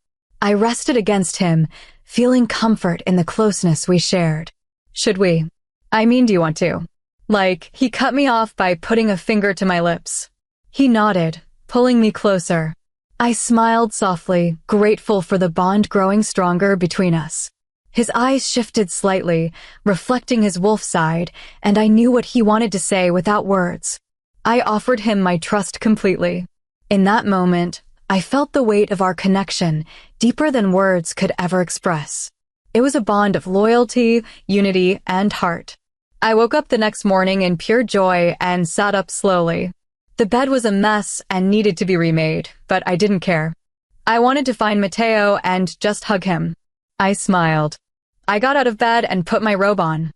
I rested against him, feeling comfort in the closeness we shared. "Should we? I mean, do you want to?" He cut me off by putting a finger to my lips. He nodded, pulling me closer. I smiled softly, grateful for the bond growing stronger between us. His eyes shifted slightly, reflecting his wolf side, and I knew what he wanted to say without words. I offered him my trust completely. In that moment, I felt the weight of our connection, deeper than words could ever express. It was a bond of loyalty, unity, and heart. I woke up the next morning in pure joy and sat up slowly. The bed was a mess and needed to be remade, but I didn't care. I wanted to find Mateo and just hug him. I smiled. I got out of bed and put my robe on.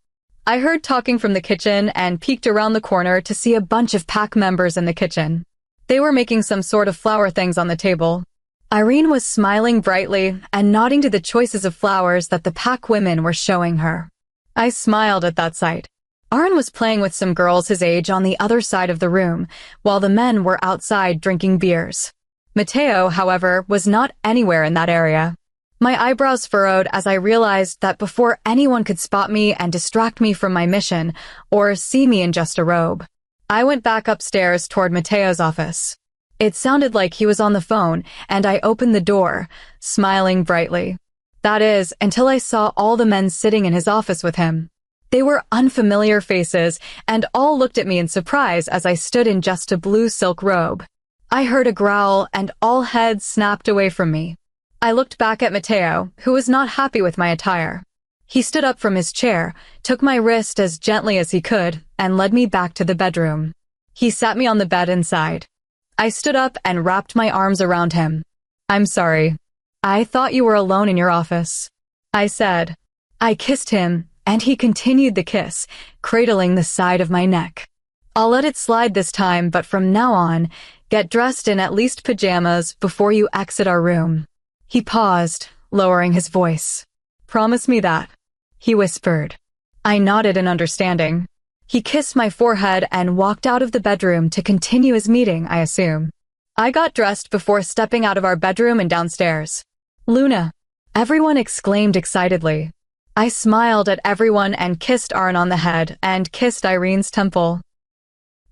I heard talking from the kitchen and peeked around the corner to see a bunch of pack members in the kitchen. They were making some sort of flower things on the table. Irene was smiling brightly and nodding to the choices of flowers that the pack women were showing her. I smiled at that sight. Aaron was playing with some girls his age on the other side of the room, while the men were outside drinking beers. Mateo, however, was not anywhere in that area. My eyebrows furrowed as I realized that before anyone could spot me and distract me from my mission, or see me in just a robe, I went back upstairs toward Mateo's office. It sounded like he was on the phone, and I opened the door, smiling brightly. That is, until I saw all the men sitting in his office with him. They were unfamiliar faces, and all looked at me in surprise as I stood in just a blue silk robe. I heard a growl, and all heads snapped away from me. I looked back at Mateo, who was not happy with my attire. He stood up from his chair, took my wrist as gently as he could, and led me back to the bedroom. He sat me on the bed inside. I stood up and wrapped my arms around him. "I'm sorry. I thought you were alone in your office," I said. I kissed him, and he continued the kiss, cradling the side of my neck. "I'll let it slide this time, but from now on, get dressed in at least pajamas before you exit our room." He paused, lowering his voice. "Promise me that," he whispered. I nodded in understanding. He kissed my forehead and walked out of the bedroom to continue his meeting, I assume. I got dressed before stepping out of our bedroom and downstairs. "Luna!" everyone exclaimed excitedly. I smiled at everyone and kissed Aaron on the head and kissed Irene's temple.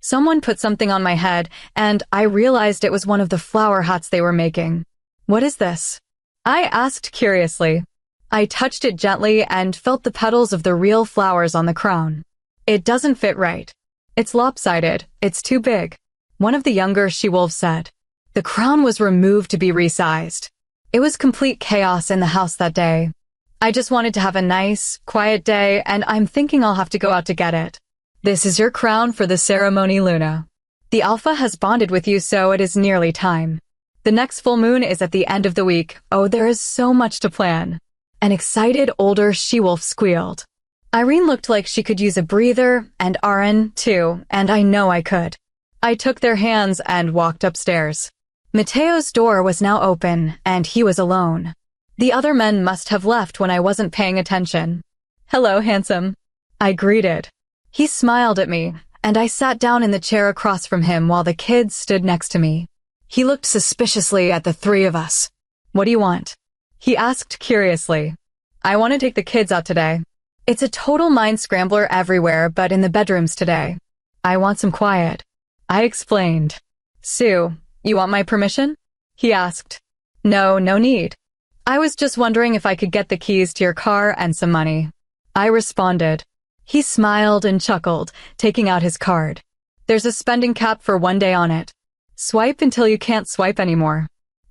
Someone put something on my head, and I realized it was one of the flower hats they were making. "What is this?" I asked curiously. I touched it gently and felt the petals of the real flowers on the crown. "It doesn't fit right. It's lopsided. It's too big." One of the younger she-wolves said. The crown was removed to be resized. It was complete chaos in the house that day. I just wanted to have a nice, quiet day, and I'm thinking I'll have to go out to get it. This is your crown for the ceremony, Luna. The alpha has bonded with you, so it is nearly time. The next full moon is at the end of the week. Oh, there is so much to plan. An excited older she-wolf squealed. Irene looked like she could use a breather, and Aaron, too, and I know I could. I took their hands and walked upstairs. Mateo's door was now open, and he was alone. The other men must have left when I wasn't paying attention. Hello, handsome. I greeted. He smiled at me, and I sat down in the chair across from him while the kids stood next to me. He looked suspiciously at the three of us. What do you want? He asked curiously. I want to take the kids out today. It's a total mind scrambler everywhere, but in the bedrooms today. I want some quiet. I explained. Sue, you want my permission? He asked. No need. I was just wondering if I could get the keys to your car and some money. I responded. He smiled and chuckled, taking out his card. There's a spending cap for 1 day on it. Swipe until you can't swipe anymore.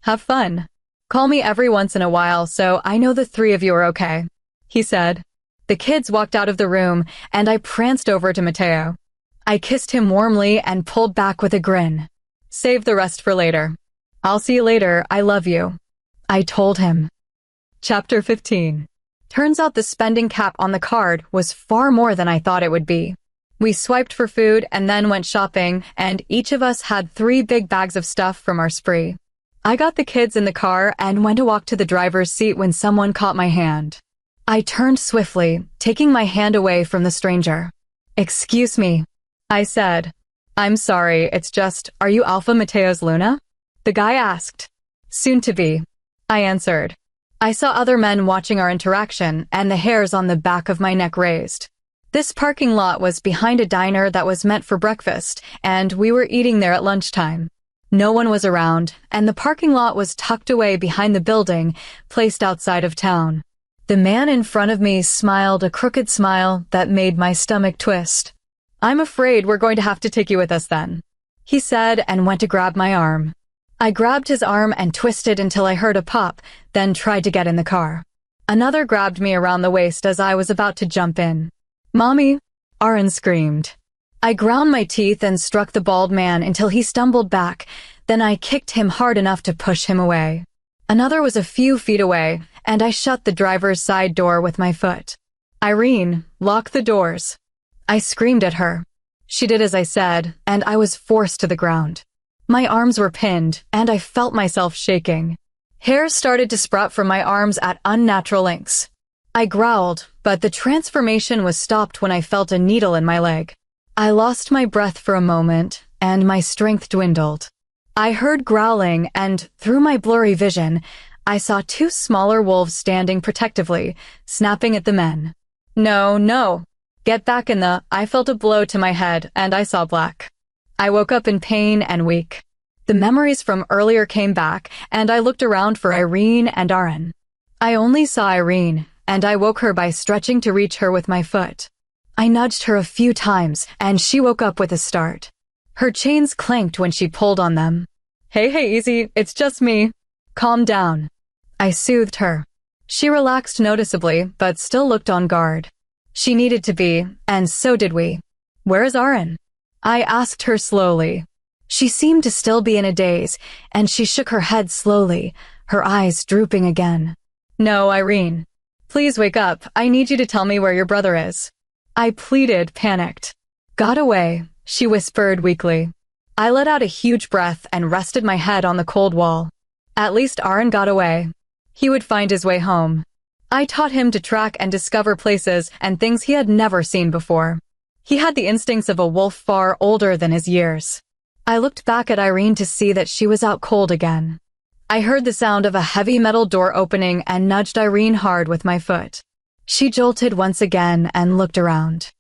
Have fun. Call me every once in a while so I know the three of you are okay, he said. The kids walked out of the room, and I pranced over to Mateo. I kissed him warmly and pulled back with a grin. Save the rest for later. I'll see you later, I love you. I told him. Chapter 15. Turns out the spending cap on the card was far more than I thought it would be. We swiped for food and then went shopping, and each of us had 3 big bags of stuff from our spree. I got the kids in the car and went to walk to the driver's seat when someone caught my hand. I turned swiftly, taking my hand away from the stranger. Excuse me, I said. I'm sorry, it's just, are you Alpha Mateo's Luna? The guy asked. Soon to be, I answered. I saw other men watching our interaction, and the hairs on the back of my neck raised. This parking lot was behind a diner that was meant for breakfast, and we were eating there at lunchtime. No one was around, and the parking lot was tucked away behind the building, placed outside of town. The man in front of me smiled a crooked smile that made my stomach twist. I'm afraid we're going to have to take you with us then, he said and went to grab my arm. I grabbed his arm and twisted until I heard a pop, then tried to get in the car. Another grabbed me around the waist as I was about to jump in. Mommy, Aaron screamed. I ground my teeth and struck the bald man until he stumbled back, then I kicked him hard enough to push him away. Another was a few feet away, and I shut the driver's side door with my foot. Irene, lock the doors. I screamed at her. She did as I said, and I was forced to the ground. My arms were pinned, and I felt myself shaking. Hair started to sprout from my arms at unnatural lengths. I growled, but the transformation was stopped when I felt a needle in my leg. I lost my breath for a moment, and my strength dwindled. I heard growling, and through my blurry vision, I saw 2 smaller wolves standing protectively, snapping at the men. No. Get back in the... I felt a blow to my head, and I saw black. I woke up in pain and weak. The memories from earlier came back, and I looked around for Irene and Aaron. I only saw Irene, and I woke her by stretching to reach her with my foot. I nudged her a few times, and she woke up with a start. Her chains clanked when she pulled on them. Hey, easy, it's just me. Calm down. I soothed her. She relaxed noticeably, but still looked on guard. She needed to be, and so did we. Where is Aaron? I asked her slowly. She seemed to still be in a daze, and she shook her head slowly, her eyes drooping again. No, Irene. Please wake up. I need you to tell me where your brother is. I pleaded, panicked. Got away, she whispered weakly. I let out a huge breath and rested my head on the cold wall. At least Aaron got away. He would find his way home. I taught him to track and discover places and things he had never seen before. He had the instincts of a wolf far older than his years. I looked back at Irene to see that she was out cold again. I heard the sound of a heavy metal door opening and nudged Irene hard with my foot. She jolted once again and looked around.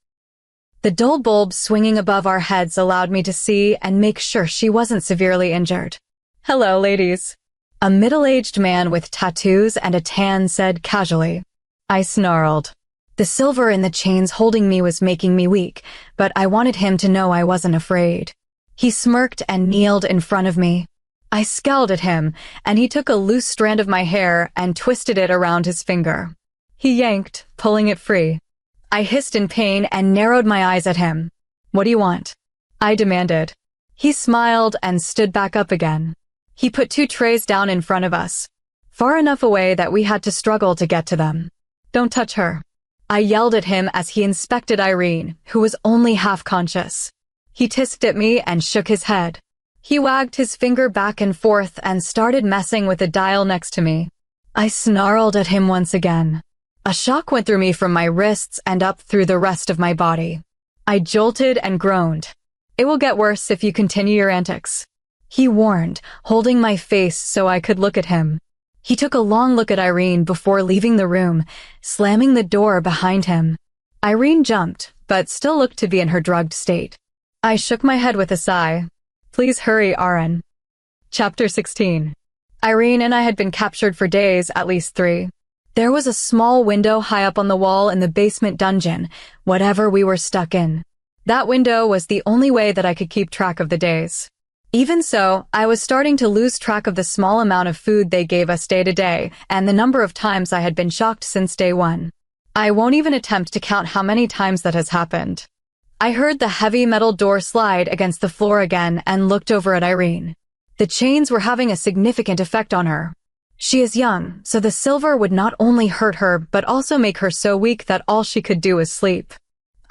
The dull bulb swinging above our heads allowed me to see and make sure she wasn't severely injured. Hello, ladies. A middle-aged man with tattoos and a tan said casually. I snarled. The silver in the chains holding me was making me weak, but I wanted him to know I wasn't afraid. He smirked and kneeled in front of me. I scowled at him, and he took a loose strand of my hair and twisted it around his finger. He yanked, pulling it free. I hissed in pain and narrowed my eyes at him. "What do you want?" I demanded. He smiled and stood back up again. He put 2 trays down in front of us, far enough away that we had to struggle to get to them. "Don't touch her," I yelled at him as he inspected Irene, who was only half conscious. He hissed at me and shook his head. He wagged his finger back and forth and started messing with the dial next to me. I snarled at him once again. A shock went through me from my wrists and up through the rest of my body. I jolted and groaned. "It will get worse if you continue your antics," he warned, holding my face so I could look at him. He took a long look at Irene before leaving the room, slamming the door behind him. Irene jumped, but still looked to be in her drugged state. I shook my head with a sigh. "Please hurry, Aaron." Chapter 16. Irene and I had been captured for days, at least 3. There was a small window high up on the wall in the basement dungeon, whatever we were stuck in. That window was the only way that I could keep track of the days. Even so, I was starting to lose track of the small amount of food they gave us day to day, and the number of times I had been shocked since day 1. I won't even attempt to count how many times that has happened. I heard the heavy metal door slide against the floor again and looked over at Irene. The chains were having a significant effect on her. She is young, so the silver would not only hurt her but also make her so weak that all she could do was sleep.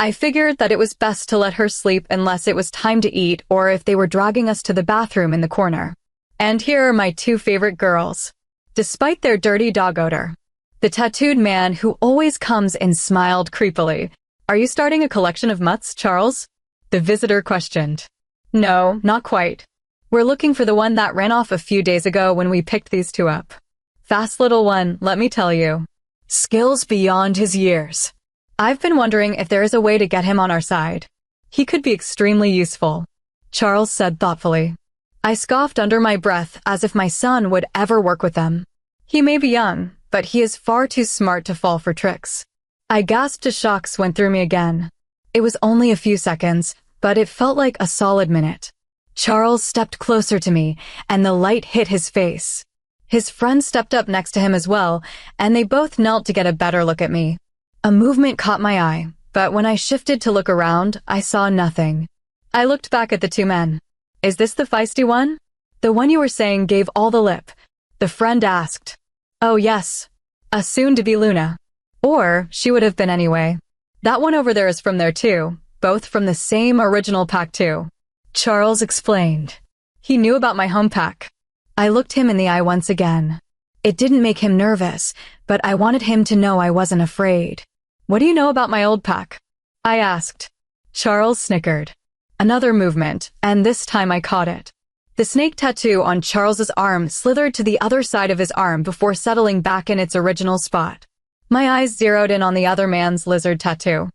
I figured that it was best to let her sleep unless it was time to eat or if they were dragging us to the bathroom in the corner. And here are my 2 favorite girls. Despite their dirty dog odor, the tattooed man who always comes in smiled creepily. "Are you starting a collection of mutts, Charles?" the visitor questioned. "No, not quite. We're looking for the one that ran off a few days ago when we picked these 2 up. Fast little one, let me tell you. Skills beyond his years. I've been wondering if there is a way to get him on our side. He could be extremely useful," Charles said thoughtfully. I scoffed under my breath as if my son would ever work with them. He may be young, but he is far too smart to fall for tricks. I gasped as shocks went through me again. It was only a few seconds, but it felt like a solid minute. Charles stepped closer to me, and the light hit his face. His friend stepped up next to him as well, and they both knelt to get a better look at me. A movement caught my eye, but when I shifted to look around, I saw nothing. I looked back at the 2 men. "Is this the feisty one? The one you were saying gave all the lip?" the friend asked. "Oh yes, a soon-to-be Luna. Or she would have been anyway. That one over there is from there too, both from the same original pack too," Charles explained. He knew about my home pack. I looked him in the eye once again. It didn't make him nervous, but I wanted him to know I wasn't afraid. "What do you know about my old pack?" I asked. Charles snickered. Another movement, and this time I caught it. The snake tattoo on Charles's arm slithered to the other side of his arm before settling back in its original spot. My eyes zeroed in on the other man's lizard tattoo.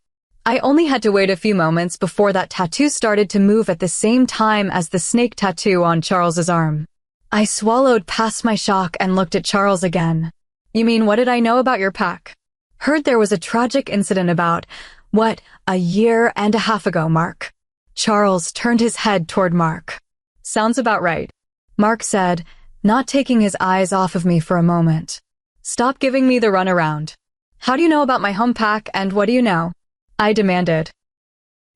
I only had to wait a few moments before that tattoo started to move at the same time as the snake tattoo on Charles's arm. I swallowed past my shock and looked at Charles again. "You mean, what did I know about your pack?" "Heard there was a tragic incident about, what, a year and a half ago, Mark." Charles turned his head toward Mark. "Sounds about right," Mark said, not taking his eyes off of me for a moment. "Stop giving me the runaround. How do you know about my home pack and what do you know?" I demanded.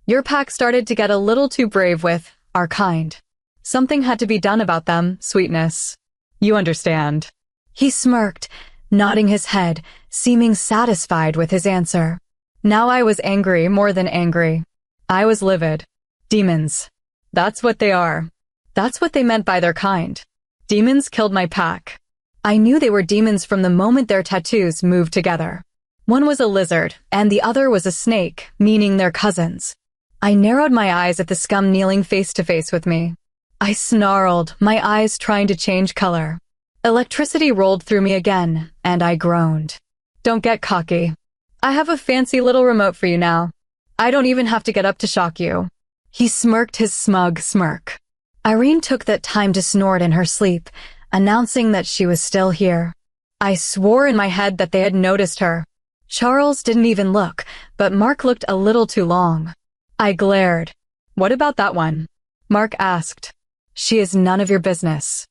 "Your pack started to get a little too brave with our kind. Something had to be done about them, sweetness. You understand." He smirked, nodding his head, seeming satisfied with his answer. Now I was angry more than angry. I was livid. Demons. That's what they are. That's what they meant by their kind. Demons killed my pack. I knew they were demons from the moment their tattoos moved together. One was a lizard, and the other was a snake, meaning they're cousins. I narrowed my eyes at the scum kneeling face to face with me. I snarled, my eyes trying to change color. Electricity rolled through me again, and I groaned. "Don't get cocky. I have a fancy little remote for you now. I don't even have to get up to shock you." He smirked his smug smirk. Irene took that time to snort in her sleep, announcing that she was still here. I swore in my head that they had noticed her. Charles didn't even look, but Mark looked a little too long. I glared. "What about that one?" Mark asked. She is none of your business.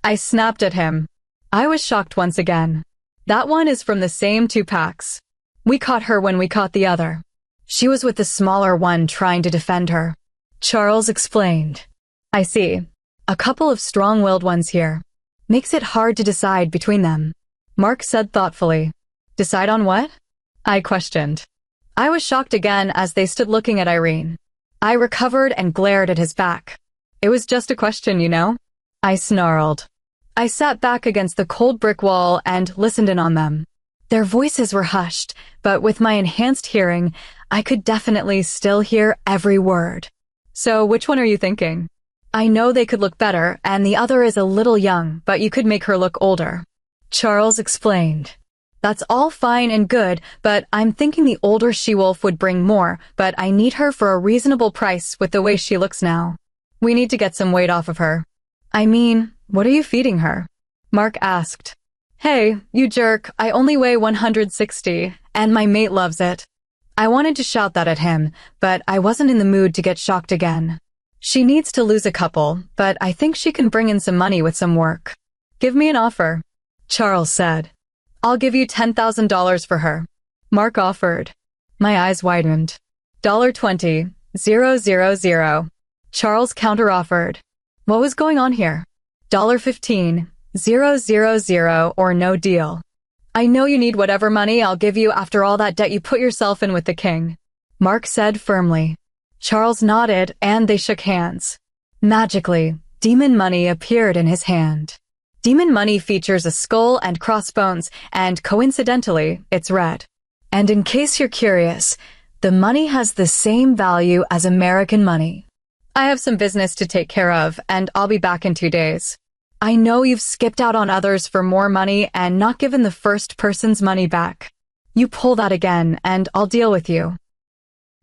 I snapped at him. I was shocked once again. That one is from the same 2 packs. We caught her when we caught the other. She was with the smaller one trying to defend her. Charles explained. I see. A couple of strong-willed ones here. Makes it hard to decide between them. Mark said thoughtfully. Decide on what? I questioned. I was shocked again as they stood looking at Irene. I recovered and glared at his back. It was just a question, you know? I snarled. I sat back against the cold brick wall and listened in on them. Their voices were hushed, but with my enhanced hearing, I could definitely still hear every word. So which one are you thinking? I know they could look better, and the other is a little young, but you could make her look older. Charles explained. That's all fine and good, but I'm thinking the older she-wolf would bring more, but I need her for a reasonable price with the way she looks now. We need to get some weight off of her. I mean, what are you feeding her? Mark asked. Hey, you jerk, I only weigh 160, and my mate loves it. I wanted to shout that at him, but I wasn't in the mood to get shocked again. She needs to lose a couple, but I think she can bring in some money with some work. Give me an offer, Charles said. I'll give you $10,000 for her. Mark offered. My eyes widened. $20,000. Charles counter-offered. What was going on here? $15,000 or no deal. I know you need whatever money I'll give you after all that debt you put yourself in with the king, Mark said firmly. Charles nodded and they shook hands. Magically, demon money appeared in his hand. Demon money features a skull and crossbones, and coincidentally, it's red. And in case you're curious, the money has the same value as American money. I have some business to take care of, and I'll be back in 2 days. I know you've skipped out on others for more money and not given the first person's money back. You pull that again, and I'll deal with you.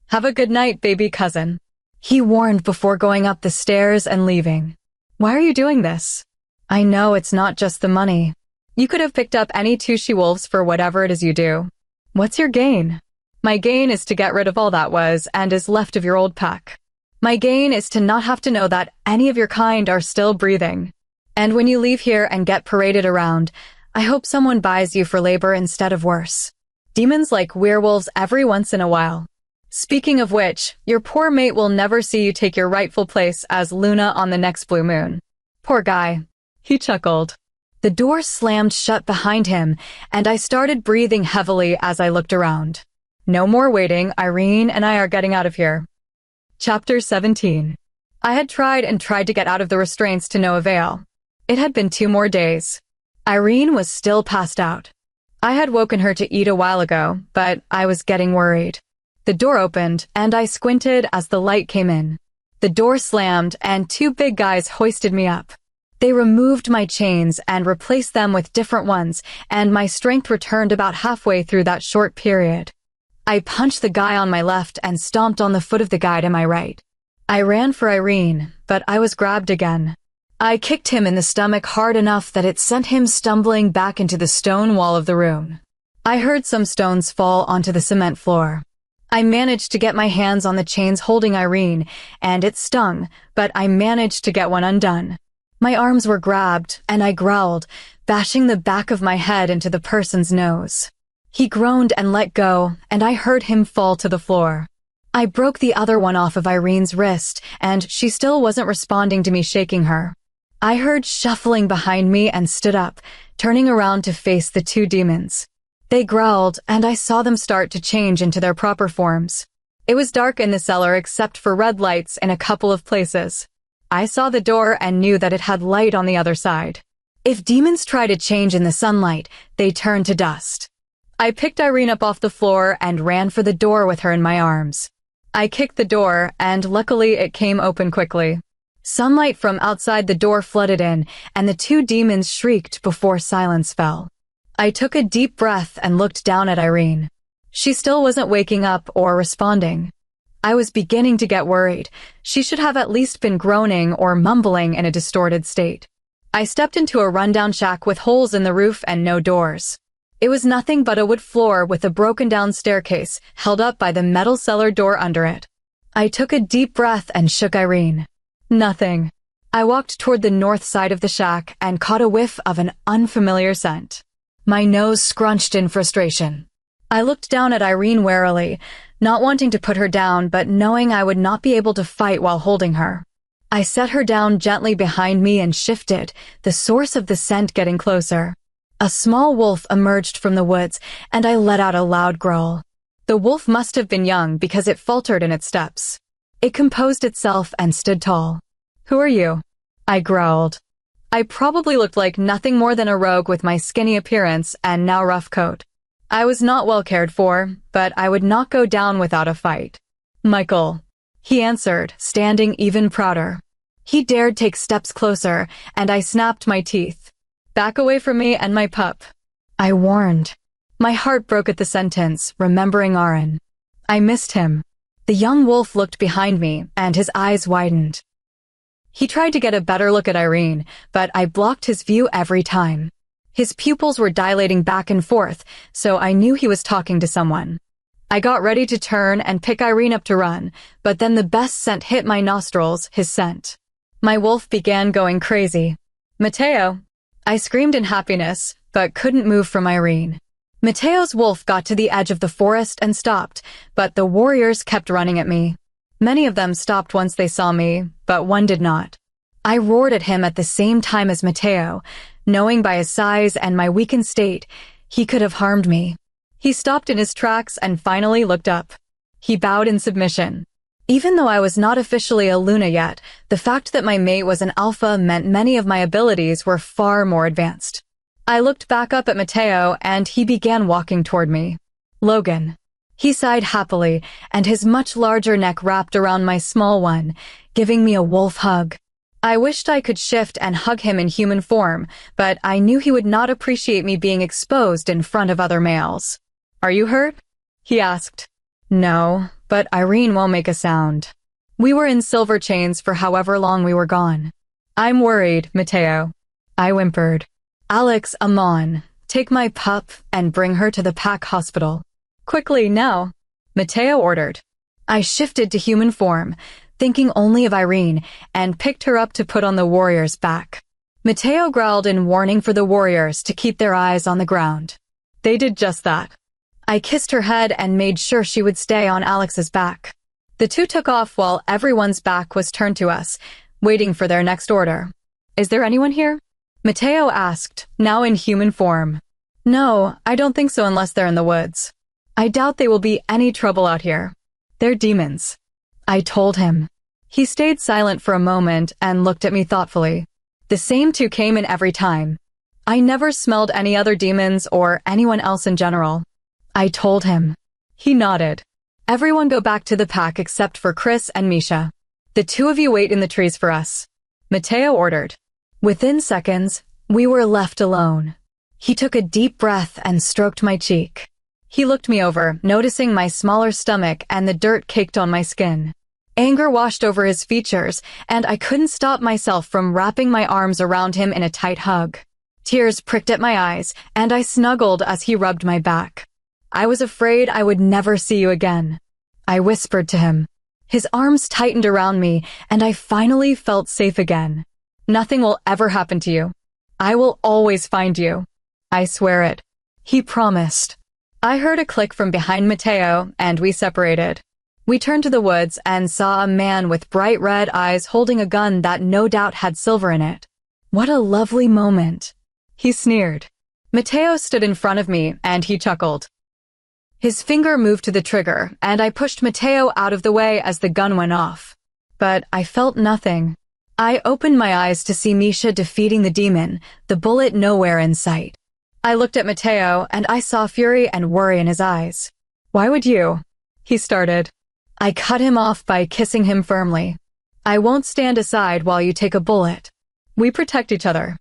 Have a good night, baby cousin. He warned before going up the stairs and leaving. Why are you doing this? I know it's not just the money. You could have picked up any 2 she-wolves for whatever it is you do. What's your gain? My gain is to get rid of all that was and is left of your old pack. My gain is to not have to know that any of your kind are still breathing. And when you leave here and get paraded around, I hope someone buys you for labor instead of worse. Demons like werewolves every once in a while. Speaking of which, your poor mate will never see you take your rightful place as Luna on the next blue moon. Poor guy. He chuckled. The door slammed shut behind him, and I started breathing heavily as I looked around. No more waiting, Irene and I are getting out of here. Chapter 17. I had tried and tried to get out of the restraints to no avail. It had been 2 more days. Irene was still passed out. I had woken her to eat a while ago, but I was getting worried. The door opened, and I squinted as the light came in. The door slammed, and 2 big guys hoisted me up. They removed my chains and replaced them with different ones, and my strength returned about halfway through that short period. I punched the guy on my left and stomped on the foot of the guy to my right. I ran for Irene, but I was grabbed again. I kicked him in the stomach hard enough that it sent him stumbling back into the stone wall of the room. I heard some stones fall onto the cement floor. I managed to get my hands on the chains holding Irene, and it stung, but I managed to get one undone. My arms were grabbed, and I growled, bashing the back of my head into the person's nose. He groaned and let go, and I heard him fall to the floor. I broke the other one off of Irene's wrist, and she still wasn't responding to me shaking her. I heard shuffling behind me and stood up, turning around to face the 2 demons. They growled, and I saw them start to change into their proper forms. It was dark in the cellar except for red lights in a couple of places. I saw the door and knew that it had light on the other side. If demons try to change in the sunlight, they turn to dust. I picked Irene up off the floor and ran for the door with her in my arms. I kicked the door, and luckily it came open quickly. Sunlight from outside the door flooded in, and the 2 demons shrieked before silence fell. I took a deep breath and looked down at Irene. She still wasn't waking up or responding. I was beginning to get worried. She should have at least been groaning or mumbling in a distorted state. I stepped into a rundown shack with holes in the roof and no doors. It was nothing but a wood floor with a broken-down staircase held up by the metal cellar door under it. I took a deep breath and shook Irene. Nothing. I walked toward the north side of the shack and caught a whiff of an unfamiliar scent. My nose scrunched in frustration. I looked down at Irene warily, not wanting to put her down but knowing I would not be able to fight while holding her. I set her down gently behind me and shifted, the source of the scent getting closer. A small wolf emerged from the woods, and I let out a loud growl. The wolf must have been young because it faltered in its steps. It composed itself and stood tall. "Who are you?" I growled. I probably looked like nothing more than a rogue with my skinny appearance and now rough coat. I was not well cared for, but I would not go down without a fight. "Michael," he answered, standing even prouder. He dared take steps closer, and I snapped my teeth. "Back away from me and my pup," I warned. My heart broke at the sentence, remembering Aaron. I missed him. The young wolf looked behind me, and his eyes widened. He tried to get a better look at Irene, but I blocked his view every time. His pupils were dilating back and forth, so I knew he was talking to someone. I got ready to turn and pick Irene up to run, but then the best scent hit my nostrils, his scent. My wolf began going crazy. "Mateo!" I screamed in happiness, but couldn't move from Irene. Mateo's wolf got to the edge of the forest and stopped, but the warriors kept running at me. Many of them stopped once they saw me, but one did not. I roared at him at the same time as Mateo, knowing by his size and my weakened state, he could have harmed me. He stopped in his tracks and finally looked up. He bowed in submission. Even though I was not officially a Luna yet, the fact that my mate was an alpha meant many of my abilities were far more advanced. I looked back up at Mateo and he began walking toward me. "Logan." He sighed happily, and his much larger neck wrapped around my small one, giving me a wolf hug. I wished I could shift and hug him in human form, but I knew he would not appreciate me being exposed in front of other males. "Are you hurt?" he asked. "No, but Irene won't make a sound." We were in silver chains for however long we were gone. "I'm worried, Mateo," I whimpered. "Alex, Amon, take my pup and bring her to the pack hospital. Quickly, now," Mateo ordered. I shifted to human form, thinking only of Irene, and picked her up to put on the warrior's back. Mateo growled in warning for the warriors to keep their eyes on the ground. They did just that. I kissed her head and made sure she would stay on Alex's back. The two took off while everyone's back was turned to us, waiting for their next order. "Is there anyone here?" Mateo asked, now in human form. "No, I don't think so unless they're in the woods. I doubt they will be any trouble out here. They're demons," I told him. He stayed silent for a moment and looked at me thoughtfully. The same two came in every time. I never smelled any other demons or anyone else in general. I told him. He nodded. "Everyone go back to the pack except for Chris and Misha. The two of you wait in the trees for us," Mateo ordered. Within seconds, we were left alone. He took a deep breath and stroked my cheek. He looked me over, noticing my smaller stomach and the dirt caked on my skin. Anger washed over his features, and I couldn't stop myself from wrapping my arms around him in a tight hug. Tears pricked at my eyes, and I snuggled as he rubbed my back. "I was afraid I would never see you again," I whispered to him. His arms tightened around me, and I finally felt safe again. "Nothing will ever happen to you. I will always find you. I swear it," he promised. I heard a click from behind Mateo, and we separated. We turned to the woods and saw a man with bright red eyes holding a gun that no doubt had silver in it. "What a lovely moment," he sneered. Mateo stood in front of me, and he chuckled. His finger moved to the trigger, and I pushed Mateo out of the way as the gun went off. But I felt nothing. I opened my eyes to see Misha defeating the demon, the bullet nowhere in sight. I looked at Mateo, and I saw fury and worry in his eyes. "Why would you?" he started. I cut him off by kissing him firmly. "I won't stand aside while you take a bullet. We protect each other,"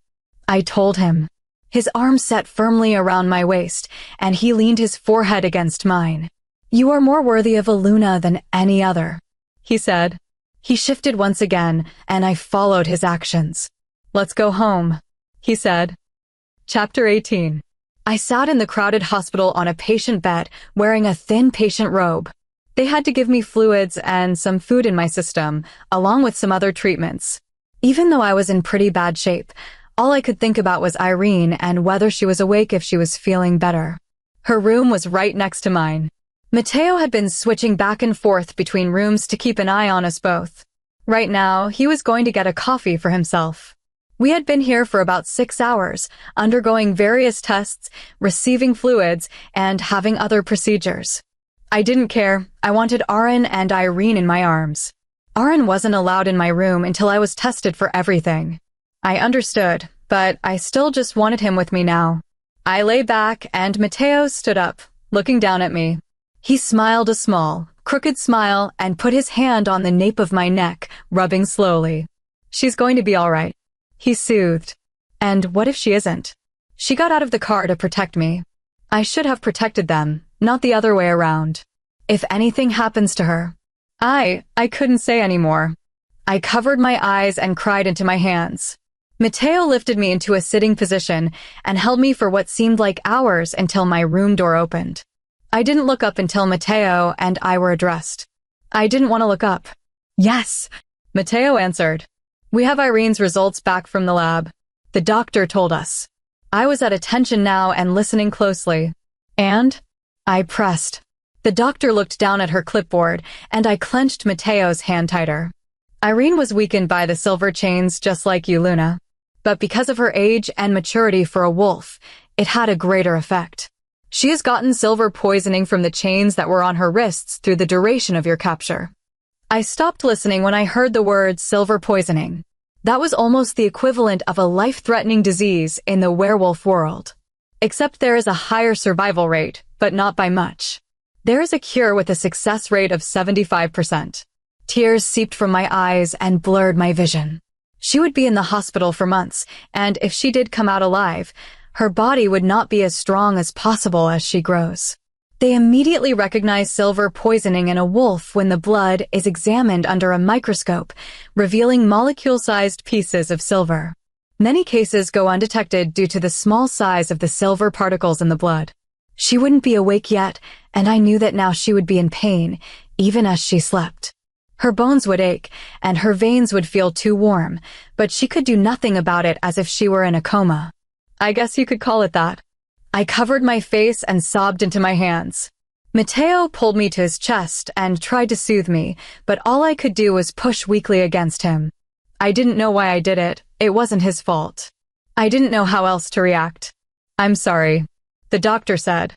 I told him. His arm set firmly around my waist, and he leaned his forehead against mine. "You are more worthy of a Luna than any other," he said. He shifted once again, and I followed his actions. "Let's go home," he said. Chapter 18. I sat in the crowded hospital on a patient bed, wearing a thin patient robe. They had to give me fluids and some food in my system, along with some other treatments. Even though I was in pretty bad shape, all I could think about was Irene and whether she was awake if she was feeling better. Her room was right next to mine. Mateo had been switching back and forth between rooms to keep an eye on us both. Right now, he was going to get a coffee for himself. We had been here for about 6 hours, undergoing various tests, receiving fluids, and having other procedures. I didn't care. I wanted Aaron and Irene in my arms. Aaron wasn't allowed in my room until I was tested for everything. I understood, but I still just wanted him with me now. I lay back and Mateo stood up, looking down at me. He smiled a small, crooked smile and put his hand on the nape of my neck, rubbing slowly. She's going to be all right. He soothed. And what if she isn't? She got out of the car to protect me. I should have protected them, not the other way around. If anything happens to her. I couldn't say anymore. I covered my eyes and cried into my hands. Mateo lifted me into a sitting position and held me for what seemed like hours until my room door opened. I didn't look up until Mateo and I were addressed. I didn't want to look up. Yes, Mateo answered. We have Irene's results back from the lab. The doctor told us. I was at attention now and listening closely. And? I pressed. The doctor looked down at her clipboard and I clenched Mateo's hand tighter. Irene was weakened by the silver chains just like you, Luna. But because of her age and maturity for a wolf, it had a greater effect. She has gotten silver poisoning from the chains that were on her wrists through the duration of your capture. I stopped listening when I heard the word silver poisoning. That was almost the equivalent of a life-threatening disease in the werewolf world. Except there is a higher survival rate, but not by much. There is a cure with a success rate of 75%. Tears seeped from my eyes and blurred my vision. She would be in the hospital for months, and if she did come out alive, her body would not be as strong as possible as she grows. They immediately recognize silver poisoning in a wolf when the blood is examined under a microscope, revealing molecule-sized pieces of silver. Many cases go undetected due to the small size of the silver particles in the blood. She wouldn't be awake yet, and I knew that now she would be in pain, even as she slept. Her bones would ache, and her veins would feel too warm, but she could do nothing about it as if she were in a coma. I guess you could call it that. I covered my face and sobbed into my hands. Mateo pulled me to his chest and tried to soothe me, but all I could do was push weakly against him. I didn't know why I did it. It wasn't his fault. I didn't know how else to react. I'm sorry, the doctor said.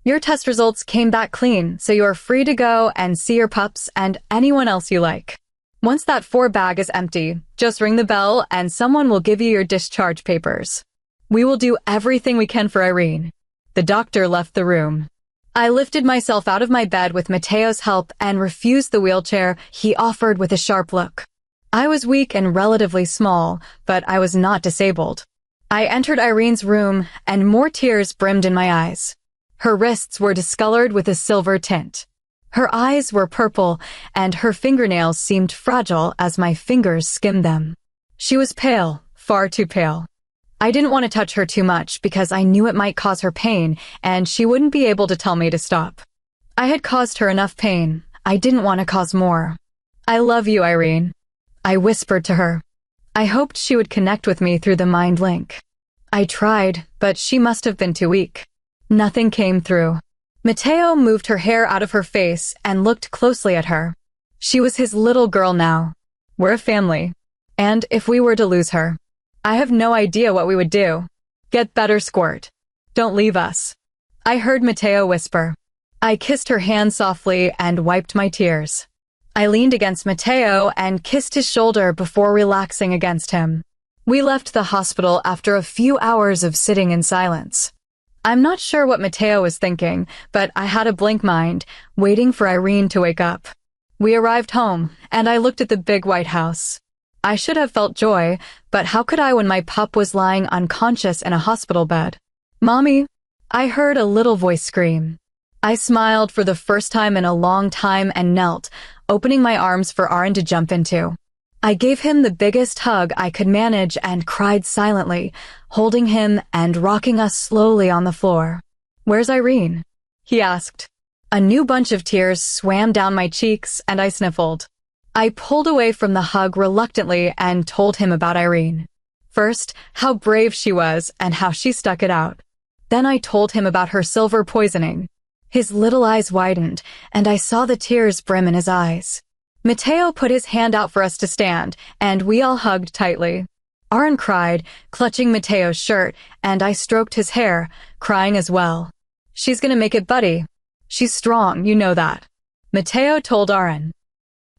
Your test results came back clean, so you are free to go and see your pups and anyone else you like. Once that 4 bag is empty, just ring the bell and someone will give you your discharge papers. We will do everything we can for Irene. The doctor left the room. I lifted myself out of my bed with Mateo's help and refused the wheelchair he offered with a sharp look. I was weak and relatively small, but I was not disabled. I entered Irene's room and more tears brimmed in my eyes. Her wrists were discolored with a silver tint. Her eyes were purple and her fingernails seemed fragile as my fingers skimmed them. She was pale, far too pale. I didn't want to touch her too much because I knew it might cause her pain and she wouldn't be able to tell me to stop. I had caused her enough pain. I didn't want to cause more. I love you, Irene. I whispered to her. I hoped she would connect with me through the mind link. I tried, but she must have been too weak. Nothing came through. Mateo moved her hair out of her face and looked closely at her. She was his little girl now. We're a family. And if we were to lose her, I have no idea what we would do. Get better, Squirt. Don't leave us. I heard Mateo whisper. I kissed her hand softly and wiped my tears. I leaned against Mateo and kissed his shoulder before relaxing against him. We left the hospital after a few hours of sitting in silence. I'm not sure what Mateo was thinking, but I had a blank mind, waiting for Irene to wake up. We arrived home, and I looked at the big white house. I should have felt joy, but how could I when my pup was lying unconscious in a hospital bed? Mommy, I heard a little voice scream. I smiled for the first time in a long time and knelt, opening my arms for Aaron to jump into. I gave him the biggest hug I could manage and cried silently, holding him and rocking us slowly on the floor. Where's Irene? He asked. A new bunch of tears swam down my cheeks and I sniffled. I pulled away from the hug reluctantly and told him about Irene. First, how brave she was and how she stuck it out. Then I told him about her silver poisoning. His little eyes widened, and I saw the tears brim in his eyes. Mateo put his hand out for us to stand, and we all hugged tightly. Aaron cried, clutching Mateo's shirt, and I stroked his hair, crying as well. She's gonna make it, buddy. She's strong, you know that. Mateo told Aaron.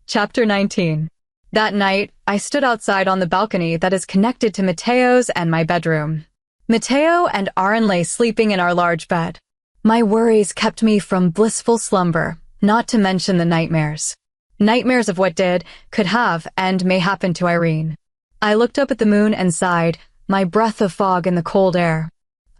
Chapter 19. That night, I stood outside on the balcony that is connected to Mateo's and my bedroom. Mateo and Aaron lay sleeping in our large bed. My worries kept me from blissful slumber, not to mention the nightmares. Nightmares of what did, could have, and may happen to Irene. I looked up at the moon and sighed, my breath of fog in the cold air.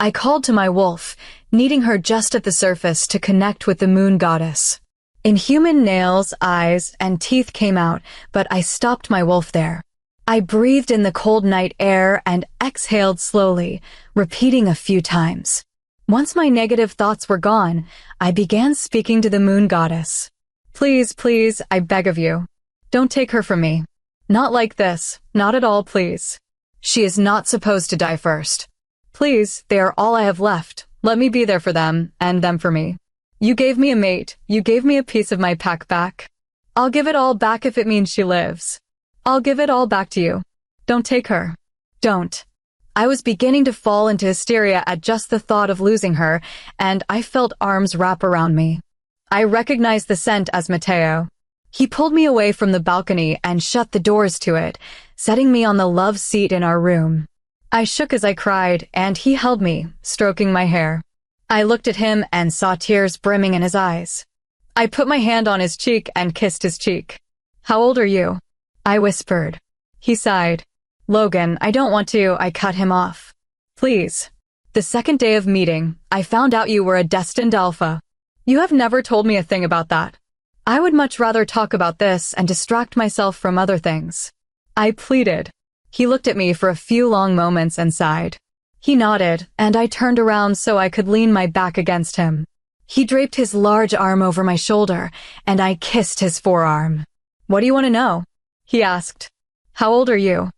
I called to my wolf, needing her just at the surface to connect with the moon goddess. Inhuman nails, eyes, and teeth came out, but I stopped my wolf there. I breathed in the cold night air and exhaled slowly, repeating a few times. Once my negative thoughts were gone, I began speaking to the moon goddess. Please, please, I beg of you. Don't take her from me. Not like this, not at all, please. She is not supposed to die first. Please, they are all I have left. Let me be there for them, and them for me. You gave me a mate, you gave me a piece of my pack back. I'll give it all back if it means she lives. I'll give it all back to you. Don't take her. Don't. I was beginning to fall into hysteria at just the thought of losing her, and I felt arms wrap around me. I recognized the scent as Mateo. He pulled me away from the balcony and shut the doors to it, setting me on the love seat in our room. I shook as I cried, and he held me, stroking my hair. I looked at him and saw tears brimming in his eyes. I put my hand on his cheek and kissed his cheek. How old are you? I whispered. He sighed. Logan, I don't want to, I cut him off. Please. The second day of meeting, I found out you were a destined alpha. You have never told me a thing about that. I would much rather talk about this and distract myself from other things. I pleaded. He looked at me for a few long moments and sighed. He nodded, and I turned around so I could lean my back against him. He draped his large arm over my shoulder, and I kissed his forearm. What do you want to know? He asked. How old are you?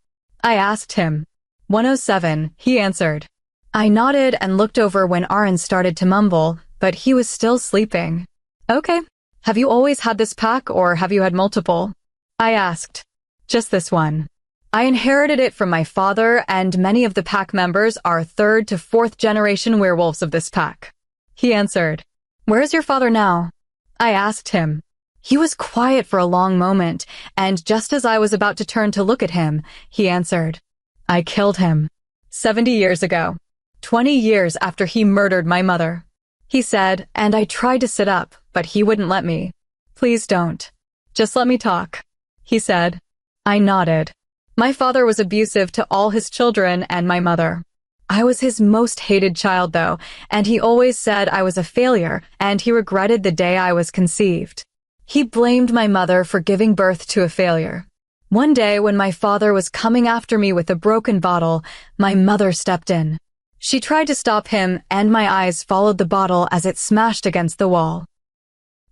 I asked him. 107, he answered. I nodded and looked over when Aaron started to mumble, but he was still sleeping. Okay. Have you always had this pack, or have you had multiple? I asked. Just this one. I inherited it from my father, and many of the pack members are third to fourth generation werewolves of this pack. He answered. Where is your father now? I asked him. He was quiet for a long moment, and just as I was about to turn to look at him, he answered. I killed him. 70 years ago. 20 years after he murdered my mother. He said, and I tried to sit up, but he wouldn't let me. Please don't. Just let me talk. He said. I nodded. My father was abusive to all his children and my mother. I was his most hated child, though, and he always said I was a failure, and he regretted the day I was conceived. He blamed my mother for giving birth to a failure. One day, when my father was coming after me with a broken bottle, my mother stepped in. She tried to stop him, and my eyes followed the bottle as it smashed against the wall.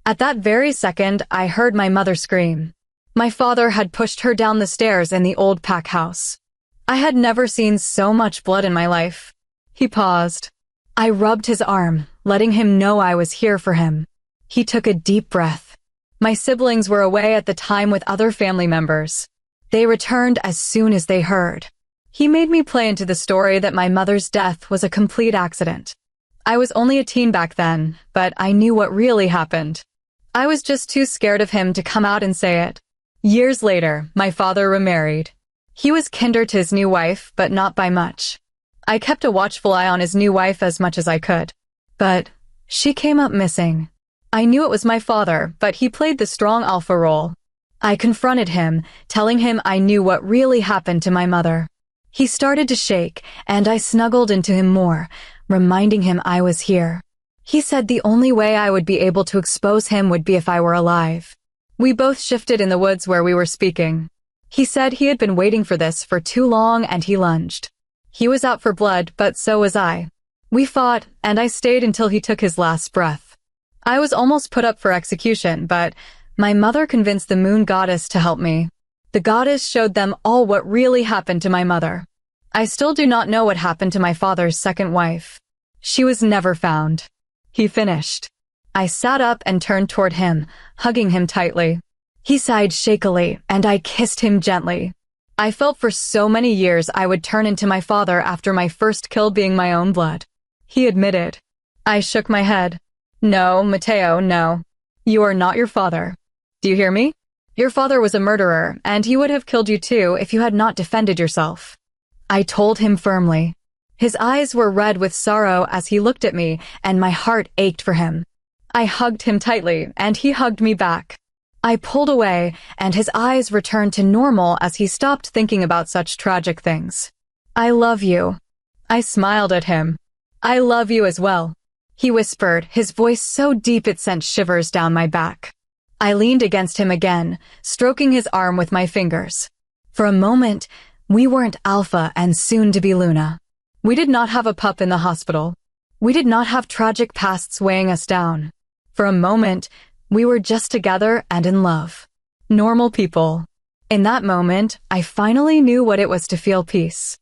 At that very second, I heard my mother scream. My father had pushed her down the stairs in the old pack house. I had never seen so much blood in my life. He paused. I rubbed his arm, letting him know I was here for him. He took a deep breath. My siblings were away at the time with other family members. They returned as soon as they heard. He made me play into the story that my mother's death was a complete accident. I was only a teen back then, but I knew what really happened. I was just too scared of him to come out and say it. Years later, my father remarried. He was kinder to his new wife, but not by much. I kept a watchful eye on his new wife as much as I could. But she came up missing. I knew it was my father, but he played the strong alpha role. I confronted him, telling him I knew what really happened to my mother. He started to shake, and I snuggled into him more, reminding him I was here. He said the only way I would be able to expose him would be if I were alive. We both shifted in the woods where we were speaking. He said he had been waiting for this for too long, and he lunged. He was out for blood, but so was I. We fought, and I stayed until he took his last breath. I was almost put up for execution, but my mother convinced the moon goddess to help me. The goddess showed them all what really happened to my mother. I still do not know what happened to my father's second wife. She was never found. He finished. I sat up and turned toward him, hugging him tightly. He sighed shakily, and I kissed him gently. I felt for so many years I would turn into my father after my first kill being my own blood. He admitted. I shook my head. No, Mateo, no. You are not your father. Do you hear me? Your father was a murderer, and he would have killed you too if you had not defended yourself. I told him firmly. His eyes were red with sorrow as he looked at me, and my heart ached for him. I hugged him tightly, and he hugged me back. I pulled away, and his eyes returned to normal as he stopped thinking about such tragic things. I love you. I smiled at him. I love you as well. He whispered, his voice so deep it sent shivers down my back. I leaned against him again, stroking his arm with my fingers. For a moment, we weren't Alpha and soon to be Luna. We did not have a pup in the hospital. We did not have tragic pasts weighing us down. For a moment, we were just together and in love. Normal people. In that moment, I finally knew what it was to feel peace.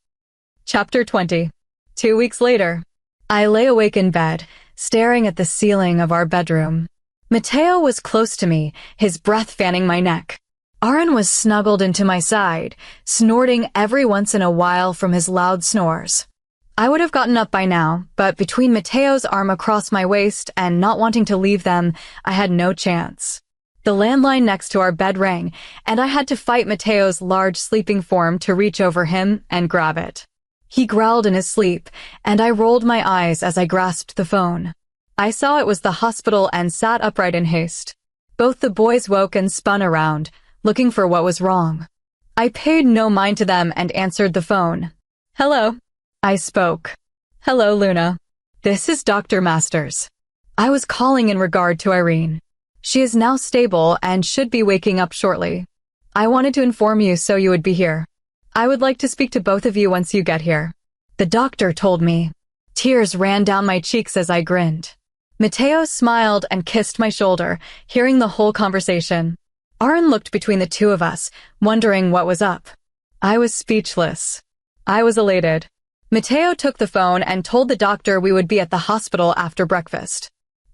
Chapter 20. 2 weeks later, I lay awake in bed, staring at the ceiling of our bedroom. Mateo was close to me, his breath fanning my neck. Aaron was snuggled into my side, snorting every once in a while from his loud snores. I would have gotten up by now, but between Mateo's arm across my waist and not wanting to leave them, I had no chance. The landline next to our bed rang, and I had to fight Mateo's large sleeping form to reach over him and grab it. He growled in his sleep, and I rolled my eyes as I grasped the phone. I saw it was the hospital and sat upright in haste. Both the boys woke and spun around, looking for what was wrong. I paid no mind to them and answered the phone. Hello. I spoke. Hello, Luna. This is Dr. Masters. I was calling in regard to Irene. She is now stable and should be waking up shortly. I wanted to inform you so you would be here. I would like to speak to both of you once you get here. The doctor told me. Tears ran down my cheeks as I grinned. Mateo smiled and kissed my shoulder, hearing the whole conversation. Aaron looked between the two of us, wondering what was up. I was speechless. I was elated. Mateo took the phone and told the doctor we would be at the hospital after breakfast.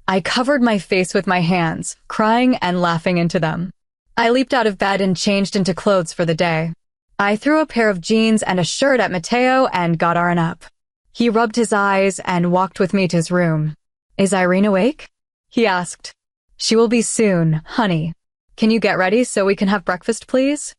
I covered my face with my hands, crying and laughing into them. I leaped out of bed and changed into clothes for the day. I threw a pair of jeans and a shirt at Mateo and got Aaron up. He rubbed his eyes and walked with me to his room. Is Irene awake? He asked. She will be soon, honey. Can you get ready so we can have breakfast, please?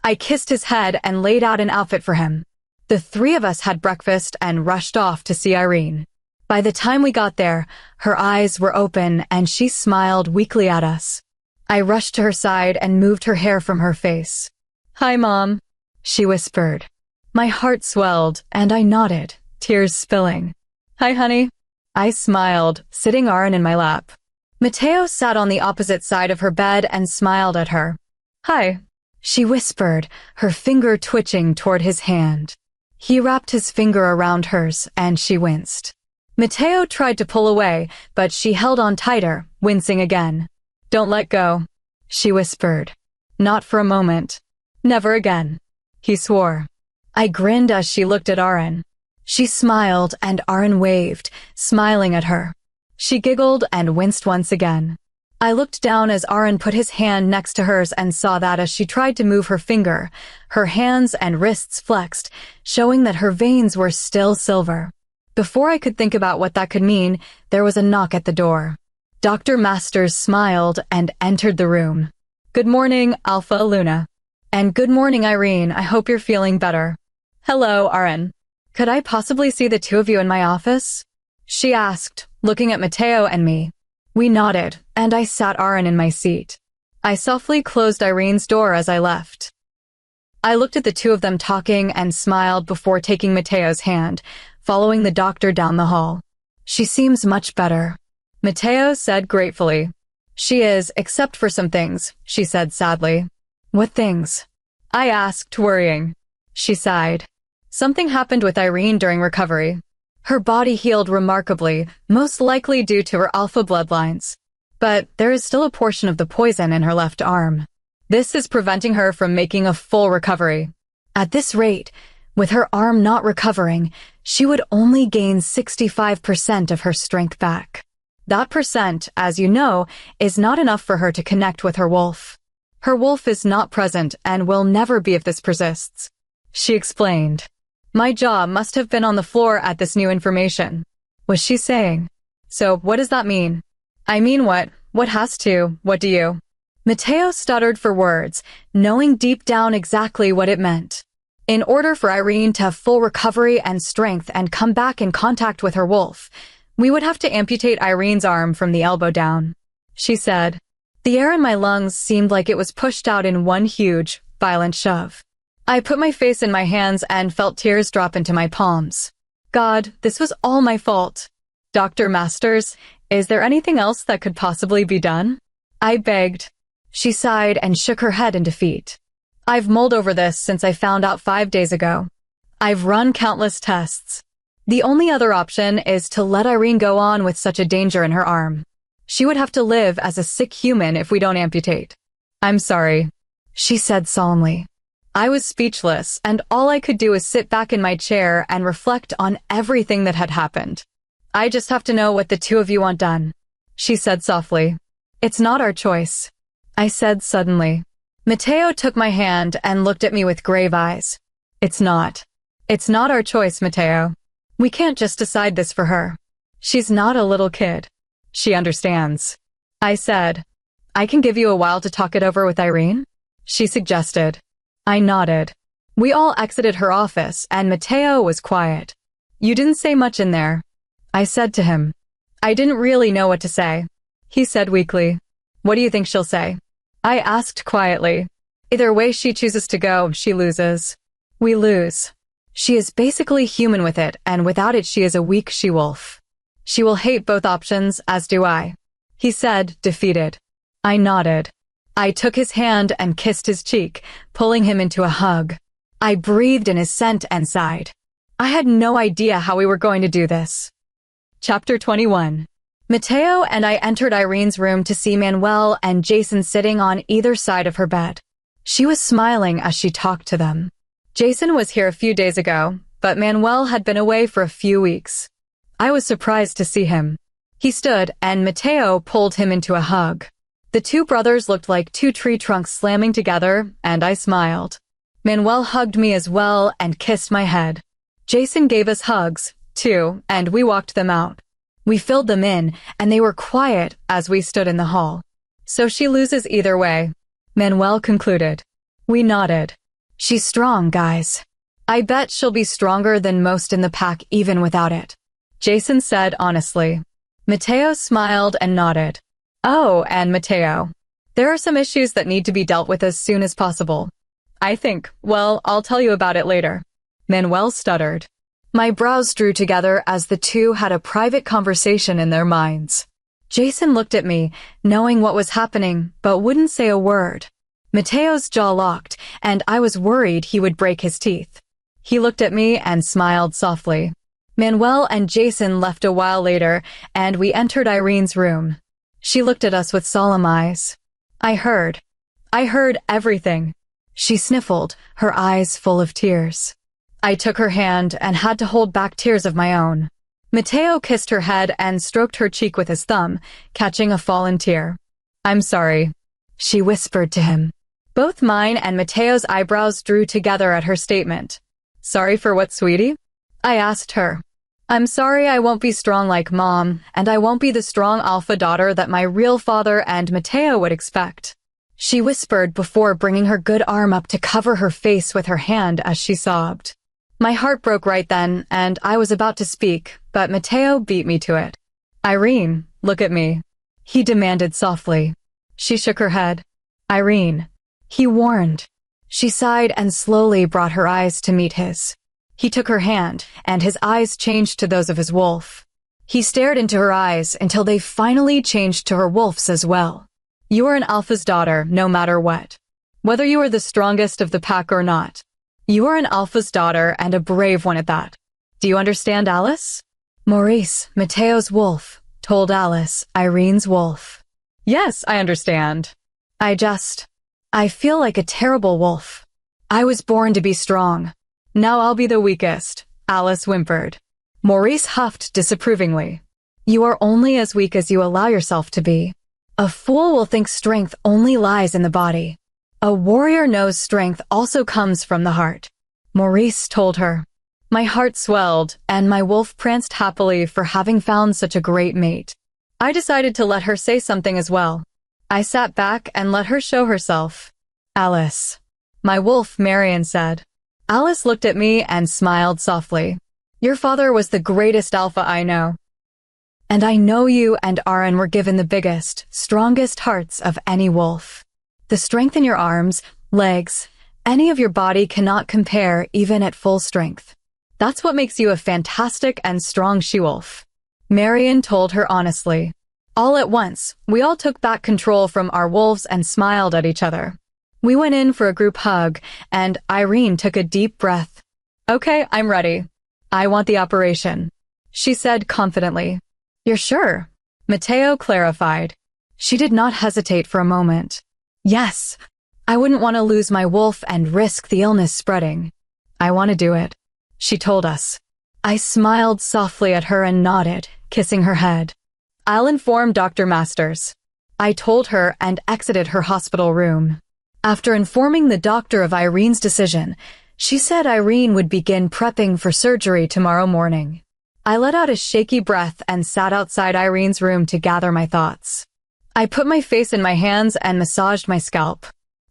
I kissed his head and laid out an outfit for him. The three of us had breakfast and rushed off to see Irene. By the time we got there, her eyes were open and she smiled weakly at us. I rushed to her side and moved her hair from her face. Hi, Mom, she whispered. My heart swelled and I nodded, tears spilling. Hi, honey. I smiled, sitting Aaron in my lap. Mateo sat on the opposite side of her bed and smiled at her. Hi, she whispered, her finger twitching toward his hand. He wrapped his finger around hers, and she winced. Mateo tried to pull away, but she held on tighter, wincing again. Don't let go, she whispered. Not for a moment. Never again, he swore. I grinned as she looked at Aaron. She smiled and Aaron waved, smiling at her. She giggled and winced once again. I looked down as Aaron put his hand next to hers and saw that as she tried to move her finger, her hands and wrists flexed, showing that her veins were still silver. Before I could think about what that could mean, there was a knock at the door. Dr. Masters smiled and entered the room. Good morning, Alpha Luna. And good morning, Irene. I hope you're feeling better. Hello, Aaron. Could I possibly see the two of you in my office? She asked, looking at Mateo and me. We nodded, and I sat Aaron in my seat. I softly closed Irene's door as I left. I looked at the two of them talking and smiled before taking Mateo's hand, following the doctor down the hall. She seems much better, Mateo said gratefully. She is, except for some things, she said sadly. What things? I asked, worrying. She sighed. Something happened with Irene during recovery. Her body healed remarkably, most likely due to her alpha bloodlines. but there is still a portion of the poison in her left arm. This is preventing her from making a full recovery. At this rate, with her arm not recovering, she would only gain 65% of her strength back. That percent, as you know, is not enough for her to connect with her wolf. Her wolf is not present and will never be if this persists. She explained. My jaw must have been on the floor at this new information. Was she saying? So what does that mean? I mean what? What has to? What do you? Mateo stuttered for words, knowing deep down exactly what it meant. In order for Irene to have full recovery and strength and come back in contact with her wolf, we would have to amputate Irene's arm from the elbow down. She said. The air in my lungs seemed like it was pushed out in one huge, violent shove. I put my face in my hands and felt tears drop into my palms. God, this was all my fault. Dr. Masters, is there anything else that could possibly be done? I begged. She sighed and shook her head in defeat. I've mulled over this since I found out 5 days ago. I've run countless tests. The only other option is to let Irene go on with such a danger in her arm. She would have to live as a sick human if we don't amputate. I'm sorry, she said solemnly. I was speechless, and all I could do was sit back in my chair and reflect on everything that had happened. I just have to know what the two of you want done, she said softly. It's not our choice, I said suddenly. Mateo took my hand and looked at me with grave eyes. It's not. It's not our choice, Mateo. We can't just decide this for her. She's not a little kid. She understands. I said. I can give you a while to talk it over with Irene? She suggested. I nodded. We all exited her office, and Mateo was quiet. You didn't say much in there, I said to him. I didn't really know what to say. He said weakly. What do you think she'll say? I asked quietly. Either way she chooses to go, she loses. We lose. She is basically human with it, and without it she is a weak she-wolf. She will hate both options, as do I. He said, defeated. I nodded. I took his hand and kissed his cheek, pulling him into a hug. I breathed in his scent and sighed. I had no idea how we were going to do this. Chapter 21. Mateo and I entered Irene's room to see Manuel and Jason sitting on either side of her bed. She was smiling as she talked to them. Jason was here a few days ago, but Manuel had been away for a few weeks. I was surprised to see him. He stood, and Mateo pulled him into a hug. The two brothers looked like two tree trunks slamming together, and I smiled. Manuel hugged me as well and kissed my head. Jason gave us hugs, too, and we walked them out. We filled them in, and they were quiet as we stood in the hall. So she loses either way, Manuel concluded. We nodded. She's strong, guys. I bet she'll be stronger than most in the pack even without it, Jason said honestly. Mateo smiled and nodded. Oh, and Mateo, there are some issues that need to be dealt with as soon as possible. I think, well, I'll tell you about it later. Manuel stuttered. My brows drew together as the two had a private conversation in their minds. Jason looked at me, knowing what was happening, but wouldn't say a word. Mateo's jaw locked, and I was worried he would break his teeth. He looked at me and smiled softly. Manuel and Jason left a while later, and we entered Irene's room. She looked at us with solemn eyes. I heard everything. She sniffled, her eyes full of tears. I took her hand and had to hold back tears of my own. Mateo kissed her head and stroked her cheek with his thumb, catching a fallen tear. I'm sorry, she whispered to him. Both mine and Mateo's eyebrows drew together at her statement. Sorry for what, sweetie? I asked her. I'm sorry I won't be strong like Mom, and I won't be the strong alpha daughter that my real father and Mateo would expect. She whispered before bringing her good arm up to cover her face with her hand as she sobbed. My heart broke right then, and I was about to speak, but Mateo beat me to it. Irene, look at me, he demanded softly. She shook her head. Irene, he warned. She sighed and slowly brought her eyes to meet his. He took her hand, and his eyes changed to those of his wolf. He stared into her eyes until they finally changed to her wolf's as well. You are an alpha's daughter, no matter what. Whether you are the strongest of the pack or not. You are an alpha's daughter and a brave one at that. Do you understand, Alice? Maurice, Mateo's wolf, told Alice, Irene's wolf. Yes, I understand. I feel like a terrible wolf. I was born to be strong. Now I'll be the weakest, Alice whimpered. Maurice huffed disapprovingly. You are only as weak as you allow yourself to be. A fool will think strength only lies in the body. A warrior knows strength also comes from the heart. Maurice told her. My heart swelled, and my wolf pranced happily for having found such a great mate. I decided to let her say something as well. I sat back and let her show herself. Alice. My wolf, Marion said. Alice looked at me and smiled softly. Your father was the greatest alpha I know. And I know you and Aaron were given the biggest, strongest hearts of any wolf. The strength in your arms, legs, any of your body cannot compare even at full strength. That's what makes you a fantastic and strong she-wolf. Marion told her honestly. All at once, we all took back control from our wolves and smiled at each other. We went in for a group hug, and Irene took a deep breath. Okay, I'm ready. I want the operation, she said confidently. You're sure? Matteo clarified. She did not hesitate for a moment. Yes, I wouldn't want to lose my wolf and risk the illness spreading. I want to do it, she told us. I smiled softly at her and nodded, kissing her head. I'll inform Dr. Masters, I told her and exited her hospital room. After informing the doctor of Irene's decision, she said Irene would begin prepping for surgery tomorrow morning. I let out a shaky breath and sat outside Irene's room to gather my thoughts. I put my face in my hands and massaged my scalp.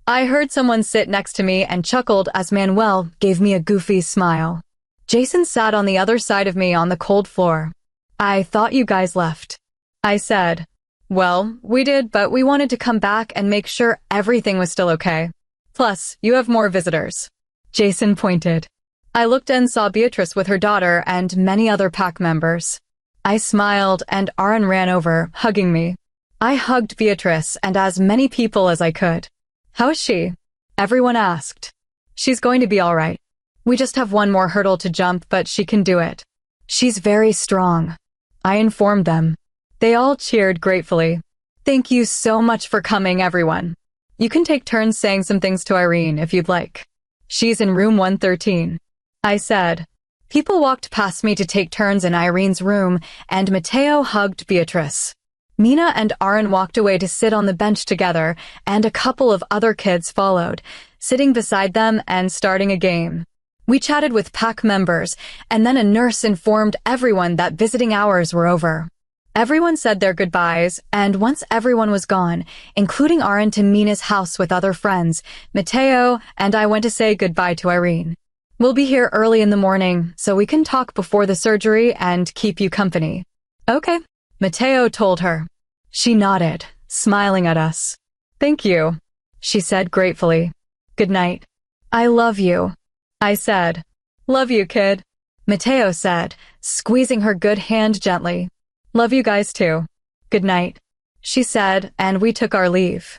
I heard someone sit next to me and chuckled as Manuel gave me a goofy smile. Jason sat on the other side of me on the cold floor. I thought you guys left, I said. Well, we did, but we wanted to come back and make sure everything was still okay. Plus, you have more visitors. Jason pointed. I looked and saw Beatrice with her daughter and many other pack members. I smiled and Aaron ran over, hugging me. I hugged Beatrice and as many people as I could. How is she? Everyone asked. She's going to be all right. We just have one more hurdle to jump, but she can do it. She's very strong, I informed them. They all cheered gratefully. Thank you so much for coming, everyone. You can take turns saying some things to Irene if you'd like. She's in room 113. I said. People walked past me to take turns in Irene's room, and Matteo hugged Beatrice. Mina and Aaron walked away to sit on the bench together, and a couple of other kids followed, sitting beside them and starting a game. We chatted with pack members, and then a nurse informed everyone that visiting hours were over. Everyone said their goodbyes, and once everyone was gone, including Aaron to Mina's house with other friends, Matteo and I went to say goodbye to Irene. We'll be here early in the morning, so we can talk before the surgery and keep you company. Okay, Matteo told her. She nodded, smiling at us. Thank you, she said gratefully. Good night. I love you, I said. Love you, kid, Matteo said, squeezing her good hand gently. Love you guys too. Good night, she said, and we took our leave.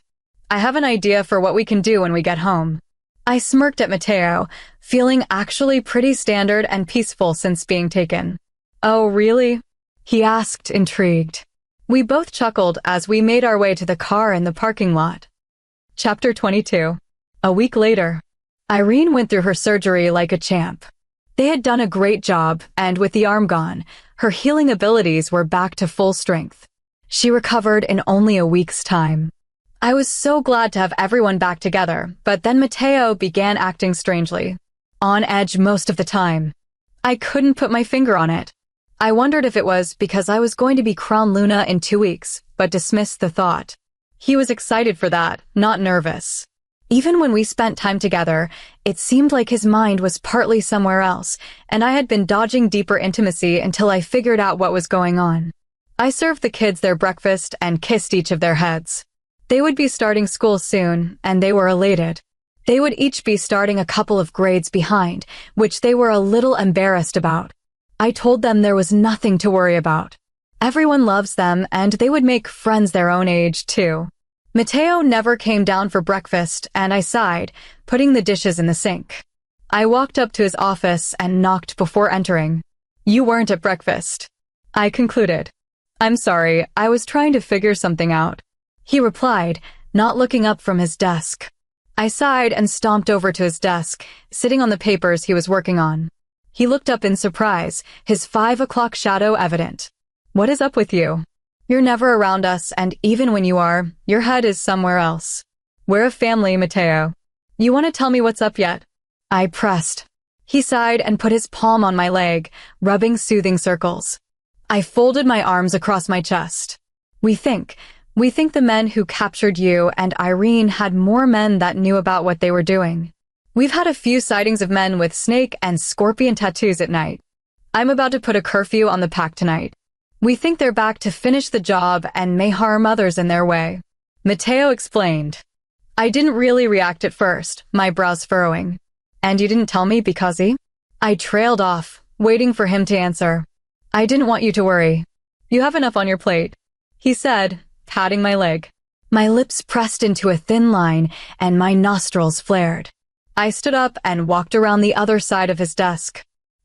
I have an idea for what we can do when we get home. I smirked at Matteo, feeling actually pretty standard and peaceful since being taken. Oh, really? He asked, intrigued. We both chuckled as we made our way to the car in the parking lot. Chapter 22. A week later. Irene went through her surgery like a champ. They had done a great job, and with the arm gone, her healing abilities were back to full strength. She recovered in only a week's time. I was so glad to have everyone back together, but then Matteo began acting strangely. On edge most of the time. I couldn't put my finger on it. I wondered if it was because I was going to be Crown Luna in 2 weeks, but dismissed the thought. He was excited for that, not nervous. Even when we spent time together, it seemed like his mind was partly somewhere else, and I had been dodging deeper intimacy until I figured out what was going on. I served the kids their breakfast and kissed each of their heads. They would be starting school soon, and they were elated. They would each be starting a couple of grades behind, which they were a little embarrassed about. I told them there was nothing to worry about. Everyone loves them, and they would make friends their own age, too. Matteo never came down for breakfast, and I sighed, putting the dishes in the sink. I walked up to his office and knocked before entering. You weren't at breakfast, I concluded. I'm sorry, I was trying to figure something out. he replied, not looking up from his desk. I sighed and stomped over to his desk, sitting on the papers he was working on. He looked up in surprise, his 5 o'clock shadow evident. What is up with you? You're never around us, and even when you are, your head is somewhere else. We're a family, Mateo. You want to tell me what's up yet? I pressed. He sighed and put his palm on my leg, rubbing soothing circles. I folded my arms across my chest. We think the men who captured you and Irene had more men that knew about what they were doing. We've had a few sightings of men with snake and scorpion tattoos at night. I'm about to put a curfew on the pack tonight. We think they're back to finish the job and may harm others in their way. Mateo explained. I didn't really react at first, my brows furrowing. And you didn't tell me because I trailed off, waiting for him to answer. I didn't want you to worry. You have enough on your plate, he said, patting my leg. My lips pressed into a thin line and my nostrils flared. I stood up and walked around the other side of his desk.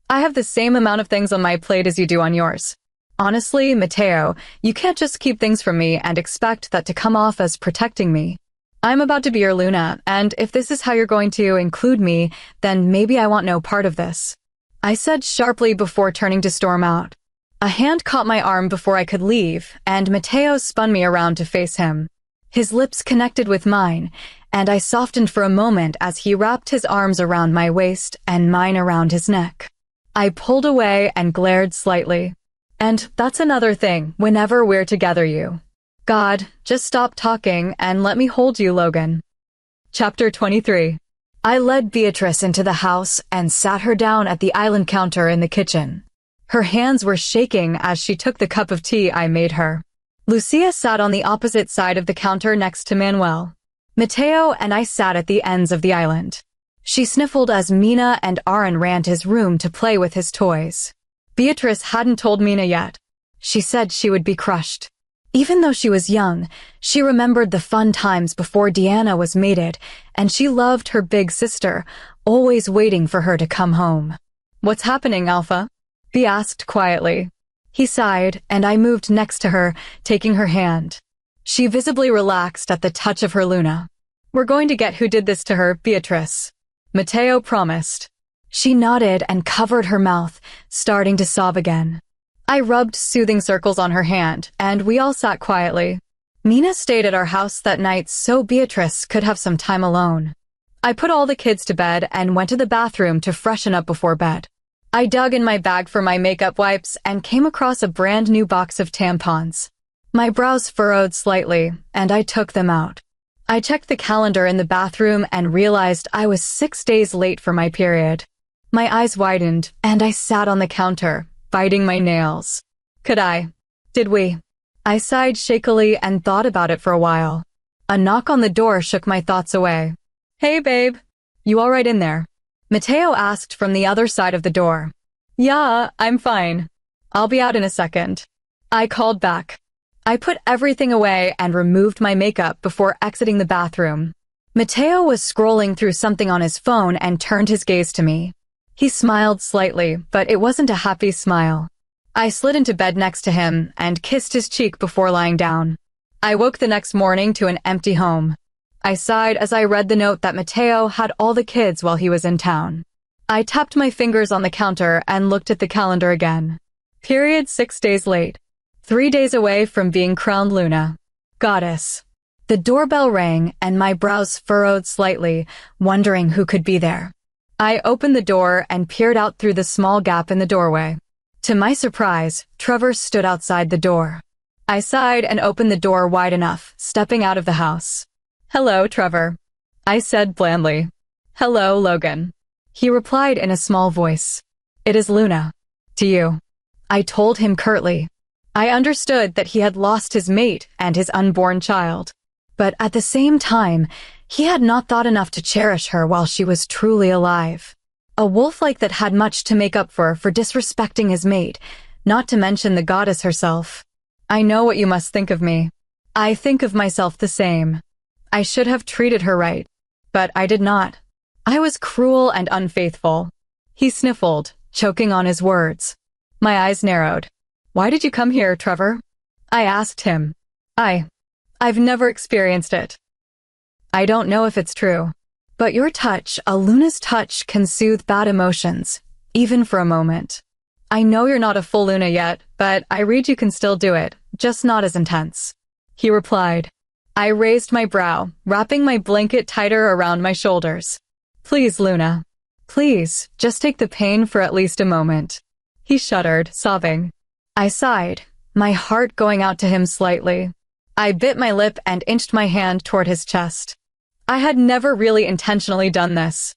I have the same amount of things on my plate as you do on yours. Honestly, Mateo, you can't just keep things from me and expect that to come off as protecting me. I'm about to be your Luna, and if this is how you're going to include me, then maybe I want no part of this. I said sharply before turning to storm out. A hand caught my arm before I could leave, and Mateo spun me around to face him. His lips connected with mine, and I softened for a moment as he wrapped his arms around my waist and mine around his neck. I pulled away and glared slightly. And that's another thing, whenever we're together you. God, just stop talking and let me hold you, Logan. Chapter 23. I led Beatrice into the house and sat her down at the island counter in the kitchen. Her hands were shaking as she took the cup of tea I made her. Lucia sat on the opposite side of the counter next to Manuel. Mateo and I sat at the ends of the island. She sniffled as Mina and Aaron ran to his room to play with his toys. Beatrice hadn't told Mina yet. She said she would be crushed. Even though she was young, she remembered the fun times before Deanna was mated, and she loved her big sister, always waiting for her to come home. What's happening, Alpha? Bea asked quietly. He sighed, and I moved next to her, taking her hand. She visibly relaxed at the touch of her Luna. We're going to get who did this to her, Beatrice. Mateo promised. She nodded and covered her mouth, starting to sob again. I rubbed soothing circles on her hand, and we all sat quietly. Mina stayed at our house that night so Beatrice could have some time alone. I put all the kids to bed and went to the bathroom to freshen up before bed. I dug in my bag for my makeup wipes and came across a brand new box of tampons. My brows furrowed slightly, and I took them out. I checked the calendar in the bathroom and realized I was 6 days late for my period. My eyes widened, and I sat on the counter, biting my nails. Did we? I sighed shakily and thought about it for a while. A knock on the door shook my thoughts away. Hey, babe. You all right in there? Mateo asked from the other side of the door. Yeah, I'm fine. I'll be out in a second. I called back. I put everything away and removed my makeup before exiting the bathroom. Mateo was scrolling through something on his phone and turned his gaze to me. He smiled slightly, but it wasn't a happy smile. I slid into bed next to him and kissed his cheek before lying down. I woke the next morning to an empty home. I sighed as I read the note that Mateo had all the kids while he was in town. I tapped my fingers on the counter and looked at the calendar again. Period 6 days late. 3 days away from being crowned Luna. Goddess. The doorbell rang and my brows furrowed slightly, wondering who could be there. I opened the door and peered out through the small gap in the doorway. To my surprise, Trevor stood outside the door. I sighed and opened the door wide enough, stepping out of the house. Hello, Trevor. I said blandly. Hello, Logan. He replied in a small voice. It is Luna. To you. I told him curtly. I understood that he had lost his mate and his unborn child. But at the same time, he had not thought enough to cherish her while she was truly alive. A wolf like that had much to make up for disrespecting his mate, not to mention the goddess herself. I know what you must think of me. I think of myself the same. I should have treated her right, but I did not. I was cruel and unfaithful. He sniffled, choking on his words. My eyes narrowed. Why did you come here, Trevor? I asked him. I've never experienced it. I don't know if it's true. But your touch, a Luna's touch, can soothe bad emotions, even for a moment. I know you're not a full Luna yet, but I read you can still do it, just not as intense. He replied. I raised my brow, wrapping my blanket tighter around my shoulders. Please, Luna. Please, just take the pain for at least a moment. He shuddered, sobbing. I sighed, my heart going out to him slightly. I bit my lip and inched my hand toward his chest. I had never really intentionally done this.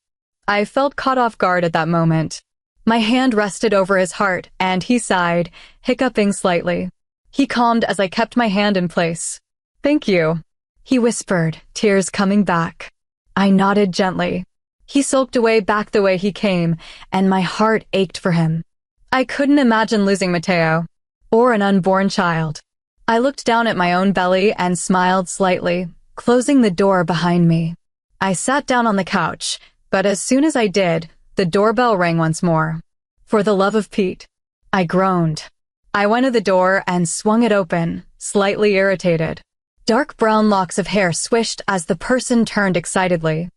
I felt caught off guard at that moment. My hand rested over his heart, and he sighed, hiccuping slightly. He calmed as I kept my hand in place. Thank you, he whispered, tears coming back. I nodded gently. He sulked away back the way he came, and my heart ached for him. I couldn't imagine losing Mateo, or an unborn child. I looked down at my own belly and smiled slightly, closing the door behind me. I sat down on the couch, but as soon as I did, the doorbell rang once more. For the love of Pete. I groaned. I went to the door and swung it open, slightly irritated. Dark brown locks of hair swished as the person turned excitedly.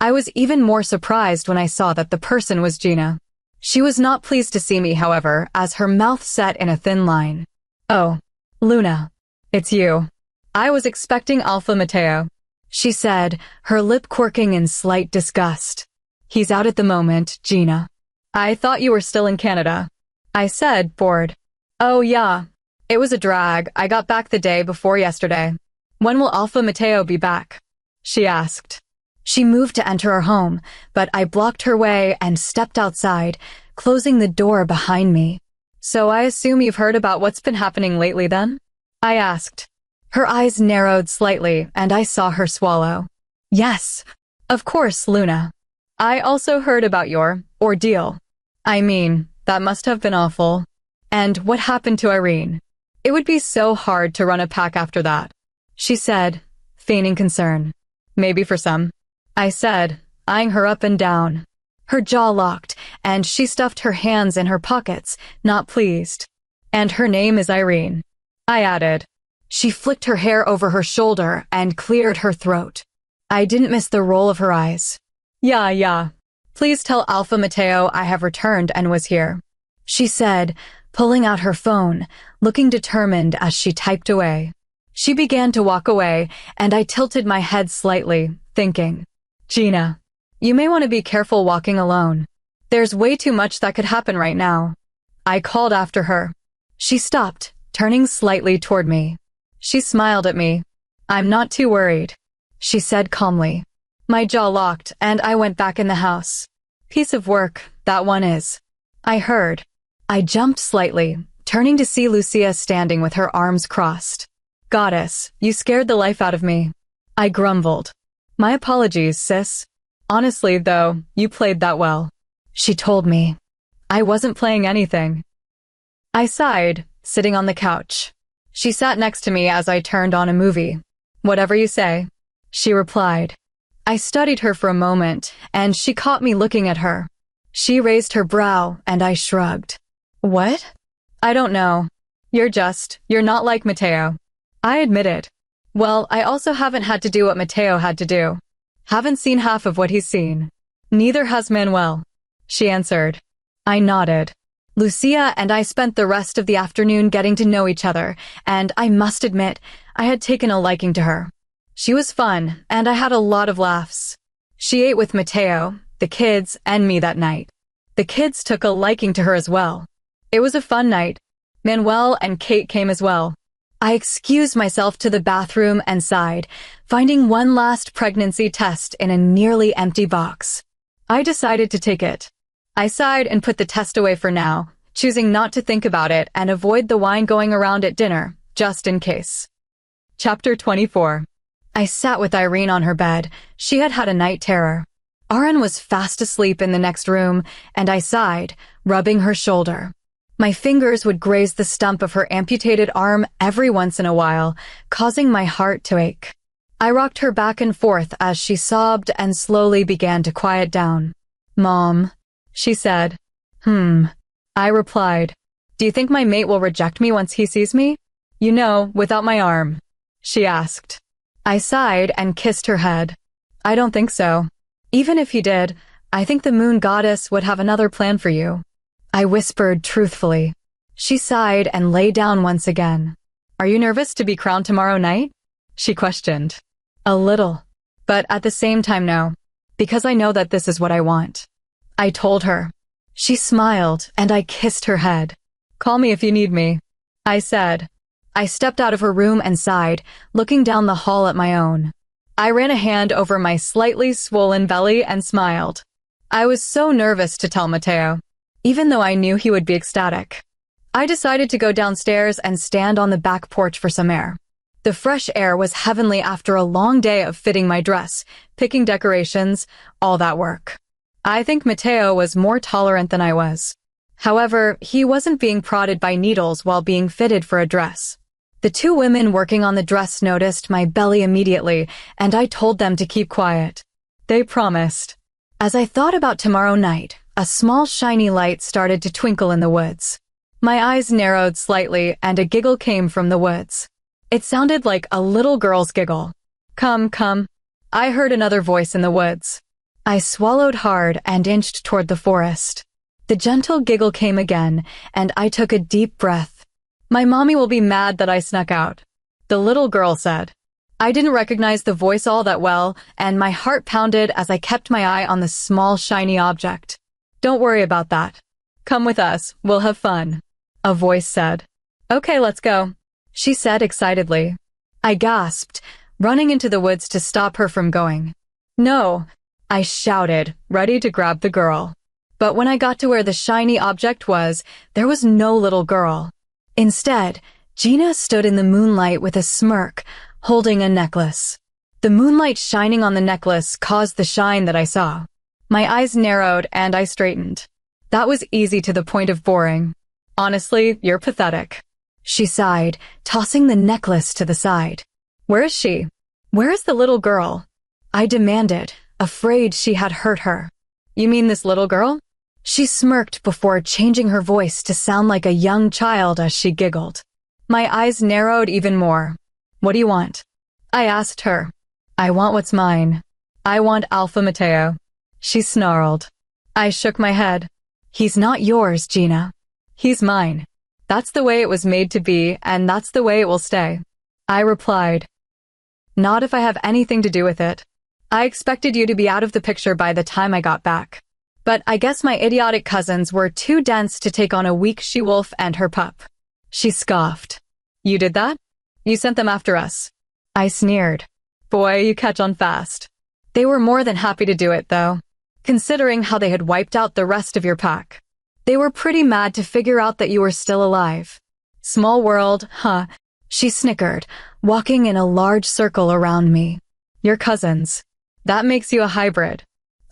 I was even more surprised when I saw that the person was Gina. She was not pleased to see me, however, as her mouth set in a thin line. Oh, Luna, it's you. I was expecting Alpha Mateo, she said, her lip quirking in slight disgust. He's out at the moment, Gina. I thought you were still in Canada, I said, bored. Oh yeah, it was a drag. I got back the day before yesterday. When will Alpha Mateo be back? She asked. She moved to enter her home, but I blocked her way and stepped outside, closing the door behind me. So I assume you've heard about what's been happening lately then? I asked. Her eyes narrowed slightly, and I saw her swallow. Yes, of course, Luna. I also heard about your ordeal. I mean, that must have been awful. And what happened to Irene? It would be so hard to run a pack after that, she said, feigning concern. Maybe for some, I said, eyeing her up and down. Her jaw locked, and she stuffed her hands in her pockets, not pleased. And her name is Irene, I added. She flicked her hair over her shoulder and cleared her throat. I didn't miss the roll of her eyes. Yeah. Please tell Alpha Mateo I have returned and was here, she said, pulling out her phone, looking determined as she typed away. She began to walk away, and I tilted my head slightly, thinking, Gina, you may want to be careful walking alone. There's way too much that could happen right now. I called after her. She stopped, turning slightly toward me. She smiled at me. I'm not too worried, she said calmly. My jaw locked, and I went back in the house. Piece of work, that one is, I heard. I jumped slightly, turning to see Lucia standing with her arms crossed. Goddess, you scared the life out of me, I grumbled. My apologies, sis. Honestly, though, you played that well, she told me. I wasn't playing anything. I sighed, sitting on the couch. She sat next to me as I turned on a movie. Whatever you say, she replied. I studied her for a moment, and she caught me looking at her. She raised her brow, and I shrugged. What? I don't know. You're not like Mateo. I admitted. Well, I also haven't had to do what Mateo had to do. Haven't seen half of what he's seen. Neither has Manuel, she answered. I nodded. Lucia and I spent the rest of the afternoon getting to know each other, and I must admit, I had taken a liking to her. She was fun, and I had a lot of laughs. She ate with Mateo, the kids, and me that night. The kids took a liking to her as well. It was a fun night. Manuel and Kate came as well. I excused myself to the bathroom and sighed, finding one last pregnancy test in a nearly empty box. I decided to take it. I sighed and put the test away for now, choosing not to think about it and avoid the wine going around at dinner, just in case. Chapter 24. I sat with Irene on her bed. She had had a night terror. Aaron was fast asleep in the next room, and I sighed, rubbing her shoulder. My fingers would graze the stump of her amputated arm every once in a while, causing my heart to ache. I rocked her back and forth as she sobbed and slowly began to quiet down. Mom, she said. I replied. Do you think my mate will reject me once he sees me? You know, without my arm. she asked. I sighed and kissed her head. I don't think so. Even if he did, I think the moon goddess would have another plan for you. I whispered truthfully. She sighed and lay down once again. Are you nervous to be crowned tomorrow night? She questioned. A little. But at the same time no, because I know that this is what I want. I told her. She smiled and I kissed her head. Call me if you need me, I said. I stepped out of her room and sighed, looking down the hall at my own. I ran a hand over my slightly swollen belly and smiled. I was so nervous to tell Mateo, even though I knew he would be ecstatic. I decided to go downstairs and stand on the back porch for some air. The fresh air was heavenly after a long day of fitting my dress, picking decorations, all that work. I think Mateo was more tolerant than I was. However, he wasn't being prodded by needles while being fitted for a dress. The two women working on the dress noticed my belly immediately, and I told them to keep quiet. They promised. As I thought about tomorrow night, a small shiny light started to twinkle in the woods. My eyes narrowed slightly and a giggle came from the woods. It sounded like a little girl's giggle. Come, come. I heard another voice in the woods. I swallowed hard and inched toward the forest. The gentle giggle came again, and I took a deep breath. My mommy will be mad that I snuck out, the little girl said. I didn't recognize the voice all that well, and my heart pounded as I kept my eye on the small shiny object. Don't worry about that. Come with us, we'll have fun, a voice said. Okay, let's go, she said excitedly. I gasped, running into the woods to stop her from going. No, I shouted, ready to grab the girl. But when I got to where the shiny object was, there was no little girl. Instead, Gina stood in the moonlight with a smirk, holding a necklace. The moonlight shining on the necklace caused the shine that I saw. My eyes narrowed and I straightened. That was easy to the point of boring. Honestly, you're pathetic, she sighed, tossing the necklace to the side. Where is she? Where is the little girl? I demanded, afraid she had hurt her. You mean this little girl? She smirked before changing her voice to sound like a young child as she giggled. My eyes narrowed even more. What do you want? I asked her. I want what's mine. I want Alpha Mateo. She snarled. I shook my head. He's not yours, Gina. He's mine. That's the way it was made to be, and that's the way it will stay. I replied. Not if I have anything to do with it. I expected you to be out of the picture by the time I got back. But I guess my idiotic cousins were too dense to take on a weak she-wolf and her pup. She scoffed. You did that? You sent them after us. I sneered. Boy, you catch on fast. They were more than happy to do it, though, considering how they had wiped out the rest of your pack. They were pretty mad to figure out that you were still alive. Small world, huh? She snickered, walking in a large circle around me. Your cousins. That makes you a hybrid.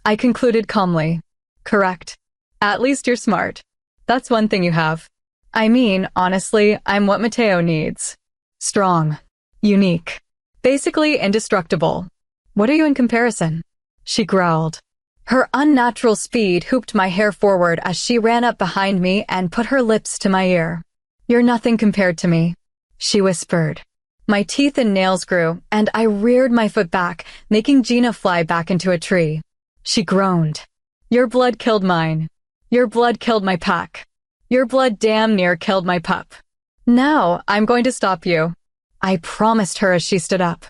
I concluded calmly. Correct. At least you're smart. That's one thing you have. I mean, honestly, I'm what Mateo needs. Strong. Unique. Basically indestructible. What are you in comparison? She growled. Her unnatural speed hooped my hair forward as she ran up behind me and put her lips to my ear. You're nothing compared to me, she whispered. My teeth and nails grew, and I reared my foot back, making Gina fly back into a tree. She groaned. Your blood killed mine. Your blood killed my pack. Your blood damn near killed my pup. Now, I'm going to stop you, I promised her as she stood up.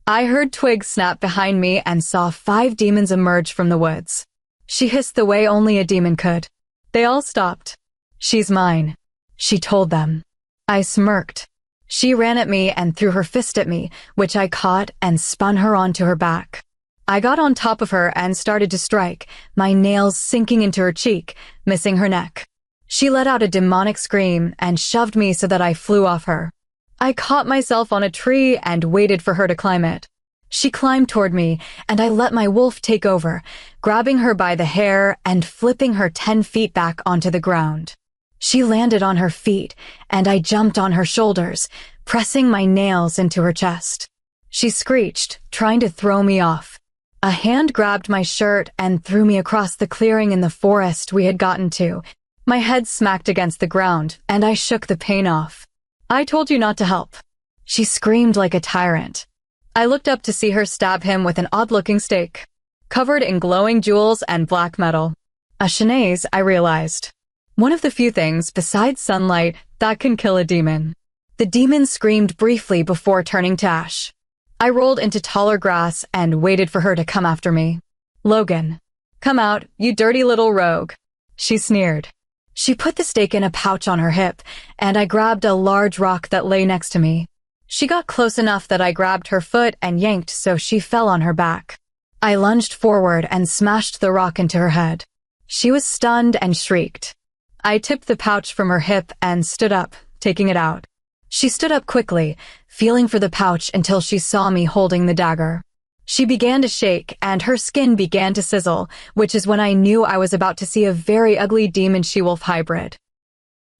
I heard twigs snap behind me and saw 5 demons emerge from the woods. She hissed the way only a demon could. They all stopped. She's mine, she told them. I smirked. She ran at me and threw her fist at me, which I caught and spun her onto her back. I got on top of her and started to strike, my nails sinking into her cheek, missing her neck. She let out a demonic scream and shoved me so that I flew off her. I caught myself on a tree and waited for her to climb it. She climbed toward me, and I let my wolf take over, grabbing her by the hair and flipping her 10 feet back onto the ground. She landed on her feet, and I jumped on her shoulders, pressing my nails into her chest. She screeched, trying to throw me off. A hand grabbed my shirt and threw me across the clearing in the forest we had gotten to. My head smacked against the ground, and I shook the pain off. I told you not to help. She screamed like a tyrant. I looked up to see her stab him with an odd-looking stake, covered in glowing jewels and black metal. A Shanaze, I realized. One of the few things, besides sunlight, that can kill a demon. The demon screamed briefly before turning to ash. I rolled into taller grass and waited for her to come after me. "Logan, come out, you dirty little rogue," she sneered. She put the stake in a pouch on her hip, and I grabbed a large rock that lay next to me. She got close enough that I grabbed her foot and yanked so she fell on her back. I lunged forward and smashed the rock into her head. She was stunned and shrieked. I tipped the pouch from her hip and stood up, taking it out. She stood up quickly, feeling for the pouch until she saw me holding the dagger. She began to shake, and her skin began to sizzle, which is when I knew I was about to see a very ugly demon she-wolf hybrid.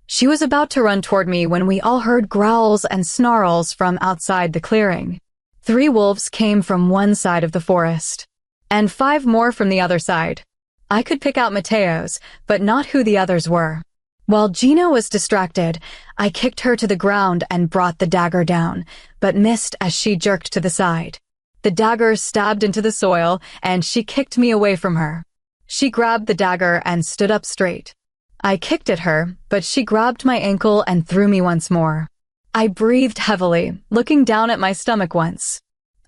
She was about to run toward me when we all heard growls and snarls from outside the clearing. 3 wolves came from one side of the forest, and 5 more from the other side. I could pick out Mateo's, but not who the others were. While Gina was distracted, I kicked her to the ground and brought the dagger down, but missed as she jerked to the side. The dagger stabbed into the soil, and she kicked me away from her. She grabbed the dagger and stood up straight. I kicked at her, but she grabbed my ankle and threw me once more. I breathed heavily, looking down at my stomach once.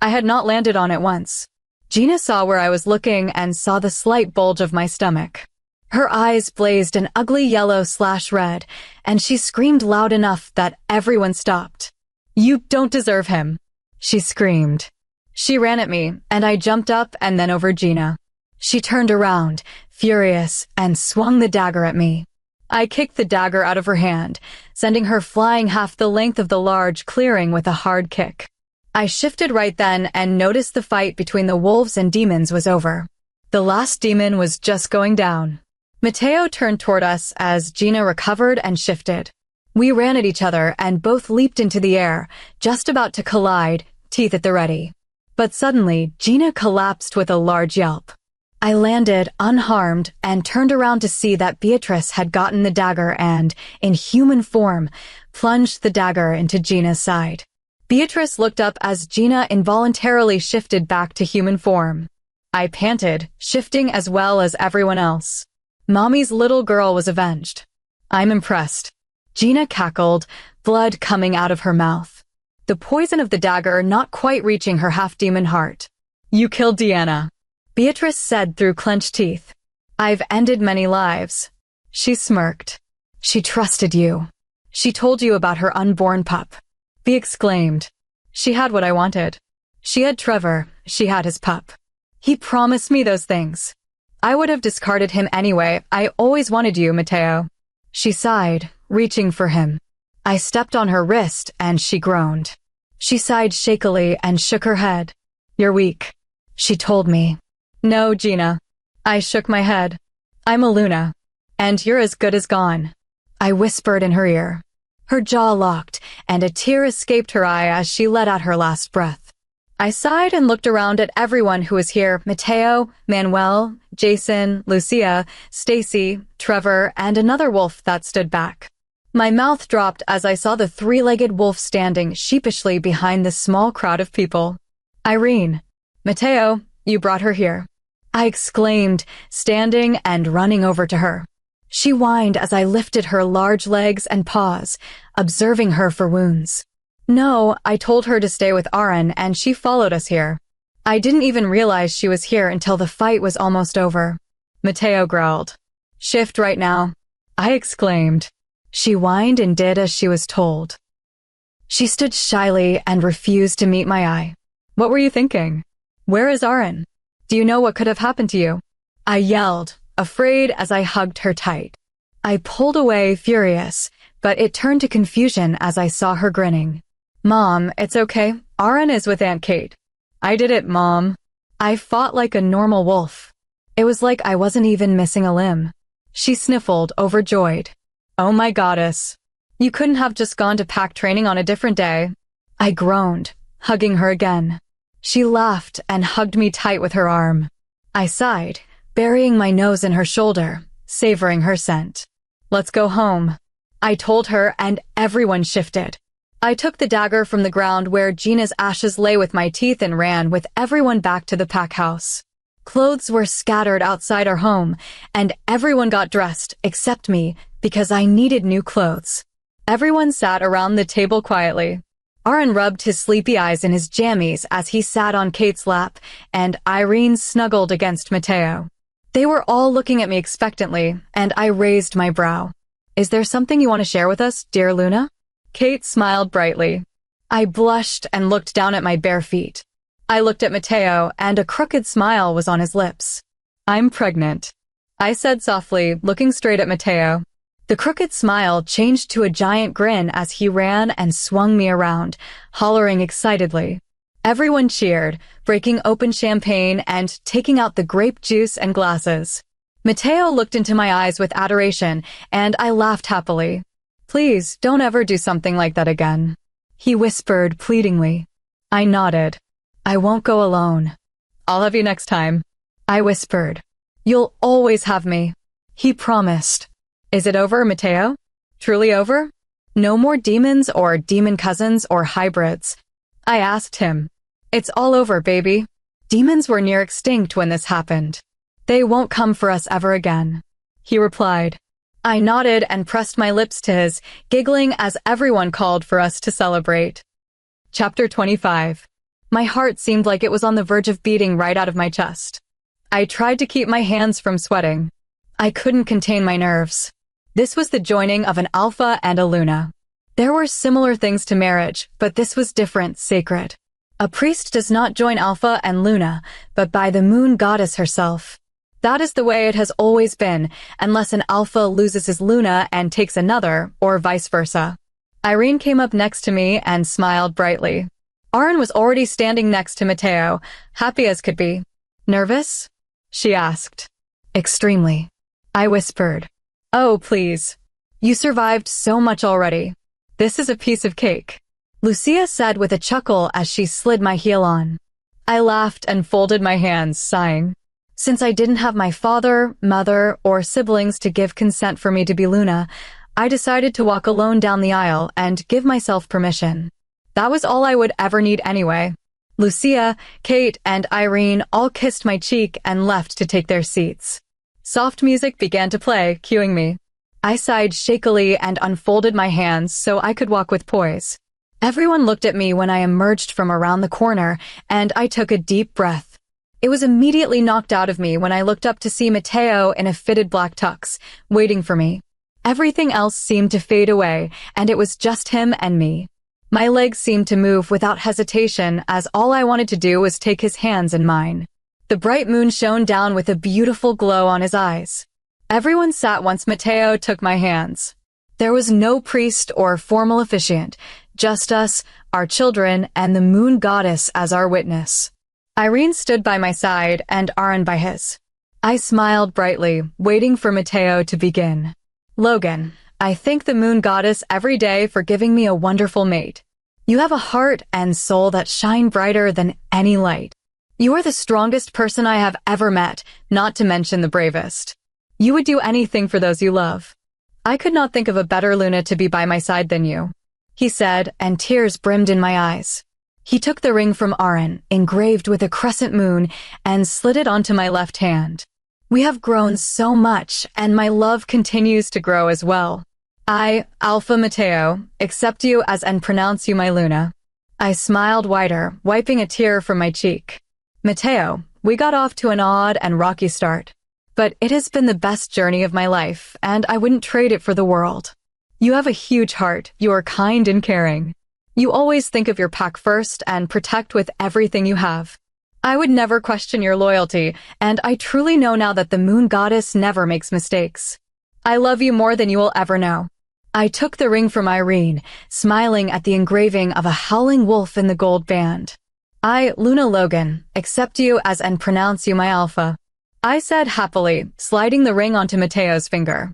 I had not landed on it once. Gina saw where I was looking and saw the slight bulge of my stomach. Her eyes blazed an ugly yellow/red, and she screamed loud enough that everyone stopped. "You don't deserve him," she screamed. She ran at me, and I jumped up and then over Gina. She turned around, furious, and swung the dagger at me. I kicked the dagger out of her hand, sending her flying half the length of the large clearing with a hard kick. I shifted right then and noticed the fight between the wolves and demons was over. The last demon was just going down. Mateo turned toward us as Gina recovered and shifted. We ran at each other and both leaped into the air, just about to collide, teeth at the ready. But suddenly, Gina collapsed with a large yelp. I landed unharmed and turned around to see that Beatrice had gotten the dagger and, in human form, plunged the dagger into Gina's side. Beatrice looked up as Gina involuntarily shifted back to human form. I panted, shifting as well as everyone else. Mommy's little girl was avenged. I'm impressed. Gina cackled, blood coming out of her mouth. The poison of the dagger not quite reaching her half-demon heart. "You killed Deanna," Beatrice said through clenched teeth. "I've ended many lives." She smirked. "She trusted you. She told you about her unborn pup." Bea exclaimed. "She had what I wanted. She had Trevor, she had his pup. He promised me those things. I would have discarded him anyway. I always wanted you, Mateo." She sighed, reaching for him. I stepped on her wrist and she groaned. She sighed shakily and shook her head. "You're weak," she told me. "No, Gina." I shook my head. "I'm a Luna. And you're as good as gone," I whispered in her ear. Her jaw locked, and a tear escaped her eye as she let out her last breath. I sighed and looked around at everyone who was here: Mateo, Manuel, Jason, Lucia, Stacy, Trevor, and another wolf that stood back. My mouth dropped as I saw the 3-legged wolf standing sheepishly behind the small crowd of people. "Irene, Mateo, you brought her here," I exclaimed, standing and running over to her. She whined as I lifted her large legs and paws, observing her for wounds. "No, I told her to stay with Aaron and she followed us here. I didn't even realize she was here until the fight was almost over," Mateo growled. "Shift right now," I exclaimed. She whined and did as she was told. She stood shyly and refused to meet my eye. "What were you thinking? Where is Aaron? Do you know what could have happened to you?" I yelled, afraid, as I hugged her tight. I pulled away, furious, but it turned to confusion as I saw her grinning. "Mom, it's okay. Aaron is with Aunt Kate." "I did it, Mom." I fought like a normal wolf. It was like I wasn't even missing a limb. She sniffled, overjoyed. "Oh my goddess. You couldn't have just gone to pack training on a different day." I groaned, hugging her again. She laughed and hugged me tight with her arm. I sighed, burying my nose in her shoulder, savoring her scent. "Let's go home," I told her, and everyone shifted. I took the dagger from the ground where Gina's ashes lay with my teeth and ran with everyone back to the pack house. Clothes were scattered outside our home, and everyone got dressed except me because I needed new clothes. Everyone sat around the table quietly. Aaron rubbed his sleepy eyes in his jammies as he sat on Kate's lap, and Irene snuggled against Mateo. They were all looking at me expectantly, and I raised my brow. "Is there something you want to share with us, dear Luna?" Kate smiled brightly. I blushed and looked down at my bare feet. I looked at Mateo, and a crooked smile was on his lips. "I'm pregnant," I said softly, looking straight at Mateo. The crooked smile changed to a giant grin as he ran and swung me around, hollering excitedly. Everyone cheered, breaking open champagne and taking out the grape juice and glasses. Mateo looked into my eyes with adoration, and I laughed happily. "Please, don't ever do something like that again," he whispered pleadingly. I nodded. "I won't go alone." "I'll have you next time," I whispered. "You'll always have me," he promised. "Is it over, Mateo? Truly over? No more demons or demon cousins or hybrids?" I asked him. "It's all over, baby. Demons were near extinct when this happened. They won't come for us ever again," he replied. I nodded and pressed my lips to his, giggling as everyone called for us to celebrate. Chapter 25. My heart seemed like it was on the verge of beating right out of my chest. I tried to keep my hands from sweating. I couldn't contain my nerves. This was the joining of an alpha and a Luna. There were similar things to marriage, but this was different, sacred. A priest does not join Alpha and Luna, but by the moon goddess herself. That is the way it has always been, unless an Alpha loses his Luna and takes another, or vice versa. Irene came up next to me and smiled brightly. Aaron was already standing next to Mateo, happy as could be. "Nervous?" she asked. "Extremely," I whispered. "Oh, please. You survived so much already. This is a piece of cake," Lucia said with a chuckle as she slid my heel on. I laughed and folded my hands, sighing. Since I didn't have my father, mother, or siblings to give consent for me to be Luna, I decided to walk alone down the aisle and give myself permission. That was all I would ever need anyway. Lucia, Kate, and Irene all kissed my cheek and left to take their seats. Soft music began to play, cueing me. I sighed shakily and unfolded my hands so I could walk with poise. Everyone looked at me when I emerged from around the corner, and I took a deep breath. It was immediately knocked out of me when I looked up to see Mateo in a fitted black tux, waiting for me. Everything else seemed to fade away, and it was just him and me. My legs seemed to move without hesitation as all I wanted to do was take his hands in mine. The bright moon shone down with a beautiful glow on his eyes. Everyone sat once Mateo took my hands. There was no priest or formal officiant, just us, our children, and the moon goddess as our witness. Irene stood by my side and Aaron by his. I smiled brightly, waiting for Mateo to begin. "Logan, I thank the moon goddess every day for giving me a wonderful mate. You have a heart and soul that shine brighter than any light. You are the strongest person I have ever met, not to mention the bravest. You would do anything for those you love. I could not think of a better Luna to be by my side than you," he said, and tears brimmed in my eyes. He took the ring from Aaron, engraved with a crescent moon, and slid it onto my left hand. We have grown so much, and my love continues to grow as well. I, Alpha Mateo, accept you as and pronounce you my Luna. I smiled wider, wiping a tear from my cheek. Mateo, we got off to an odd and rocky start. But it has been the best journey of my life, and I wouldn't trade it for the world. You have a huge heart, you are kind and caring. You always think of your pack first and protect with everything you have. I would never question your loyalty, and I truly know now that the moon goddess never makes mistakes. I love you more than you will ever know. I took the ring from Irene, smiling at the engraving of a howling wolf in the gold band. I, Luna Logan, accept you as and pronounce you my Alpha, I said happily, sliding the ring onto Mateo's finger.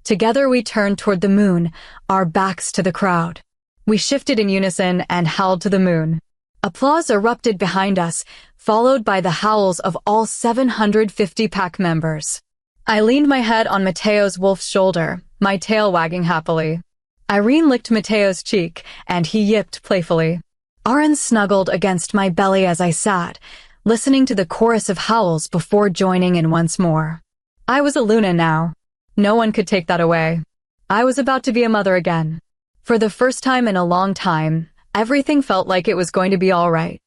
Together we turned toward the moon, our backs to the crowd. We shifted in unison and howled to the moon. Applause erupted behind us, followed by the howls of all 750 pack members. I leaned my head on Mateo's wolf's shoulder, my tail wagging happily. Irene licked Mateo's cheek, and he yipped playfully. Aaron snuggled against my belly as I sat, listening to the chorus of howls before joining in once more. I was a Luna now. No one could take that away. I was about to be a mother again. For the first time in a long time, everything felt like it was going to be all right.